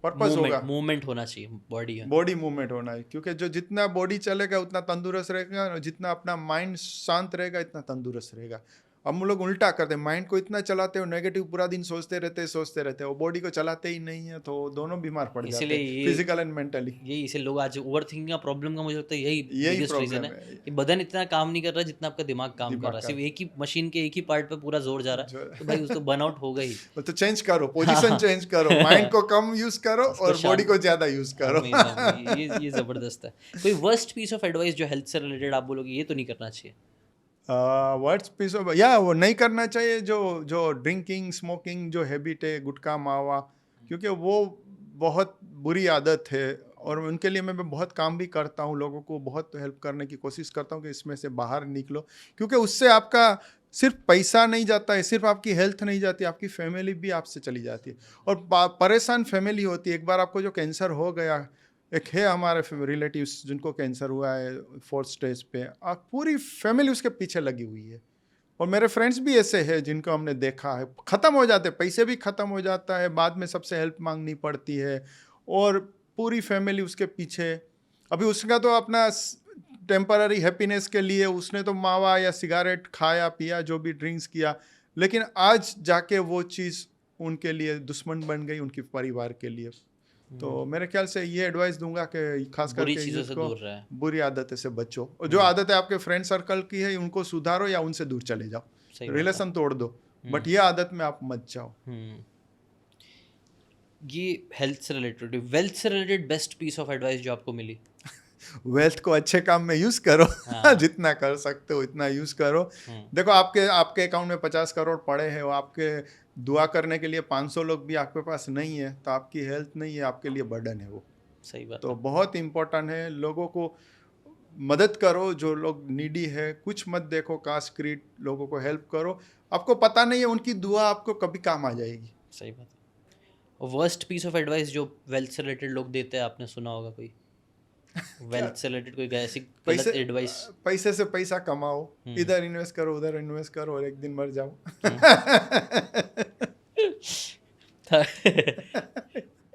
पर्पस होगा। मूवमेंट होना चाहिए बॉडी में। बॉडी मूवमेंट होना है, क्योंकि जो जितना बॉडी चलेगा उतना तंदुरुस्त रहेगा, और जितना अपना माइंड शांत रहेगा इतना तंदुरुस्त रहेगा। अब हम लोग उल्टा करते हैं, माइंड को इतना चलाते हो, नेगेटिव पूरा दिन सोचते रहते हैं, वो बॉडी को चलाते ही नहीं है, तो दोनों बीमार पड़ जाते हैं, फिजिकल एंड मेंटली। यही इसे लोग आज ओवर थिंकिंग का प्रॉब्लम का मुझे लगता है यही बिगेस्ट रीजन प्रॉब्लम है है। कि बदन इतना काम नहीं कर रहा जितना आपका दिमाग काम कर रहा है। सिर्फ एक ही मशीन के एक ही पार्ट पे पूरा जोर जा रहा है, तो भाई उसको बर्नआउट होगा ही। तो चेंज करो, पोजीशन चेंज करो, माइंड को कम यूज करो और बॉडी को ज्यादा यूज करो। ये जबरदस्त है। कोई वर्स्ट पीस ऑफ एडवाइस जो हेल्थ से रिलेटेड आप बोलोगे ये तो नहीं करना चाहिए? वर्ड्स पीस ऑफ, या वो नहीं करना चाहिए जो ड्रिंकिंग स्मोकिंग जो हैबिट है, गुटखा मावा, क्योंकि वो बहुत बुरी आदत है, और उनके लिए मैं बहुत काम भी करता हूँ, लोगों को बहुत हेल्प करने की कोशिश करता हूँ कि इसमें से बाहर निकलो, क्योंकि उससे आपका सिर्फ पैसा नहीं जाता है, सिर्फ आपकी हेल्थ नहीं जाती, आपकी फैमिली भी आपसे चली जाती है, और परेशान फैमिली होती है। एक बार आपको जो कैंसर हो गया, एक है हमारे रिलेटिव्स जिनको कैंसर हुआ है 4th स्टेज पे, पूरी फैमिली उसके पीछे लगी हुई है, और मेरे फ्रेंड्स भी ऐसे हैं जिनको हमने देखा है, ख़त्म हो जाते, पैसे भी ख़त्म हो जाता है, बाद में सबसे हेल्प मांगनी पड़ती है, और पूरी फैमिली उसके पीछे। अभी उसका तो अपना टेम्पररी हैप्पीनेस के लिए उसने तो मावा या सिगारेट खाया पिया, जो भी ड्रिंक्स किया, लेकिन आज जाके वो चीज़ उनके लिए दुश्मन बन गई, उनके परिवार के लिए। तो मेरे ख्याल से ये एडवाइस दूंगा कि खास करके इसको बुरी आदतें से बचो, और जो आदतें आपके फ्रेंड सर्कल की है उनको सुधारो या उनसे दूर चले जाओ, रिलेशन तोड़ दो, बट ये आदत में आप मत जाओ। ये हेल्थ से रिलेटेड, वेल्थ से related best piece of advice जो आपको मिली? वेल्थ को अच्छे काम में यूज करो। हाँ। जितना कर सकते हो इतना यूज करो। देखो आपके अकाउंट में 50 करोड़ पड़े हैं, वो आपके दुआ करने के लिए 500 लोग भी आपके पास नहीं है, तो आपकी हेल्थ नहीं है, आपके लिए बर्डन है वो। सही बात। तो बहुत इम्पोर्टेंट है, लोगों को मदद करो, जो लोग नीडी है, कुछ मत देखो कास्ट क्रीड, लोगों को हेल्प करो, आपको पता नहीं है उनकी दुआ आपको कभी काम आ जाएगी। सही बात। और वर्स्ट पीस ऑफ एडवाइस जो वेल्थ से रिलेटेड लोग देते हैं, आपने सुना होगा कोई वेल्थ से रिलेटेड कोई ऐसी गलत एडवाइस? पैसे से पैसा कमाओ, इधर इन्वेस्ट करो उधर इन्वेस्ट करो और एक दिन मर जाओ।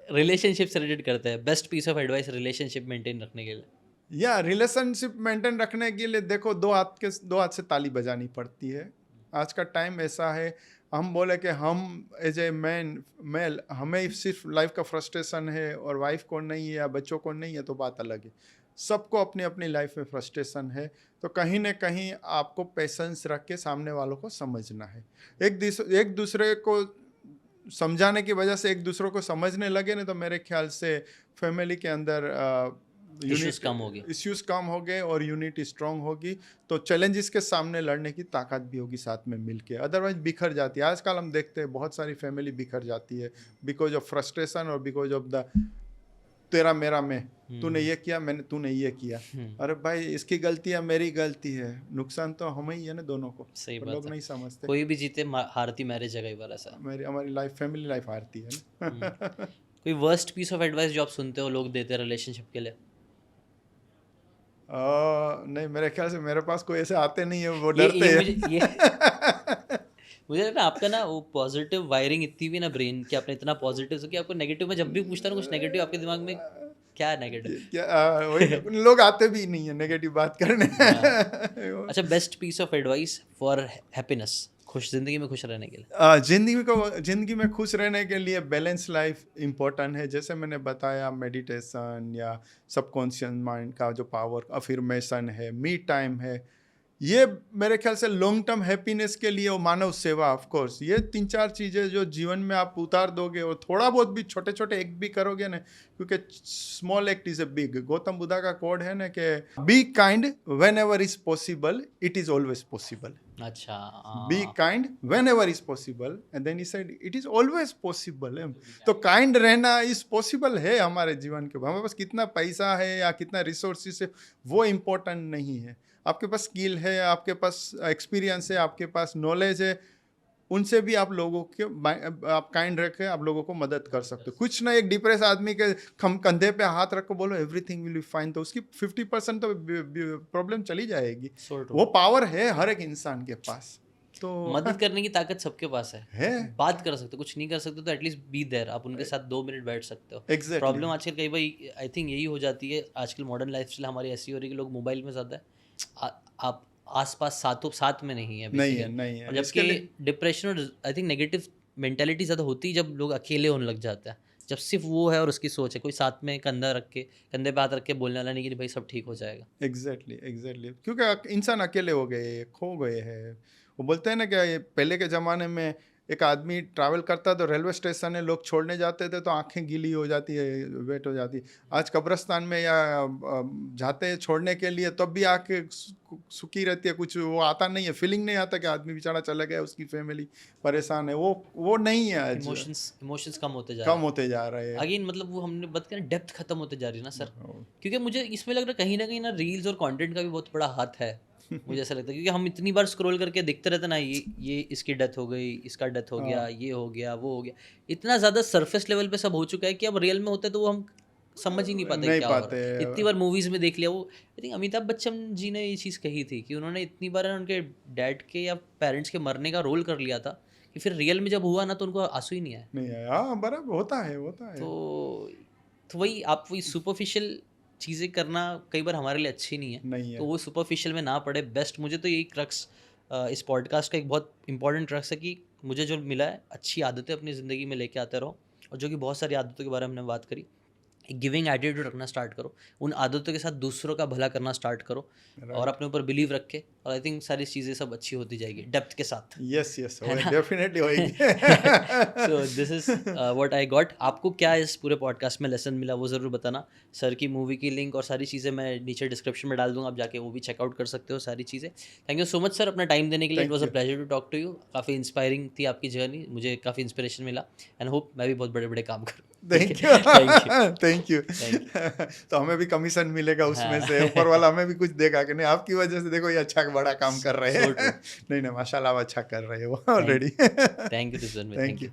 रिलेशनशिप से रिलेटेड करते हैं, best piece of advice relationship maintain रखने के लिए? या रिलेशनशिप मेंटेन रखने के लिए देखो, दो हाथ से ताली बजानी पड़ती है। आज का टाइम ऐसा है, हम बोले कि हम एज ए मेल हमें सिर्फ लाइफ का फ्रस्ट्रेशन है और वाइफ को नहीं है या बच्चों को नहीं है, तो बात अलग है। सबको अपनी अपनी लाइफ में फ्रस्ट्रेशन है, तो कहीं ना कहीं आपको पेशेंस रख के सामने वालों को समझना है। एक दूसरे को समझाने की वजह से एक दूसरे को समझने लगे ना, तो मेरे ख्याल से फैमिली के अंदर इश्यूज कम हो गए और यूनिटी स्ट्रांग होगी, तो चैलेंजेस के सामने लड़ने की ताकत भी होगी साथ में मिलके। अदरवाइज बिखर जाती है। आजकल हम देखते हैं बहुत सारी फैमिली बिखर जाती है बिकॉज ऑफ फ्रस्ट्रेशन और बिकॉज ऑफ द तेरा मेरा में, तूने ये किया तूने ये किया। अरे भाई, इसकी गलती है मेरी गलती है, नुकसान तो हमें ही है ना दोनों को। सही बात लोग नहीं समझते। कोई भी जीते हारती मैरिज है कई बार ऐसा। हमारी लाइफ, फैमिली लाइफ हारती है ना। कोई वर्स्ट पीस ऑफ एडवाइस जो आप सुनते हो लोग देते हैं रिलेशनशिप के लिए? नहीं, मेरे ख्याल से मेरे पास कोई ऐसे आते नहीं है, वो डरते हैं। मुझे ना आपका ना वो पॉजिटिव वायरिंग इतनी भी ना ब्रेन कि आपने इतना पॉजिटिव हो कि आपको नेगेटिव में जब भी पूछता ना कुछ नेगेटिव, आपके दिमाग में क्या है नेगेटिव? वही लोग आते भी नहीं है नेगेटिव बात करने। अच्छा, best piece of advice for happiness, जिंदगी में खुश रहने के लिए? जिंदगी में खुश रहने के लिए बैलेंस लाइफ इम्पोर्टेंट है। जैसे मैंने बताया, मेडिटेशन या सबकॉन्शियस माइंड का जो पावर, अफर्मेशन है, मी टाइम है, ये मेरे ख्याल से लॉन्ग टर्म हैप्पीनेस के लिए, और मानव सेवा ऑफ कोर्स, ये 3-4 चीज़ें जो जीवन में आप उतार दोगे और थोड़ा बहुत भी छोटे छोटे एक्ट भी करोगे ना, क्योंकि small act is a big. Gautam Buddha का कोड है ना कि be kind whenever is possible, it is always possible. अच्छा, be kind whenever is possible and then he said it is always possible. तो काइंड रहना is possible है हमारे जीवन के। हमारे पास कितना पैसा है या कितना रिसोर्सेस है वो इम्पोर्टेंट नहीं है। आपके पास स्किल है, आपके पास एक्सपीरियंस है, आपके पास नॉलेज है, उनसे भी आप लोगों के आप काइंड रखें, आप लोगों को मदद कर सकते हो। कुछ ना, एक डिप्रेस आदमी के कंधे पे हाथ रख को बोलो एवरीथिंग विल बी फाइन, तो उसकी 50% तो प्रॉब्लम चली जाएगी। वो पावर है हर एक इंसान के पास। तो मदद करने की ताकत सबके पास है बात कर सकते हो, कुछ नहीं कर सकते तो एटलीस्ट बी देयर, आप उनके साथ 2 मिनट बैठ सकते हो। एग्जैक्टली प्रॉब्लम आजकल कई बार आई थिंक यही हो जाती है, आजकल मॉडर्न लाइफस्टाइल हमारी ऐसी हो रही है कि लोग मोबाइल में ज़्यादा है, आप आसपास साथ में नहीं है नहीं है बेसिकली। नहीं है और इसके जबकि लिए डिप्रेशन और आई थिंक नेगेटिव मेंटेलिटी ज़्यादा होती है जब लोग अकेले होने लग जाते हैं, जब सिर्फ वो है और उसकी सोच है, कोई साथ में कंधे पे हाथ रख के बोलने वाला नहीं कि भाई सब ठीक हो जाएगा। एग्जैक्टली क्योंकि इंसान अकेले हो गए, खो गए हैं। वो बोलते हैं ना कि ये पहले के ज़माने में एक आदमी ट्रैवल करता तो रेलवे स्टेशन में लोग छोड़ने जाते थे तो आंखें गीली हो जाती है, वेट हो जाती। आज कब्रिस्तान में या जाते हैं छोड़ने के लिए तब भी आंखें सूखी रहती है, कुछ वो आता नहीं है, फीलिंग नहीं आता कि आदमी बेचारा चला गया, उसकी फैमिली परेशान है। वो नहीं है आज, इमोशंस कम होते जा कम रहे हैं होते जा रहे हैं। अगेन, मतलब वो हमने बात करें डेप्थ खत्म होते जा रही है ना सर, क्योंकि मुझे इसमें लग रहा है कहीं ना रील्स और कंटेंट का भी बहुत बड़ा हाथ है। मुझे ऐसा लगता है क्योंकि हम इतनी बार स्क्रॉल करके देखते रहते ना, ये इसकी डेथ हो गई, इसका डेथ हो गया, ये हो गया, वो हो गया, इतना ज़्यादा सरफेस लेवल पे सब हो चुका है कि अब रियल में होते तो वो हम समझ ही नहीं पाते नहीं क्या हो रहा पाते है। इतनी बार मूवीज़ में देख लिया वो, आई थिंक अमिताभ बच्चन जी ने ये चीज़ कही थी कि उन्होंने इतनी बार उनके डैड के या पेरेंट्स के मरने का रोल कर लिया था कि फिर रियल में जब हुआ ना तो उनको आंसू ही नहीं आया। नहीं है, हाँ बराबर होता है तो वही आप वही सुपरफिशियल चीज़ें करना कई बार हमारे लिए अच्छी नहीं है, नहीं है तो वो सुपरफिशियल में ना पड़े बेस्ट। मुझे तो यही क्रक्स इस पॉडकास्ट का एक बहुत इंपॉर्टेंट क्रक्स है कि मुझे जो मिला है अच्छी आदतें अपनी ज़िंदगी में लेके आते रहो, और जो कि बहुत सारी आदतों के बारे में हमने बात करी, एक गिविंग एटीट्यूड रखना स्टार्ट करो, उन आदतों के साथ दूसरों का भला करना स्टार्ट करो, और अपने ऊपर बिलीव रख के, और आई थिंक सारी चीज़ें सब अच्छी होती जाएगी डेप्थ के साथ। यस यस डेफिनेटली होएगी। So this is what I got. आपको क्या इस पूरे पॉडकास्ट में लेसन मिला वो ज़रूर बताना। सर की मूवी की लिंक और सारी चीज़ें मैं नीचे डिस्क्रिप्शन में डाल दूंगा, आप जाके वो भी चेकआउट कर सकते हो सारी चीज़ें। Thank you so much sir अपना टाइम देने के लिए। It was a pleasure to talk to you. काफ़ी इंस्पायरिंग थी आपकी जर्नी, मुझे काफ़ी इंस्पिरेशन मिला, एंड होप मैं भी बहुत बड़े बड़े काम करूँ। थैंक यू तो हमें भी कमीशन मिलेगा उसमें से, ऊपर वाला हमें भी कुछ देगा कि नहीं आपकी वजह से देखो ये अच्छा बड़ा काम कर रहे हैं। नहीं माशाल्लाह आप अच्छा कर रहे हो already. Thank you. Thank you.